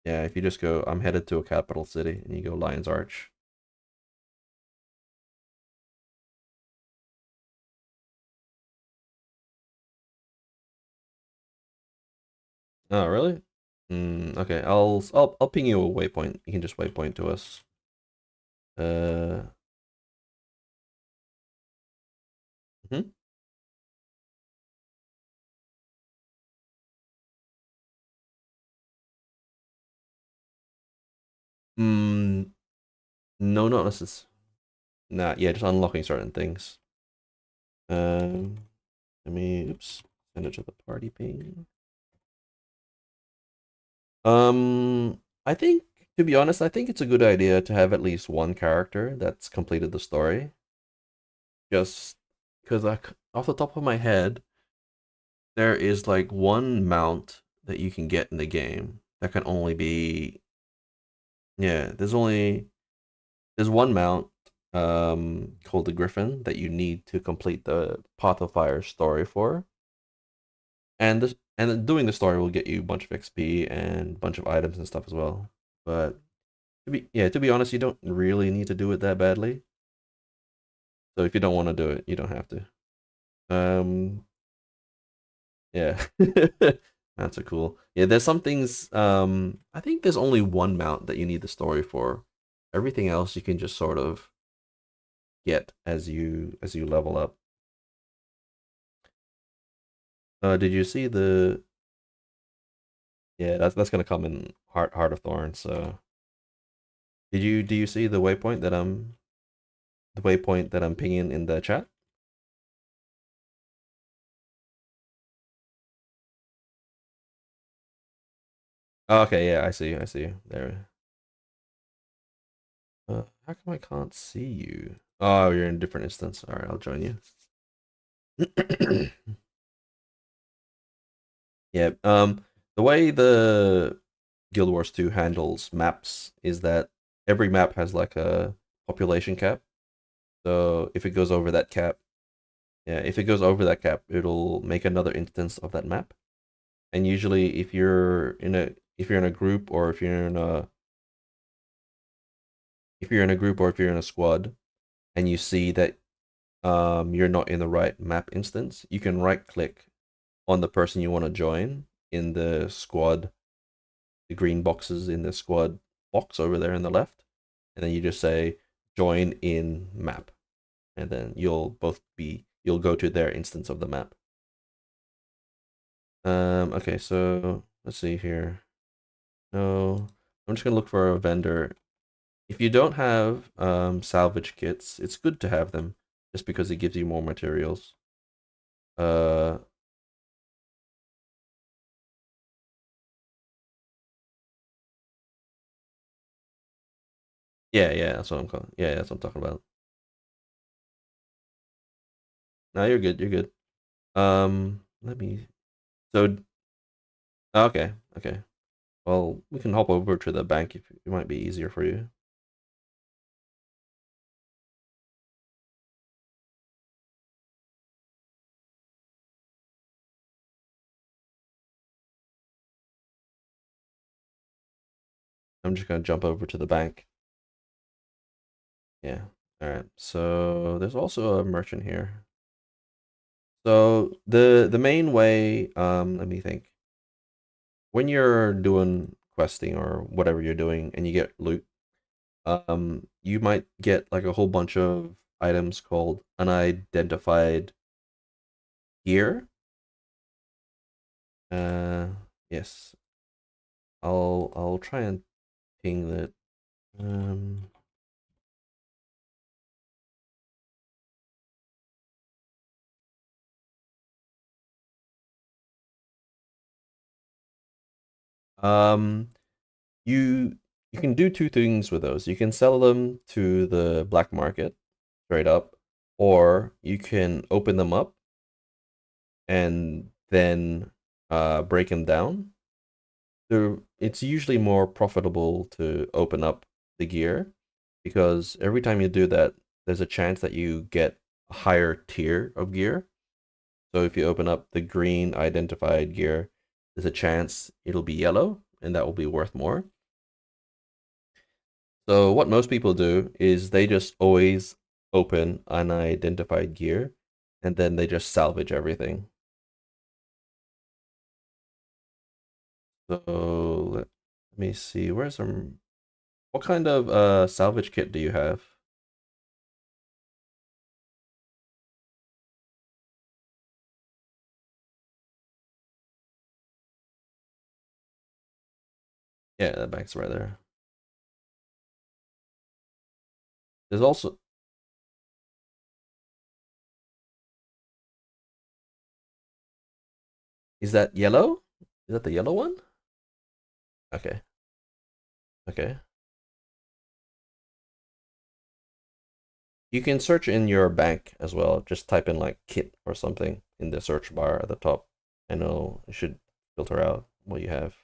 Yeah, if you just go, I'm headed to a capital city, and you go Lion's Arch. Oh, really? Okay, I'll ping you a waypoint. You can just waypoint to us. Uh, hmm? Mm, no, not necessarily. Nah, yeah, just unlocking certain things. Um, let me, oops, send it to the party ping. I think, to be honest, I think it's a good idea to have at least one character that's completed the story. Just because off the top of my head, there is like one mount that you can get in the game that can only be, yeah, there's one mount called the Griffin that you need to complete the Path of Fire story for. And then doing the story will get you a bunch of XP and a bunch of items and stuff as well. But to be honest, you don't really need to do it that badly. So if you don't want to do it, you don't have to. Um, yeah. That's a cool. Yeah, there's some things, I think there's only one mount that you need the story for. Everything else you can just sort of get as you level up. Did you see the Yeah, that's gonna come in Heart of Thorns, so do you see the waypoint that I'm pinging in the chat? Oh, okay, yeah, I see you. There. How come I can't see you? Oh, you're in a different instance. All right, I'll join you. Yeah, the way the Guild Wars 2 handles maps is that every map has like a population cap. So if it goes over that cap, yeah, if it goes over that cap, it'll make another instance of that map. And usually if you're in a group or if you're in a squad and you see that you're not in the right map instance, you can right click on the person you want to join in the squad, the green boxes in the squad box over there on the left, and then you just say join in map, and then you'll go to their instance of the map. Okay, so let's see here. No, I'm just gonna look for a vendor. If you don't have salvage kits, it's good to have them just because it gives you more materials. Uh, yeah, that's what I'm calling. Yeah, that's what I'm talking about. No, you're good. You're good. Let me. So, okay. Well, we can hop over to the bank if it might be easier for you. I'm just gonna jump over to the bank. Yeah. All right. So there's also a merchant here. So the main way, let me think. When you're doing questing or whatever you're doing and you get loot, you might get like a whole bunch of items called unidentified gear. Uh, yes. I'll try and thinking that um you you can do two things with those. You can sell them to the black market straight up, or you can open them up and then break them down. It's usually more profitable to open up the gear because every time you do that, there's a chance that you get a higher tier of gear. So if you open up the green identified gear, there's a chance it'll be yellow and that will be worth more. So what most people do is they just always open unidentified gear and then they just salvage everything. So let me see, where's some what kind of salvage kit do you have? Yeah, that bank's right there. There's also is that yellow? Is that the yellow one? Okay. Okay. You can search in your bank as well. Just type in like kit or something in the search bar at the top, and it should filter out what you have.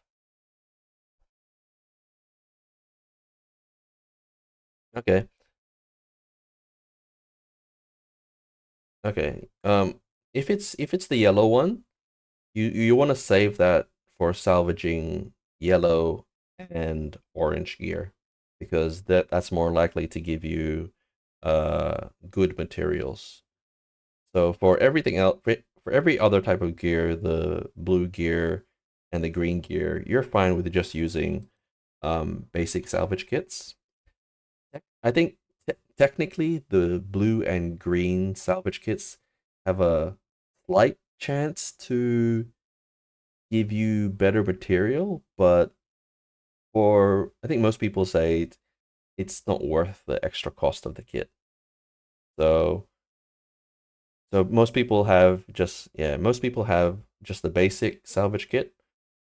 Okay. Okay. If it's the yellow one, you want to save that for salvaging yellow and orange gear because that's more likely to give you good materials. So for everything else, for every other type of gear, the blue gear and the green gear, you're fine with just using basic salvage kits. I think technically the blue and green salvage kits have a slight chance to give you better material, but for I think most people say it's not worth the extra cost of the kit. So most people have just the basic salvage kit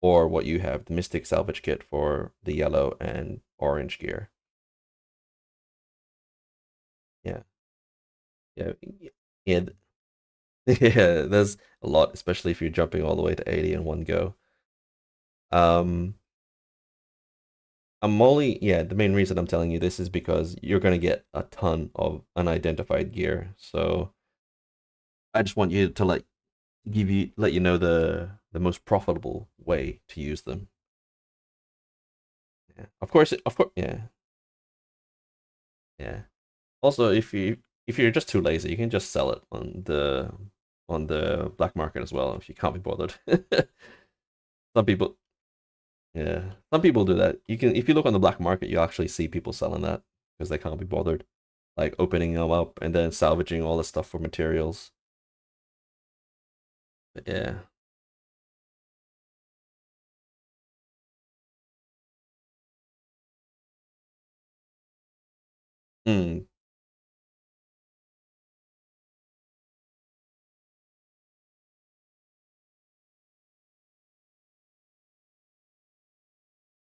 or what you have, the Mystic salvage kit for the yellow and orange gear. Yeah. Yeah. Yeah. Yeah, there's a lot, especially if you're jumping all the way to 80 in one go. Um the main reason I'm telling you this is because you're gonna get a ton of unidentified gear. So I just want you to let you know the most profitable way to use them. Yeah. Of course, yeah, yeah. Also, if you're just too lazy, you can just sell it on the black market as well if you can't be bothered. Some people, yeah, some people do that. You can if you look on the black market, you actually see people selling that because they can't be bothered, like opening them up and then salvaging all the stuff for materials. But yeah. Hmm.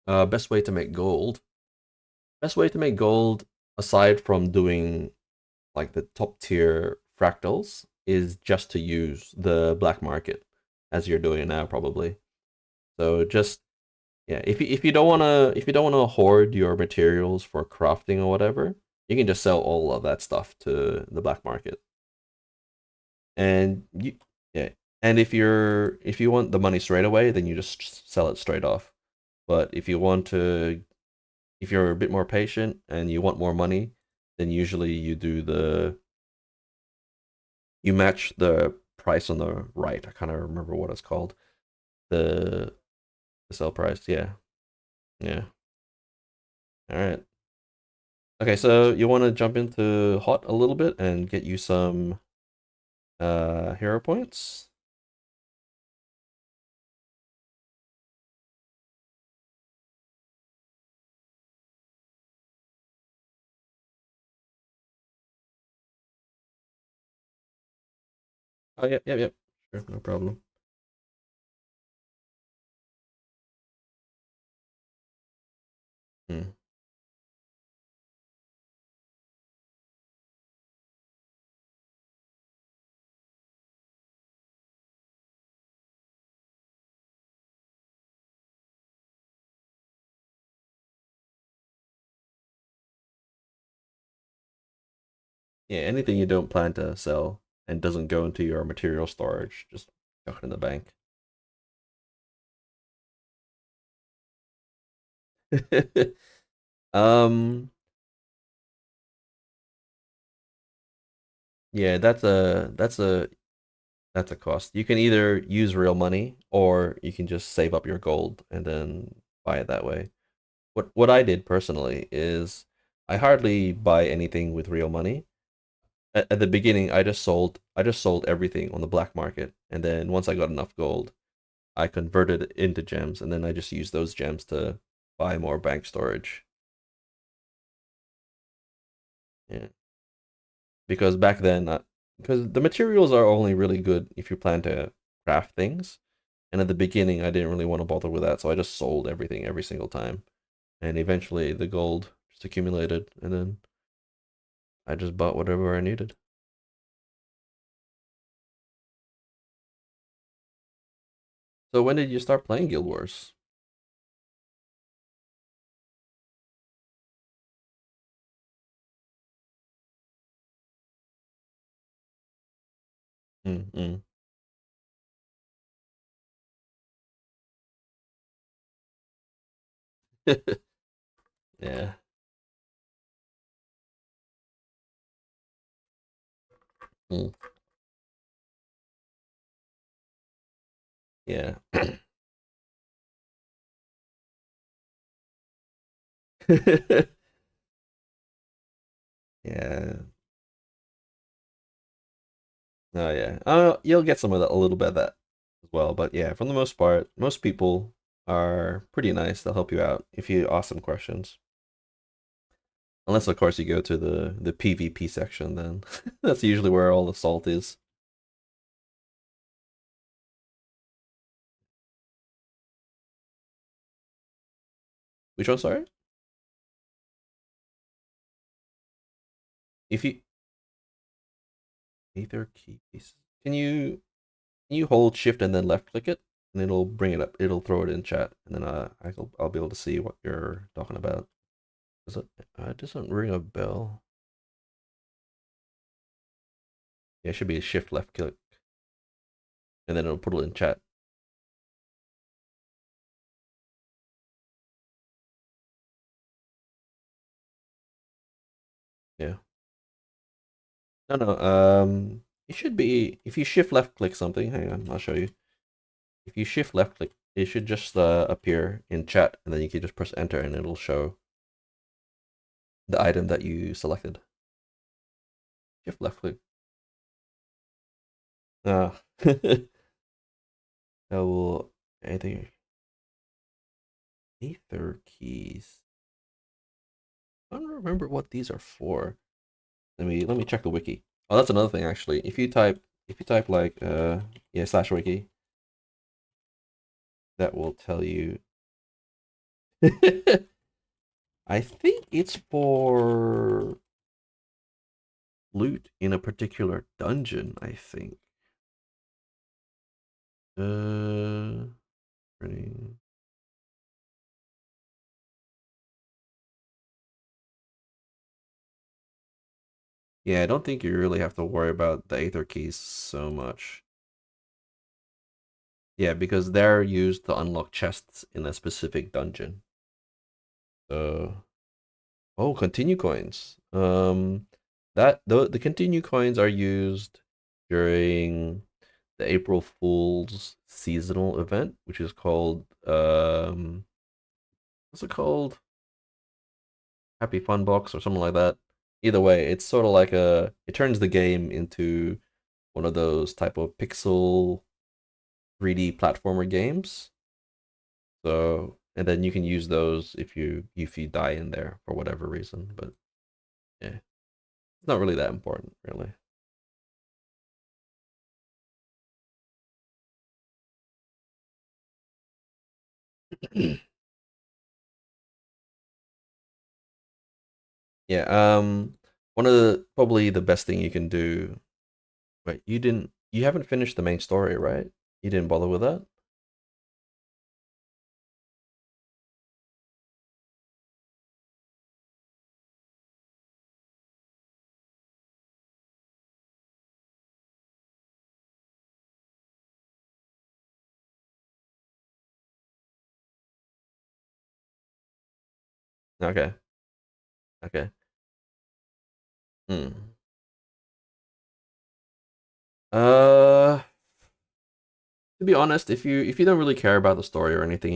Best way to make gold. Best way to make gold, aside from doing like the top tier fractals, is just to use the black market as you're doing now, probably. So just yeah, if you don't wanna hoard your materials for crafting or whatever, you can just sell all of that stuff to the black market. And you yeah, and if you want the money straight away, then you just sell it straight off. But if you're a bit more patient and you want more money, then usually you match the price on the right. I kind of remember what it's called. The the sell price. Yeah. Yeah. All right. Okay, so you want to jump into hot a little bit and get you some hero points? Oh, yep, yep, yep. Sure, no problem. Hmm. Yeah, anything you don't plan to sell and doesn't go into your material storage, just chuck it in the bank. um, yeah, that's a cost. You can either use real money or you can just save up your gold and then buy it that way. What I did personally is I hardly buy anything with real money. At the beginning, I just sold everything on the black market, and then once I got enough gold, I converted it into gems, and then I just used those gems to buy more bank storage. Yeah, because back then, because the materials are only really good if you plan to craft things, and at the beginning, I didn't really want to bother with that, so I just sold everything every single time, and eventually the gold just accumulated, and then I just bought whatever I needed. So when did you start playing Guild Wars? Mm-hmm. Yeah. Mm. Yeah. Yeah. Oh yeah. You'll get some of that, a little bit of that as well. But yeah, for the most part, most people are pretty nice. They'll help you out if you ask them questions. Unless of course you go to the PvP section, then that's usually where all the salt is. Which one, sorry? If you Ether keys. Can you hold shift and then left click it? And it'll bring it up. It'll throw it in chat, and then I'll be able to see what you're talking about. Does it? It doesn't ring a bell. Yeah, it should be a shift left click, and then it'll put it in chat. Yeah. No, no. It should be if you shift left click something. Hang on, I'll show you. If you shift left click, it should just appear in chat, and then you can just press enter, and it'll show the item that you selected. Shift left click. Ah. I will. Anything. Ether keys. I don't remember what these are for. Let me check the wiki. Oh, that's another thing actually. If you type like yeah /wiki, that will tell you. I think it's for loot in a particular dungeon, I think. Uh, running. Yeah, I don't think you really have to worry about the Aether keys so much. Yeah, because they're used to unlock chests in a specific dungeon. Oh, continue coins. The continue coins are used during the April Fool's seasonal event, which is called what's it called? Happy Fun Box or something like that. Either way, it's sort of like it turns the game into one of those type of pixel 3D platformer games. So, and then you can use those if you die in there for whatever reason. But yeah, it's not really that important, really. Yeah, one of the probably the best thing you can do. Wait, you haven't finished the main story, right? You didn't bother with that? Okay. Okay. Hmm. Uh, to be honest, if you don't really care about the story or anything,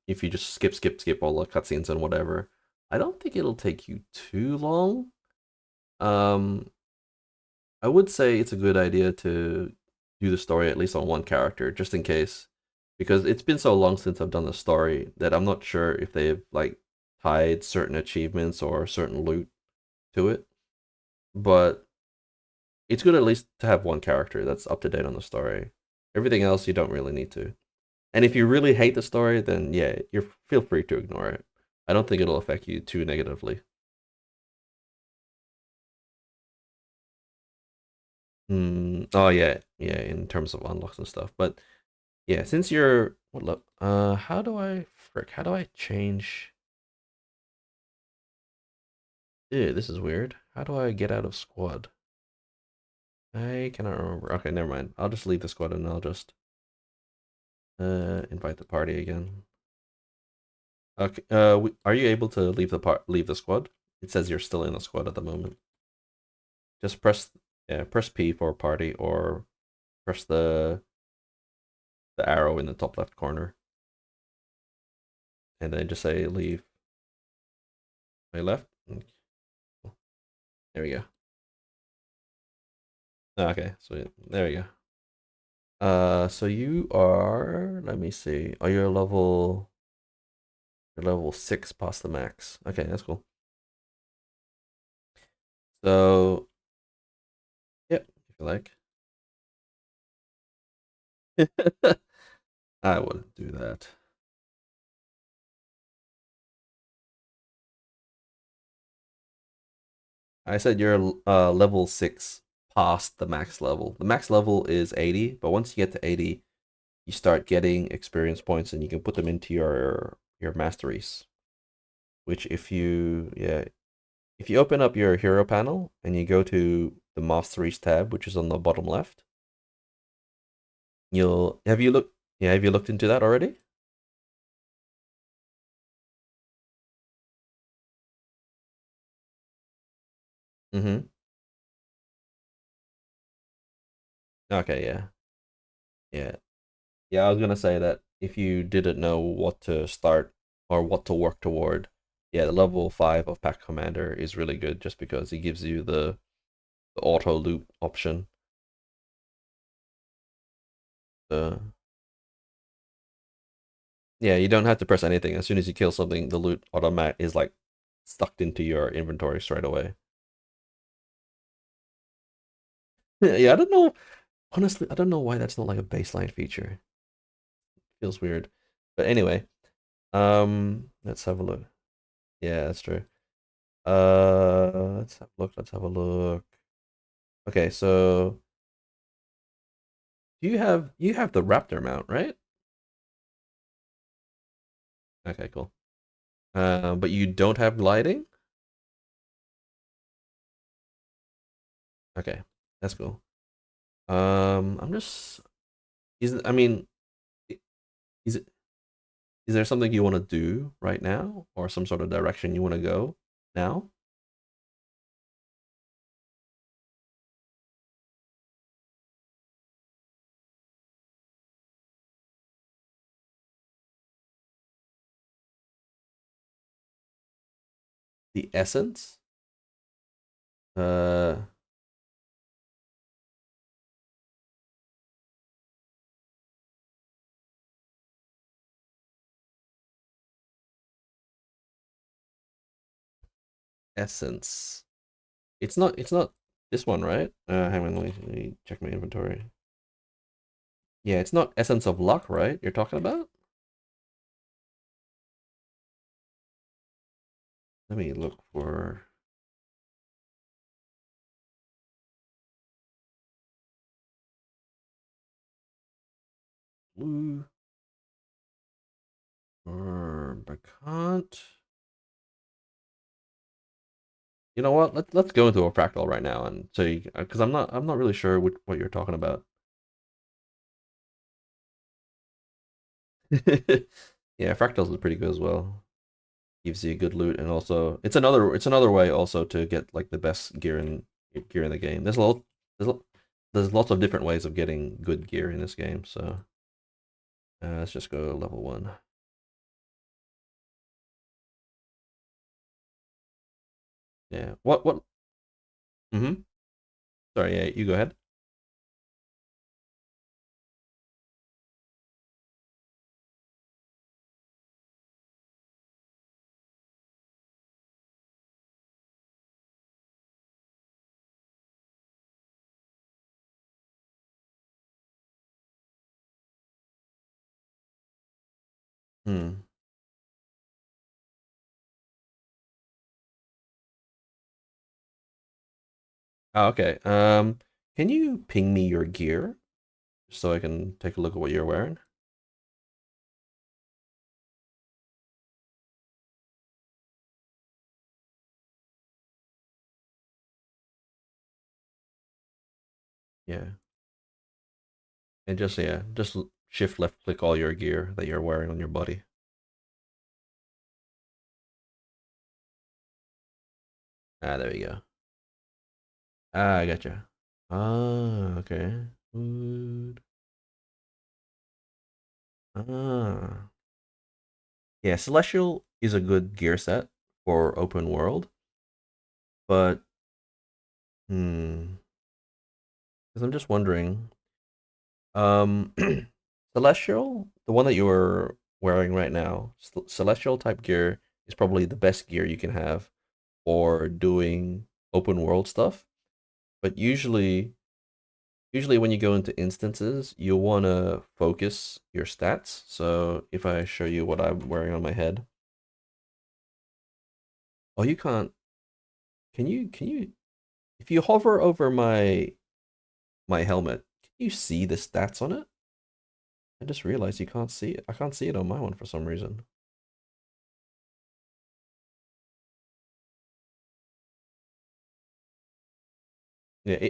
if you just skip all the cutscenes and whatever, I don't think it'll take you too long. Um, I would say it's a good idea to do the story at least on one character, just in case, because it's been so long since I've done the story that I'm not sure if they've like tied certain achievements or certain loot to it. But it's good at least to have one character that's up to date on the story. Everything else you don't really need to. And if you really hate the story, then yeah, you feel free to ignore it. I don't think it'll affect you too negatively. Oh yeah, yeah, in terms of unlocks and stuff. But yeah, since you're what look, how do I change? Ew, this is weird. How do I get out of squad? I cannot remember. Okay, never mind. I'll just leave the squad and I'll just invite the party again. Okay. Are you able to leave the squad? It says you're still in the squad at the moment. Just press P for party or press the arrow in the top left corner, and then just say leave. I left. There we go. Okay, so there we go. So you are. Let me see. Oh, you're level 6 past the max. Okay, that's cool. So, yep, if you like. I wouldn't do that. I said you're level 6 past the max level. The max level is 80, but once you get to 80, you start getting experience points and you can put them into your masteries. Which if you open up your hero panel and you go to the masteries tab, which is on the bottom left, you'll have you looked into that already? Mm-hmm. Okay, yeah. Yeah. Yeah, I was gonna say that if you didn't know what to start or what to work toward, yeah, the level 5 of Pack Commander is really good just because it gives you the auto loop option. Uh, yeah, you don't have to press anything. As soon as you kill something, the loot automatic is like sucked into your inventory straight away. Yeah, I don't know. Honestly, I don't know why that's not like a baseline feature. Feels weird. But anyway, let's have a look. Yeah, that's true. Let's have a look. Let's have a look. Okay, so you have the raptor mount, right? Okay, cool. But you don't have gliding? Okay, that's cool. I'm just I mean, is it is there something you want to do right now or some sort of direction you want to go now? The essence? Uh, essence. It's not this one, right? Hang on, let me check my inventory. Yeah, it's not essence of luck, right? You're talking about? Let me look for. Blue. Or I can't. You know what? Let's go into a fractal right now and see, because I'm not really sure what you're talking about. Yeah, fractals is pretty good as well. Gives you good loot, and also it's another way also to get like the best gear in the game. There's there's lots of different ways of getting good gear in this game. So let's just go level 1. Yeah. What? Mm-hmm. Sorry. Yeah. You go ahead. Hmm. Oh, okay. Can you ping me your gear so I can take a look at what you're wearing? Yeah. And just yeah, just shift left click all your gear that you're wearing on your body. Ah, there you go. Ah, I gotcha. Ah, okay. Food. Ah. Yeah, Celestial is a good gear set for open world, but hmm, because I'm just wondering, um, Celestial, the one that you're wearing right now, Celestial type gear is probably the best gear you can have for doing open world stuff. But usually when you go into instances, you want to focus your stats. So if I show you what I'm wearing on my head, oh, you can't. Can you if you hover over my helmet, can you see the stats on it? I just realized you can't see it. I can't see it on my one for some reason. Yeah,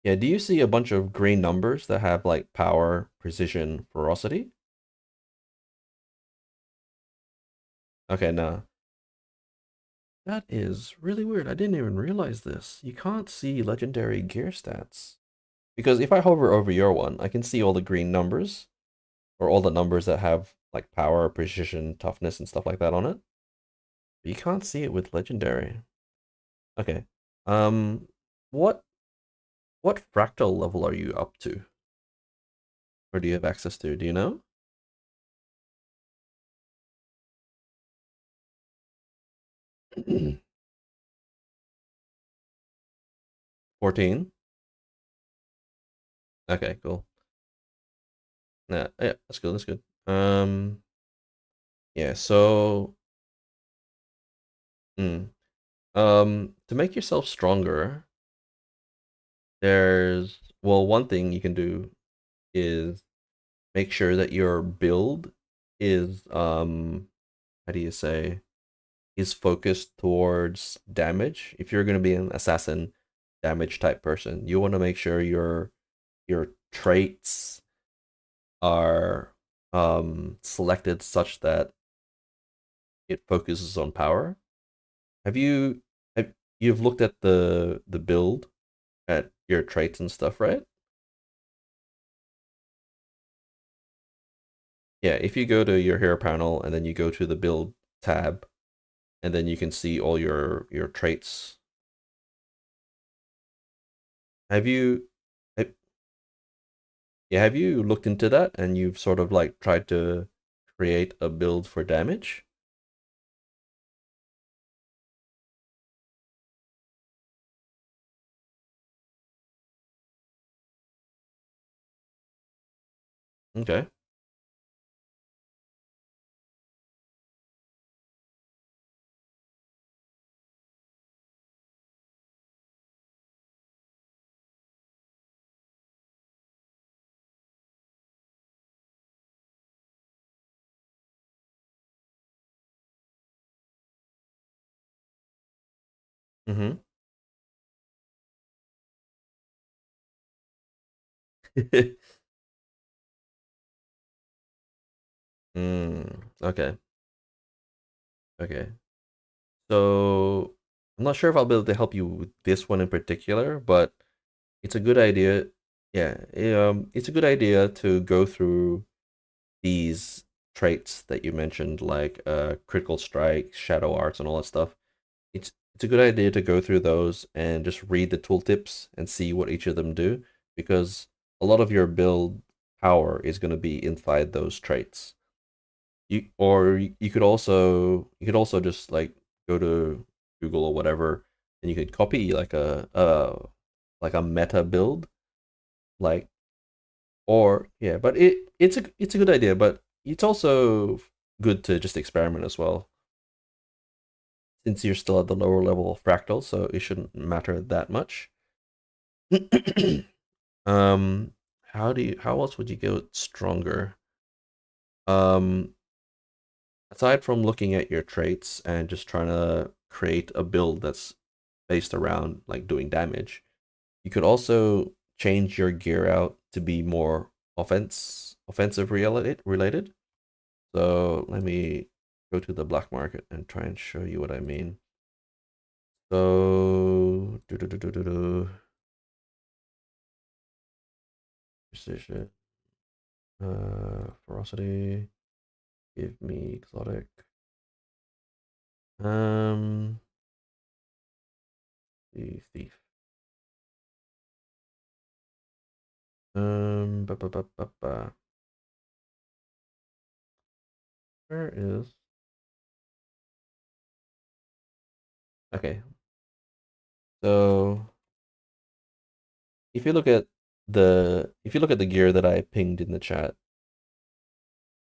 yeah, do you see a bunch of green numbers that have like power, precision, ferocity? Okay, no. That is really weird. I didn't even realize this. You can't see legendary gear stats. Because if I hover over your one, I can see all the green numbers, or all the numbers that have like power, precision, toughness, and stuff like that on it. But you can't see it with legendary. Okay. Um, what what fractal level are you up to? Or do you have access to? Do you know? 14? Okay, cool. Yeah, that's good, that's good. Yeah, so mm, to make yourself stronger, one thing you can do is make sure that your build is how do you say, is focused towards damage. If you're going to be an assassin damage type person, you want to make sure your traits are selected such that it focuses on power. Have you've looked at the build at your traits and stuff, right? Yeah, if you go to your hero panel and then you go to the build tab, and then you can see all your traits. Have you have, yeah, have you looked into that and you've sort of like tried to create a build for damage? Okay. Mm-hmm. Okay. Okay. So I'm not sure if I'll be able to help you with this one in particular, but it's a good idea. Yeah, it's a good idea to go through these traits that you mentioned, like critical strike, shadow arts, and all that stuff. It's a good idea to go through those and just read the tooltips and see what each of them do, because a lot of your build power is going to be inside those traits. You could also just like go to Google or whatever, and you could copy like a meta build, like, or yeah, but it's a good idea, but it's also good to just experiment as well, since you're still at the lower level of fractal, so it shouldn't matter that much. um, how else would you go stronger? Um, Aside from looking at your traits and just trying to create a build that's based around like doing damage, you could also change your gear out to be more offensive related. So let me go to the black market and try and show you what I mean. So precision, ferocity, give me exotic. Um, the thief. Ba, ba, ba, ba, ba. Where is? Okay. So if you look at the gear that I pinged in the chat,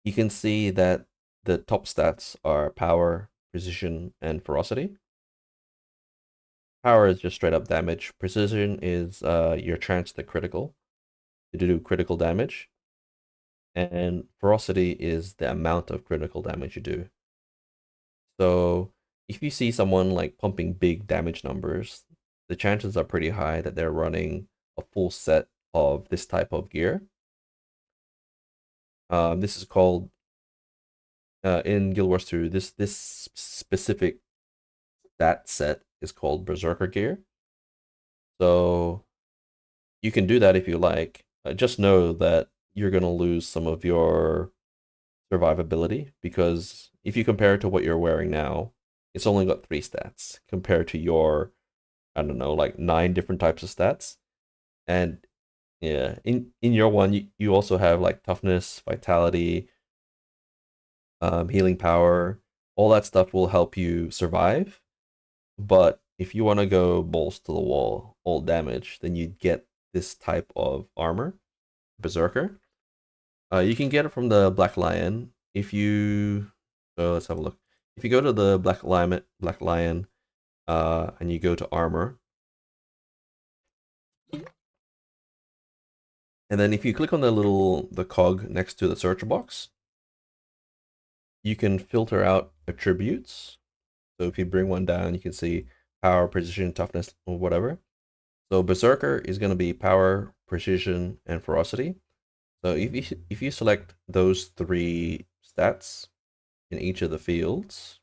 you can see that the top stats are power, precision, and ferocity. Power is just straight up damage. Precision is your chance to do critical damage, and ferocity is the amount of critical damage you do. So if you see someone like pumping big damage numbers, the chances are pretty high that they're running a full set of this type of gear. This is called in Guild Wars 2. This specific stat set is called Berserker gear. So you can do that if you like. Just know that you're gonna lose some of your survivability, because if you compare it to what you're wearing now, it's only got 3 stats compared to your, I don't know, like 9 different types of stats. And yeah, in your one, you also have like toughness, vitality, healing power. All that stuff will help you survive. But if you want to go balls to the wall, all damage, then you get this type of armor, Berserker. You can get it from the Black Lion. So let's have a look. If you go to the Black Lion, and you go to armor, and then if you click on the cog next to the search box, you can filter out attributes. So if you bring one down, you can see power, precision, toughness, or whatever. So Berserker is going to be power, precision, and ferocity. So if you select those 3 stats in each of the fields,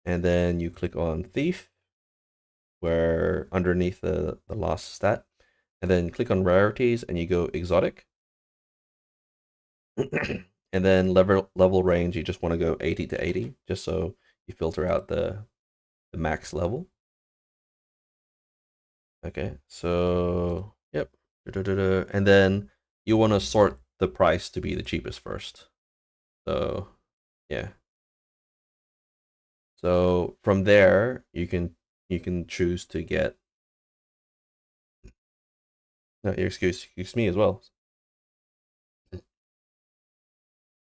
and then you click on Thief, where underneath the last stat, and then click on Rarities, and you go Exotic. And then level range, you just want to go 80 to 80, just so you filter out the max level. Okay, so yep. And then you want to sort the price to be the cheapest first. So yeah. So from there, you can choose to get. No, excuse me as well.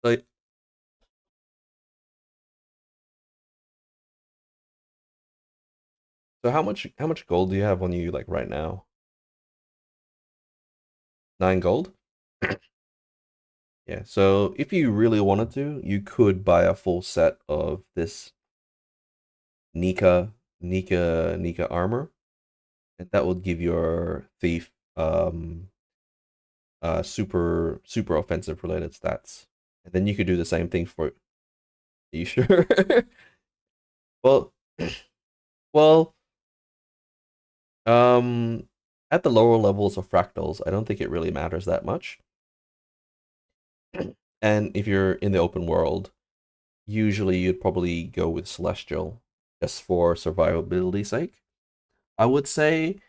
So, so how much gold do you have on you like right now? 9 gold? Yeah. So if you really wanted to, you could buy a full set of this Nika Nika armor, and that will give your thief super offensive related stats. And then you could do the same thing for. Are you sure? well, well, um, at the lower levels of fractals, I don't think it really matters that much. And if you're in the open world, usually you'd probably go with celestial just for survivability sake. I would say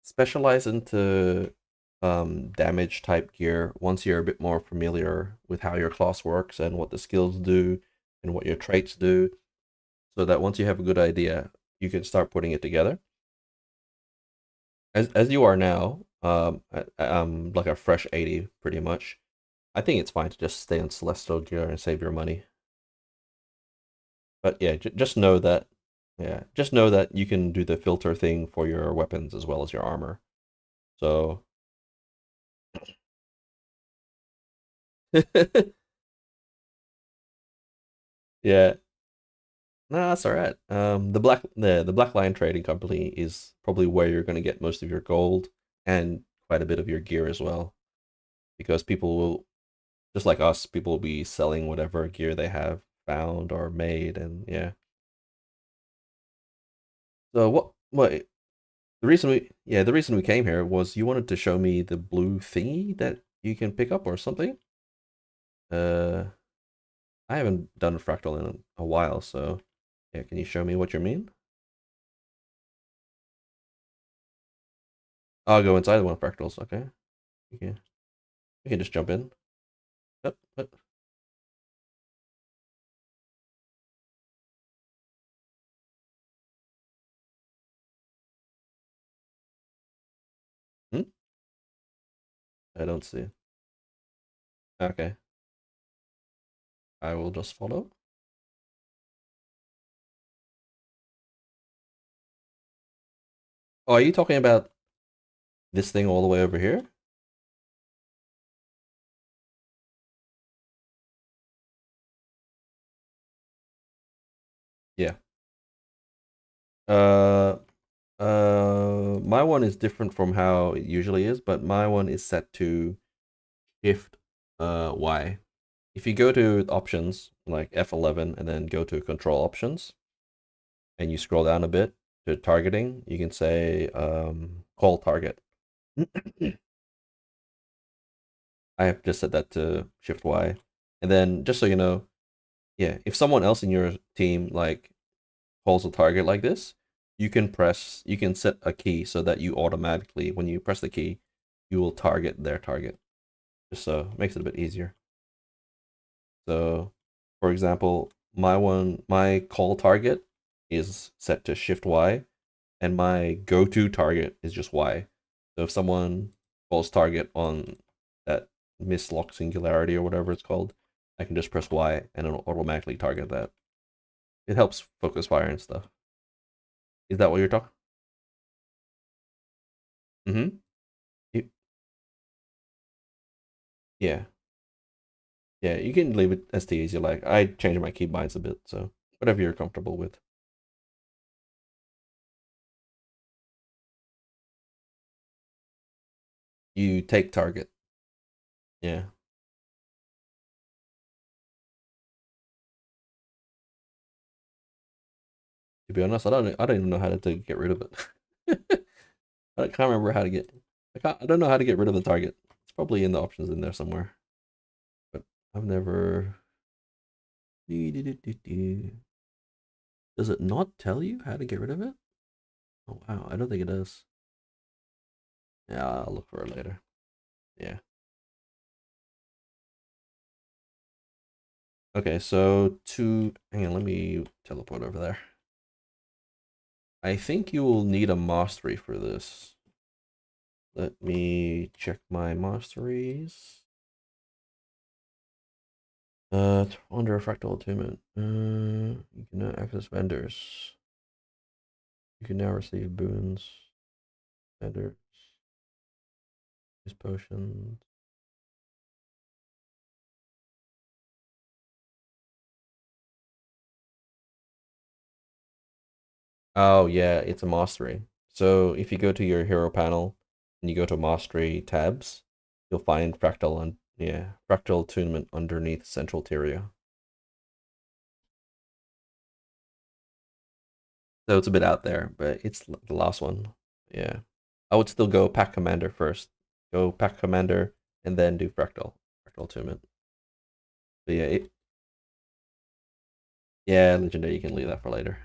specialize into damage type gear once you're a bit more familiar with how your class works and what the skills do and what your traits do, so that once you have a good idea, you can start putting it together. As you are now, like a fresh 80 pretty much. I think it's fine to just stay on celestial gear and save your money. But yeah, just know that, yeah, just know that you can do the filter thing for your weapons as well as your armor. So yeah, no, that's all right. The Black Lion Trading Company is probably where you're going to get most of your gold and quite a bit of your gear as well, because people will, just like us, people will be selling whatever gear they have found or made, and yeah. So what the reason we came here was you wanted to show me the blue thingy that you can pick up or something. Uh, I haven't done a fractal in a while, so yeah, can you show me what you mean? I'll go inside one of fractals. Okay, you can just jump in. Yep, yep. Hmm? I don't see. Okay, I will just follow. Oh, are you talking about this thing all the way over here? Yeah. Uh, my one is different from how it usually is, but my one is set to Shift Y. If you go to options like F11 and then go to control options and you scroll down a bit to targeting, you can say call target. I have just set that to Shift Y. And then just so you know, yeah, if someone else in your team like calls a target like this, you can set a key so that you automatically, when you press the key, you will target their target. Just so it makes it a bit easier. So, for example, my call target is set to Shift Y, and my go-to target is just Y. So if someone calls target on that mislock singularity or whatever it's called, I can just press Y and it'll automatically target that. It helps focus fire and stuff. Is that what you're talking? Mm-hmm. Yeah. Yeah, you can leave it ST as you like. I changed my keybinds a bit, so whatever you're comfortable with. You take target. Yeah. To be honest, I don't even know how to get rid of it. I can't remember how to get I don't know how to get rid of the target. It's probably in the options in there somewhere. But I've never Does it not tell you how to get rid of it? Oh wow, I don't think it does. Yeah, I'll look for it later. Yeah. Okay, so hang on, let me teleport over there. I think you will need a mastery for this. Let me check my masteries. Under a fractal attunement. You can now access vendors. You can now receive boons, vendors, use potions. Oh yeah, it's a mastery. So if you go to your hero panel and you go to mastery tabs, you'll find fractal and yeah, fractal attunement underneath central Tyria. So it's a bit out there, but it's the last one. Yeah. I would still go pack commander first. Go pack commander and then do fractal attunement. But yeah, yeah, legendary. You can leave that for later.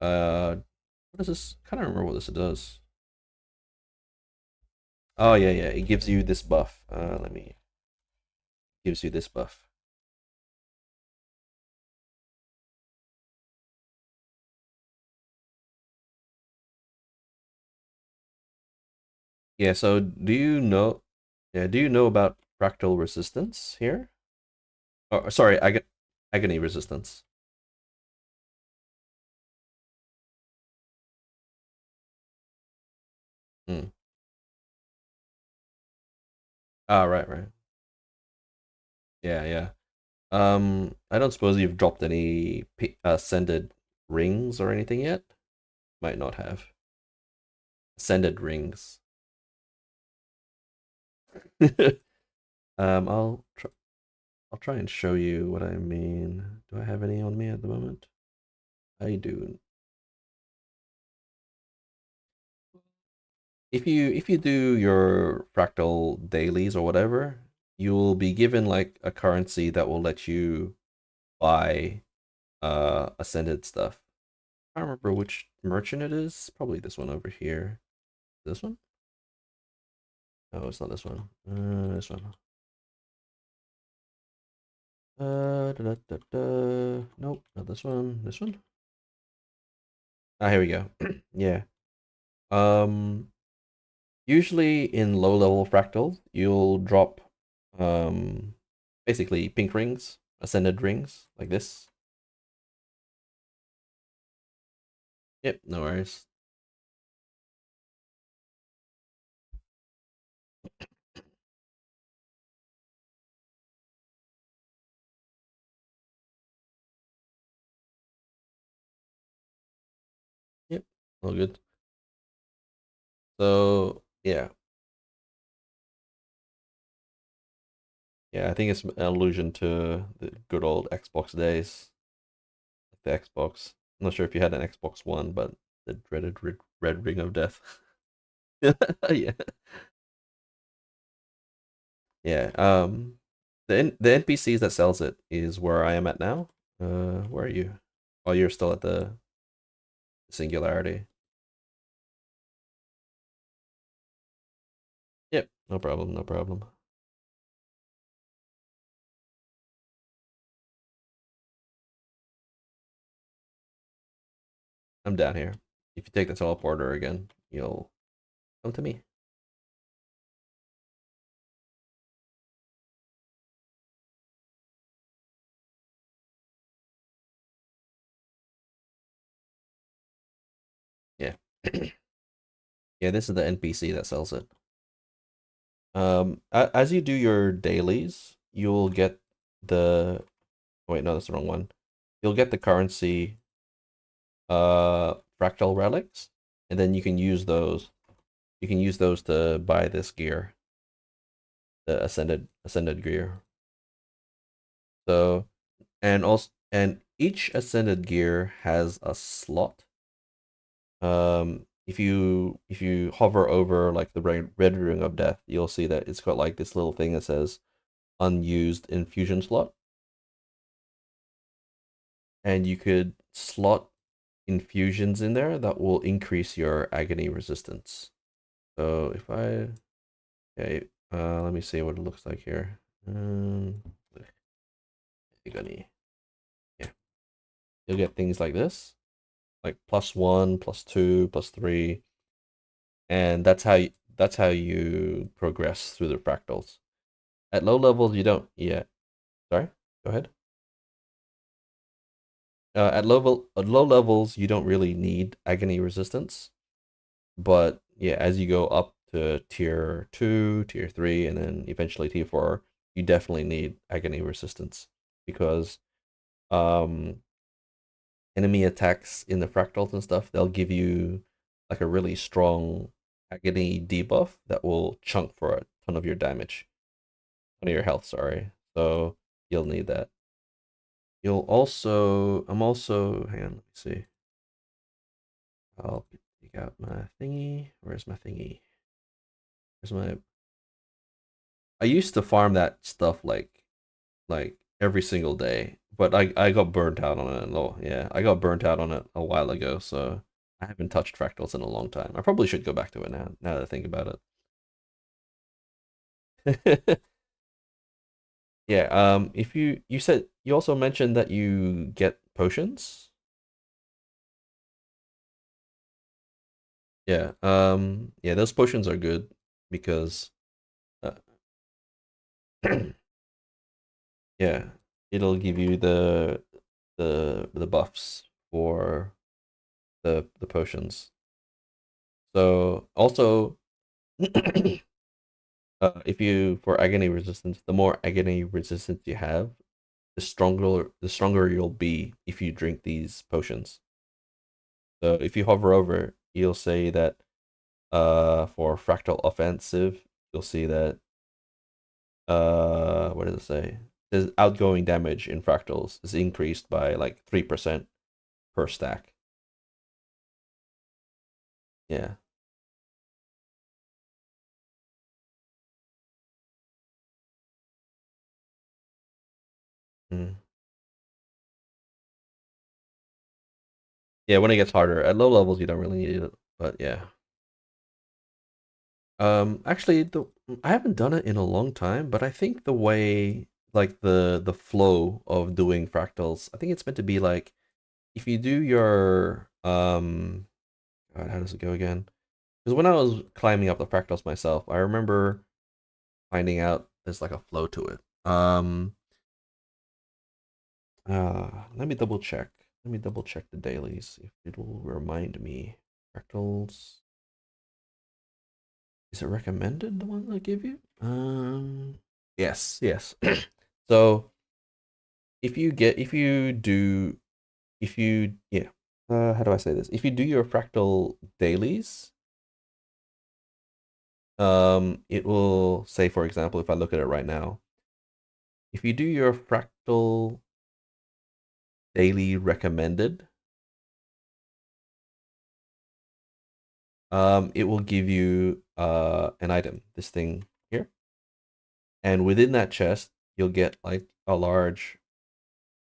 What does this? I can't remember what this does. Oh yeah, yeah. It gives you this buff. Let me. Gives you this buff. Yeah. So do you know? Yeah. Do you know about fractal resistance here? Oh, sorry, agony resistance. Hmm. Ah, right, right. Yeah, yeah. I don't suppose you've dropped any ascended rings or anything yet? Might not have. Ascended rings. I'll try and show you what I mean. Do I have any on me at the moment? I do. If you do your fractal dailies or whatever, you'll be given like a currency that will let you buy ascended stuff. I don't remember which merchant it is. Probably this one over here. This one? No, it's not this one. This one. Da, da, da, da. Nope, not this one. This one? Ah, here we go. Yeah. Um, Usually in low level fractal, you'll drop basically pink rings, ascended rings, like this. Yep, no worries. Yep, all good. So yeah. Yeah, I think it's an allusion to the good old Xbox days. The Xbox. I'm not sure if you had an Xbox One, but the dreaded red ring of death. Yeah. Yeah. The NPCs that sells it is where I am at now. Where are you? Oh, you're still at the singularity. Yep, no problem, no problem. I'm down here. If you take the teleporter again, you'll come to me. Yeah. Yeah, this is the NPC that sells it. As you do your dailies, you'll get the wait, no, that's the wrong one. You'll get the currency fractal relics, and then you can use those. You can use those to buy this gear, the ascended gear. So and each ascended gear has a slot. If you hover over like the red ring of death, you'll see that it's got like this little thing that says unused infusion slot, and you could slot infusions in there that will increase your agony resistance. So if I okay, let me see what it looks like here. Agony. Yeah, you'll get things like this, like +1, +2, +3, and that's how you progress through the fractals. At low levels, you don't. Yeah, sorry. Go ahead. At low levels, you don't really need agony resistance, but yeah, as you go up to tier 2, tier 3, and then eventually tier 4, you definitely need agony resistance because um enemy attacks in the fractals and stuff, they'll give you like a really strong agony debuff that will chunk for a ton of your damage, ton of your health. Sorry, so you'll need that. You'll also, hang on, let me see. I'll take out my thingy. Where's my thingy? Where's my? I used to farm that stuff like every single day, but I got burnt out on it. Oh, yeah, I got burnt out on it a while ago, so I haven't touched fractals in a long time. I probably should go back to it now. Now that I think about it. Yeah. If you said you also mentioned that you get potions. Yeah. Yeah, those potions are good because uh, yeah, it'll give you the buffs for the potions. So also, if you for agony resistance, the more agony resistance you have, the stronger you'll be if you drink these potions. So if you hover over, you'll say that for fractal offensive, you'll see that what does it say? The outgoing damage in fractals is increased by like 3% per stack. Yeah. Mm. Yeah, when it gets harder. At low levels you don't really need it, but yeah. Actually, I haven't done it in a long time, but I think the way like the flow of doing fractals, I think it's meant to be like if you do your God, how does it go again? Because when I was climbing up the fractals myself, I remember finding out there's like a flow to it. Let me double check. Let me double check the dailies if it will remind me. Fractals. Is it recommended, the one I give you? Yes, yes. So if you yeah, how do I say this? If you do your fractal dailies, it will say, for example, if I look at it right now, if you do your fractal daily recommended, it will give you an item, this thing here, and within that chest, you'll get like a large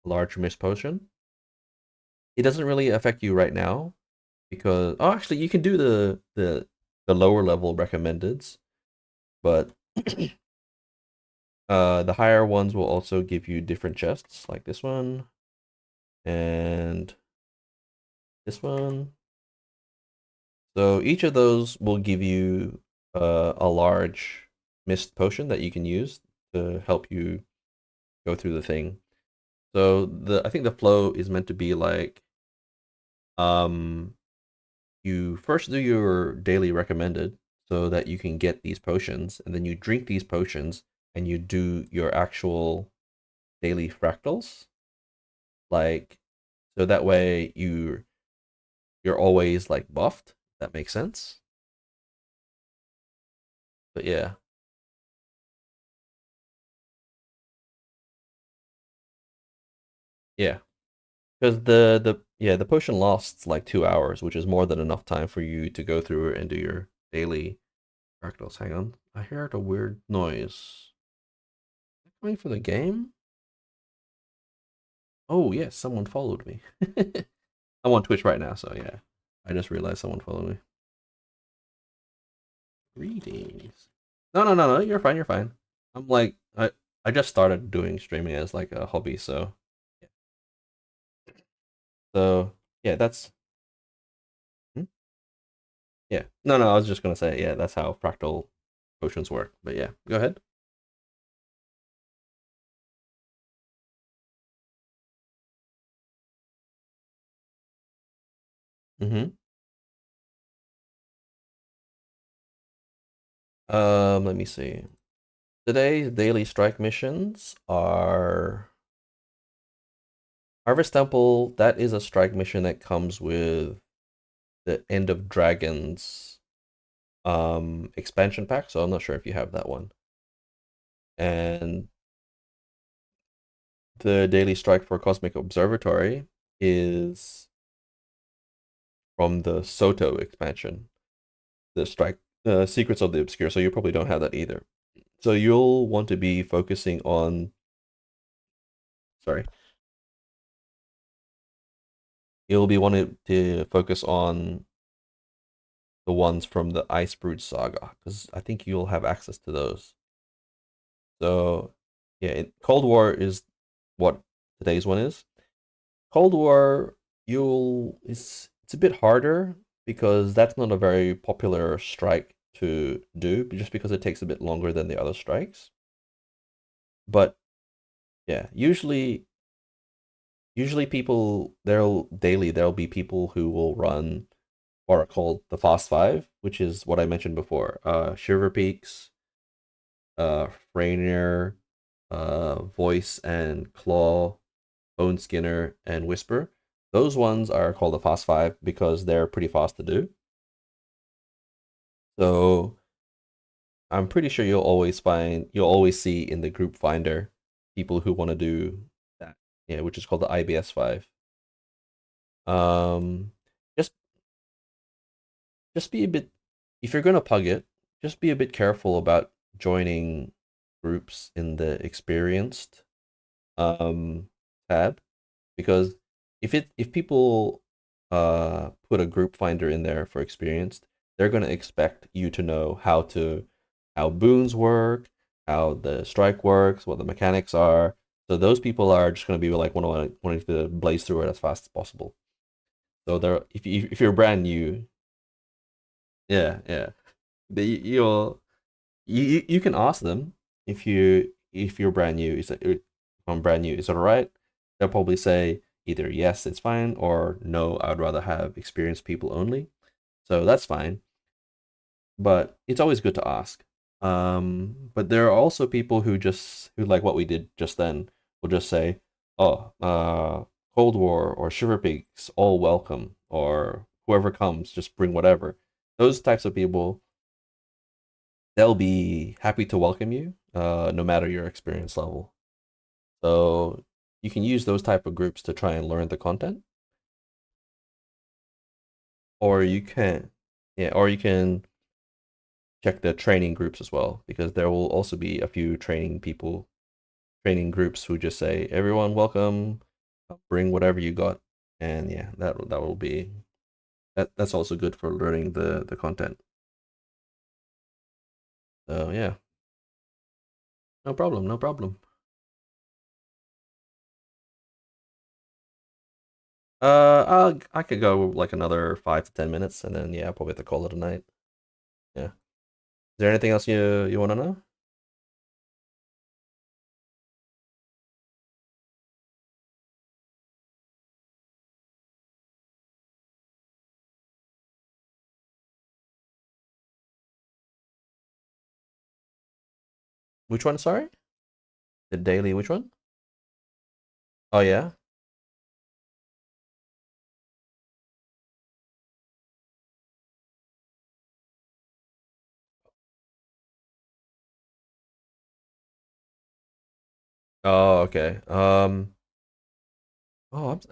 mist potion. It doesn't really affect you right now because actually you can do the lower level recommendeds, but the higher ones will also give you different chests like this one and this one. So each of those will give you a large mist potion that you can use to help you go through the thing. So I think the flow is meant to be like um you first do your daily recommended so that you can get these potions, and then you drink these potions and you do your actual daily fractals. Like so that way you're always like buffed. That makes sense. But yeah. Yeah. Because the potion lasts like 2 hours, which is more than enough time for you to go through and do your daily fractals. Hang on. I heard a weird noise. Coming from the game? Oh yes, someone followed me. I'm on Twitch right now, so yeah. I just realized someone followed me. Greetings. No, no, no, no. You're fine. You're fine. I'm like I just started doing streaming as like a hobby, so yeah. So yeah, that's hmm? Yeah. No, no. I was just gonna say yeah. That's how fractal potions work. But yeah, go ahead. Mm-hmm. Let me see. Today's daily strike missions Harvest Temple, that is a strike mission that comes with the End of Dragons expansion pack, so I'm not sure if you have that one. And the daily strike for Cosmic Observatory is from the Soto expansion, the strike Secrets of the Obscure, so you probably don't have that either. So you'll want to be focusing on, sorry, you'll be wanting to focus on the ones from the Ice Brood saga, because I think you'll have access to those. So yeah, Cold War is what today's one is. Cold War, it's a bit harder because that's not a very popular strike to do, just because it takes a bit longer than the other strikes. But yeah, usually people there'll be people who will run what are called the Fast Five, which is what I mentioned before. Shiver Peaks, Freyner, Voice and Claw, Bone Skinner, and Whisper. Those ones are called the Fast Five because they're pretty fast to do. So I'm pretty sure you'll always see in the group finder people who want to do that. Yeah, which is called the IBS 5. Um just be a bit, if you're gonna pug it, just be a bit careful about joining groups in the experienced tab, because if people put a group finder in there for experienced, they're gonna expect you to know how boons work, how the strike works, what the mechanics are. So those people are just gonna be like wanting to blaze through it as fast as possible. So they're if you're brand new, yeah, yeah, you can ask them if you're brand new. If I'm brand new, is it alright? They'll probably say either yes, it's fine, or no, I'd rather have experienced people only. So that's fine. But it's always good to ask. But there are also people who like what we did just then, will just say, "Oh, Cold War or Shiver Peaks, all welcome," or whoever comes, just bring whatever. Those types of people, they'll be happy to welcome you, no matter your experience level. So you can use those type of groups to try and learn the content, or you can, yeah, or you can check the training groups as well, because there will also be a few training groups who just say, "Everyone, welcome, bring whatever you got," and yeah, that will be that's also good for learning the content. So yeah, no problem, no problem. I could go like another 5 to 10 minutes, and then yeah, I'll probably have to call it a night. Yeah. Is there anything else you want to know? Which one? Sorry, the daily. Which one? Oh yeah. Oh okay. Oh, I'm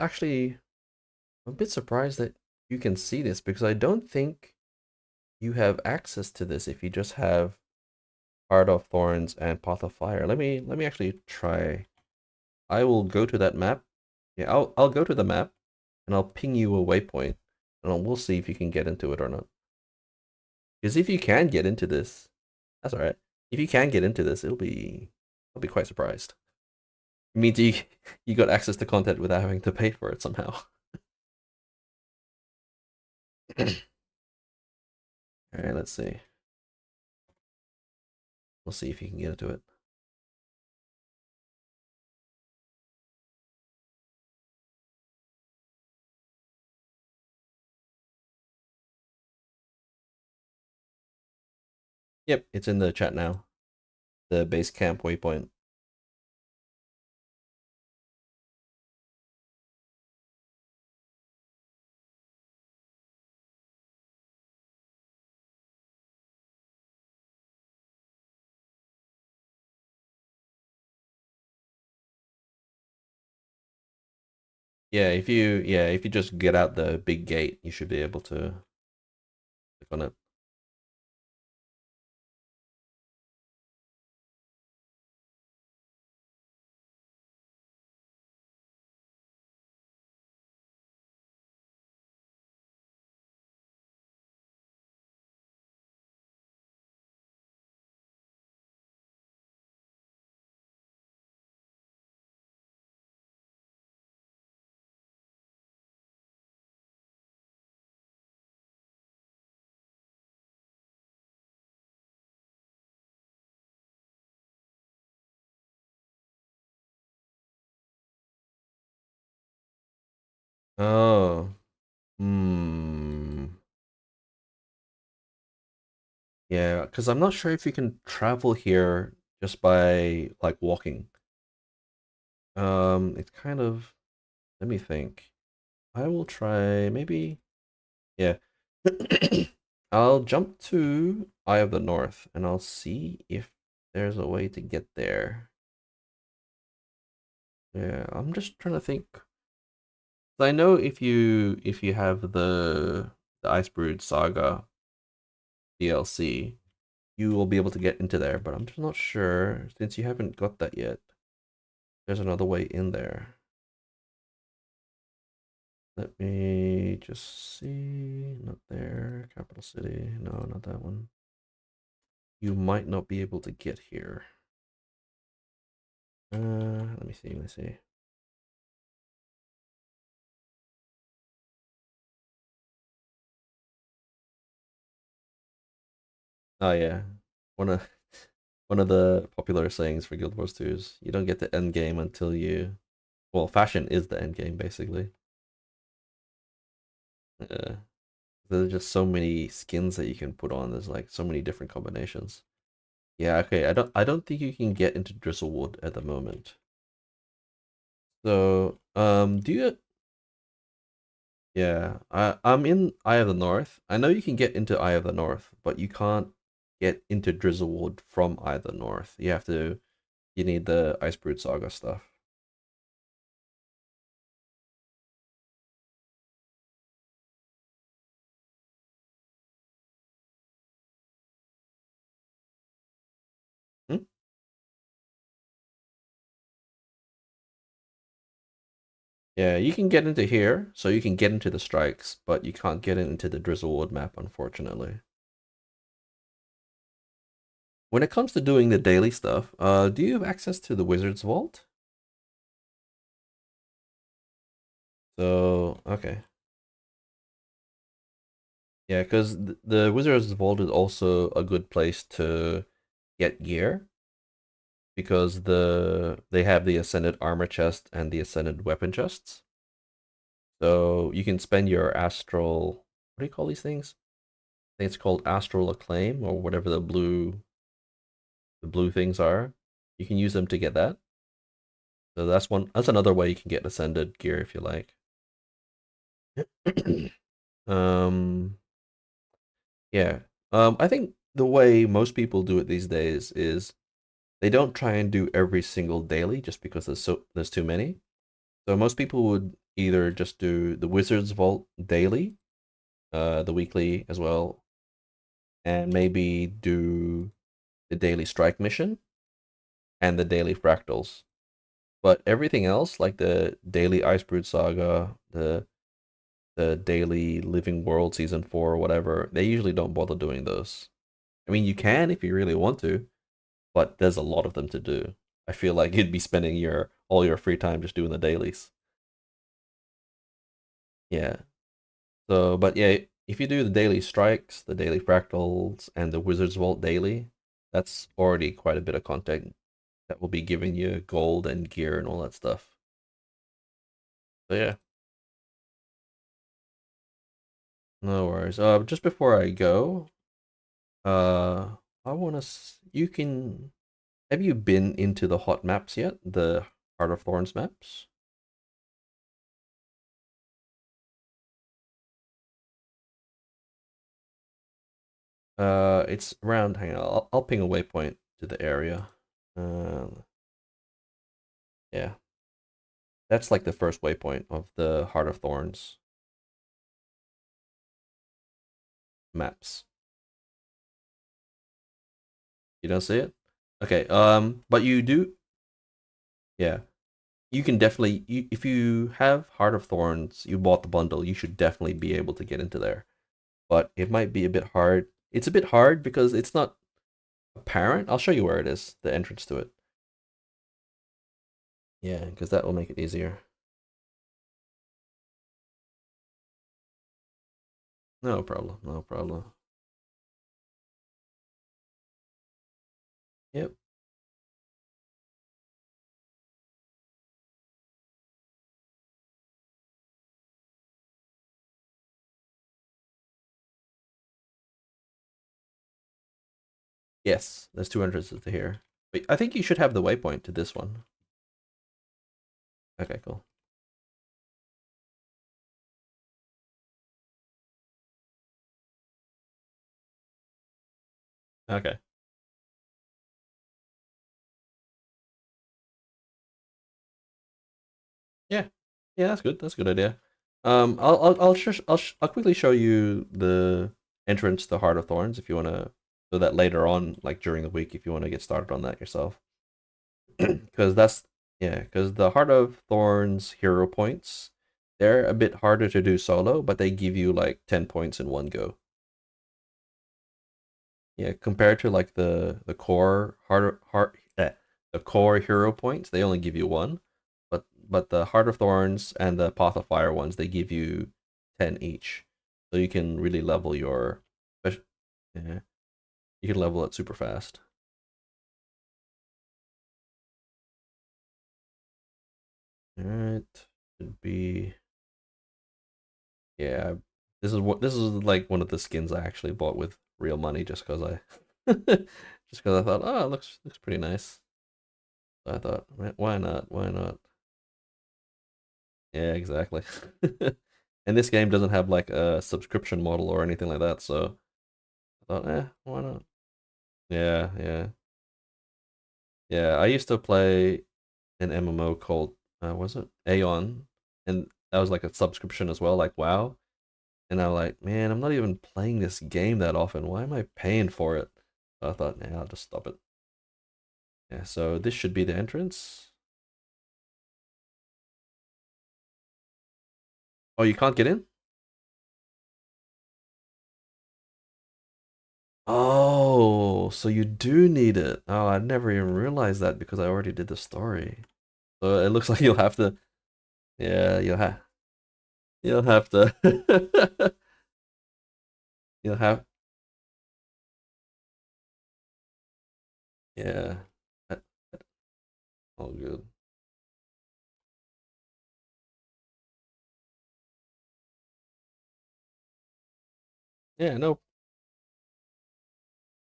a bit surprised that you can see this, because I don't think you have access to this if you just have Heart of Thorns and Path of Fire. Let me actually try. I will go to that map. Yeah, I'll go to the map and I'll ping you a waypoint, and we'll see if you can get into it or not. Because if you can get into this, that's all right. If you can get into this, I'll be quite surprised. It means you got access to content without having to pay for it somehow. All right, let's see. We'll see if you can get into it. Yep, it's in the chat now. The base camp waypoint. if you just get out the big gate, you should be able to click on it. Oh. Hmm. Yeah, because I'm not sure if you can travel here just by like walking. It's kind of, let me think. I will try maybe, yeah. I'll jump to Eye of the North and I'll see if there's a way to get there. Yeah, I'm just trying to think. I know if you have the Icebrood Saga DLC, you will be able to get into there, but I'm just not sure since you haven't got that yet. There's another way in there. Let me just see. Not there. Capital City. No, not that one. You might not be able to get here. Let me see. Let me see. Oh yeah, one of one of the popular sayings for Guild Wars 2 is you don't get to end game until you. Well, fashion is the end game basically. There's just so many skins that you can put on. There's like so many different combinations. Yeah, okay. I don't think you can get into Drizzlewood at the moment. So, do you yeah, I'm in Eye of the North. I know you can get into Eye of the North, but you can't get into Drizzlewood from Eye of the North. You need the Icebrood Saga stuff. Hmm? Yeah, you can get into here, so you can get into the strikes, but you can't get into the Drizzlewood map, unfortunately. When it comes to doing the daily stuff, do you have access to the Wizard's Vault? So, okay. Yeah, because the Wizard's Vault is also a good place to get gear because they have the Ascended Armor chest and the Ascended Weapon chests. So you can spend your astral, what do you call these things? I think it's called astral acclaim or whatever the blue things are. You can use them to get that. So that's another way you can get ascended gear if you like. um yeah. I think the way most people do it these days is they don't try and do every single daily just because there's too many. So most people would either just do the Wizard's Vault daily, the weekly as well, and maybe do the daily strike mission and the daily fractals. But everything else, like the daily Icebrood Saga, the daily Living World season 4 or whatever, they usually don't bother doing those. I mean, you can if you really want to, but there's a lot of them to do. I feel like you'd be spending your all your free time just doing the dailies. Yeah. So, but yeah, if you do the daily strikes, the daily fractals, and the Wizard's Vault daily, that's already quite a bit of content that will be giving you gold and gear and all that stuff. So yeah, no worries. Just before I go, I wanna you can have you been into the hot maps yet? The Heart of Thorns maps? It's around. Hang on, I'll ping a waypoint to the area. Uh, yeah. That's like the first waypoint of the Heart of Thorns maps. You don't see it? Okay, but you do, yeah. You can definitely, if you have Heart of Thorns, you bought the bundle, you should definitely be able to get into there. But it might be a bit hard. It's a bit hard because it's not apparent. I'll show you where it is, the entrance to it. Yeah, because that will make it easier. No problem, no problem. Yep. Yes, there's two entrances to here. But I think you should have the waypoint to this one. Okay, cool. Okay. Yeah. Yeah, that's good. That's a good idea. I'll quickly show you the entrance to Heart of Thorns if you want to, so that later on, like during the week, if you want to get started on that yourself. Because that's, yeah, because the Heart of Thorns hero points, they're a bit harder to do solo, but they give you like 10 points in one go. Yeah, compared to like the core the core hero points, they only give you one, but the Heart of Thorns and the Path of Fire ones, they give you 10 each, so you can really level your, yeah, you can level it super fast. All right, should be, yeah. This is like one of the skins I actually bought with real money just because I just because I thought, oh, it looks pretty nice. So I thought, why not? Why not? Yeah, exactly. And this game doesn't have like a subscription model or anything like that, so I thought, why not? Yeah, yeah. Yeah, I used to play an MMO called was it Aeon? And that was like a subscription as well, like WoW. And I'm like, man, I'm not even playing this game that often. Why am I paying for it? So I thought, nah, I'll just stop it. Yeah, so this should be the entrance. Oh, you can't get in? Oh, so you do need it. Oh, I never even realized that because I already did the story. So it looks like you'll have to, yeah, you'll have to, you'll have, yeah, that- all good. Yeah, no,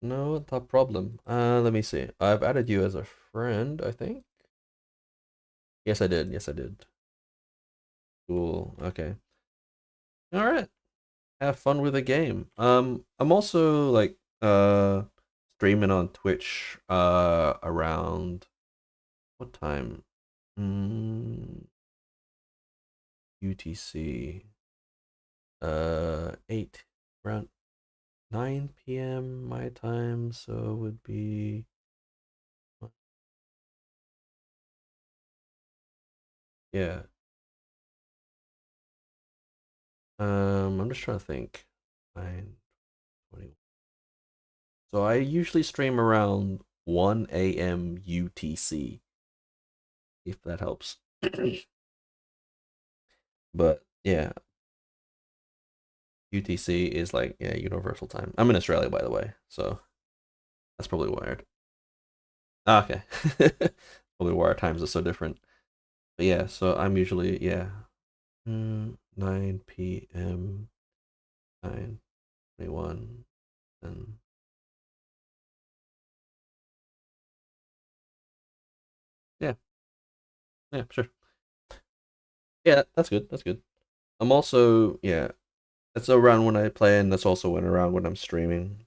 no, not problem. Let me see. I've added you as a friend, I think. Yes, I did. Yes, I did. Cool. Okay. All right. Have fun with the game. I'm also like streaming on Twitch around what time? Mm, UTC 8 around 9 p.m. my time, so it would be, yeah. I'm just trying to think. 9:20. So I usually stream around 1 a.m. UTC, if that helps. But yeah, UTC is like, yeah, universal time. I'm in Australia, by the way, so that's probably wired. Ah, okay. Probably why our times are so different. But yeah, so I'm usually, yeah, 9 p.m. 9:21, and yeah, yeah, sure. Yeah, that's good. That's good. I'm also, yeah, that's around when I play, and that's also when around when I'm streaming.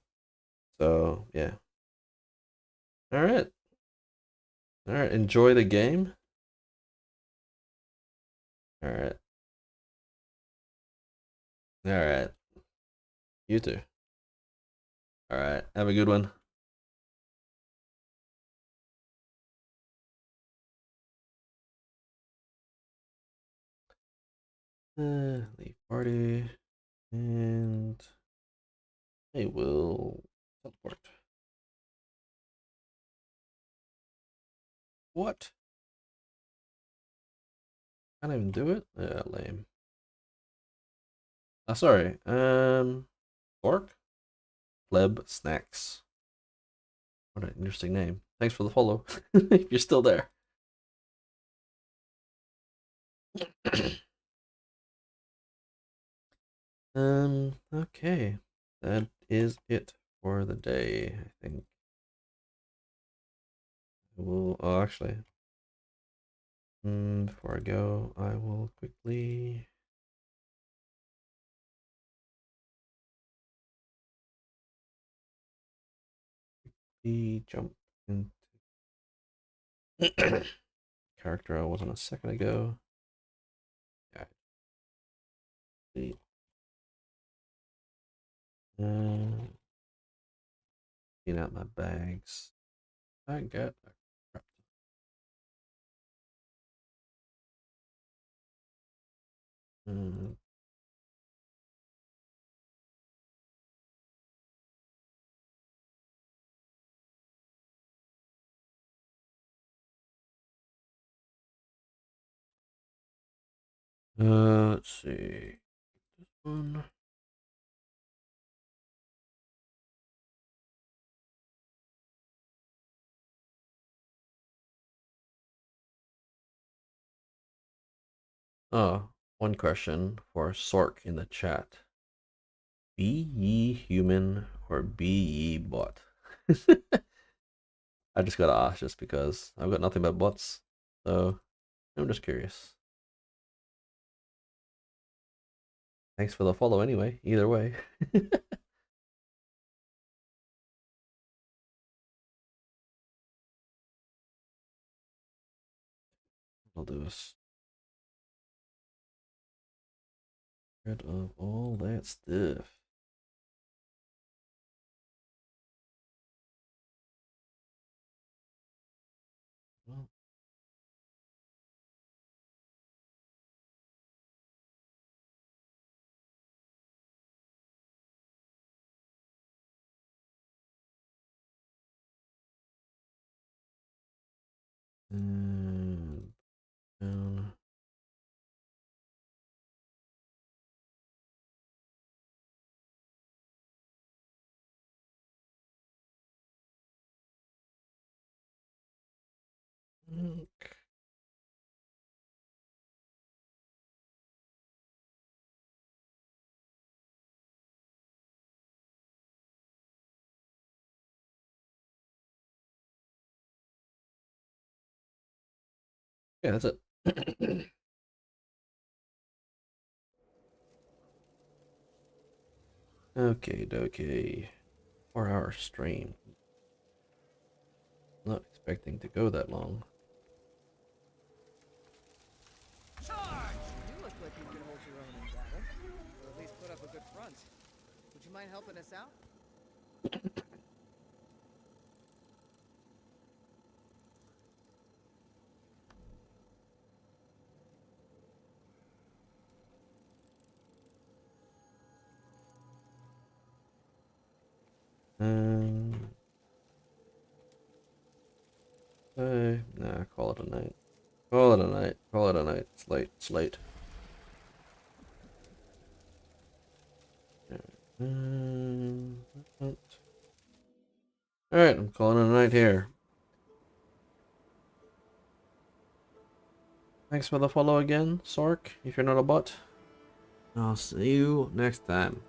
So yeah. All right. All right. Enjoy the game. Alright. Alright. You too. Alright. Have a good one. Leave party. And I will teleport. What? Can't even do it? Yeah, lame. Sorry. Orc? Pleb Snacks. What an interesting name. Thanks for the follow. If you're still there. Okay. That is it for the day, I think. Oh, actually. Before I go, I will quickly jump into character I was on a second ago. Yeah. Clean out my bags. I got a crap. Let's see. This one. Oh, one question for Sork in the chat. Be ye human or be ye bot? I just gotta ask just because I've got nothing but bots. So I'm just curious. Thanks for the follow anyway, either way. I'll do this. Rid of all that stuff. Well, and down. Okay. Yeah, that's it. Okay, okay. 4-hour stream. Not expecting to go that long. Charge! You look like you can hold your own in battle, or at least put up a good front. Would you mind helping us out? Nah, call it a night. Call it a night. Call it a night. It's late. It's late. Alright, I'm calling it a night here. Thanks for the follow again, Sork, if you're not a bot. I'll see you next time.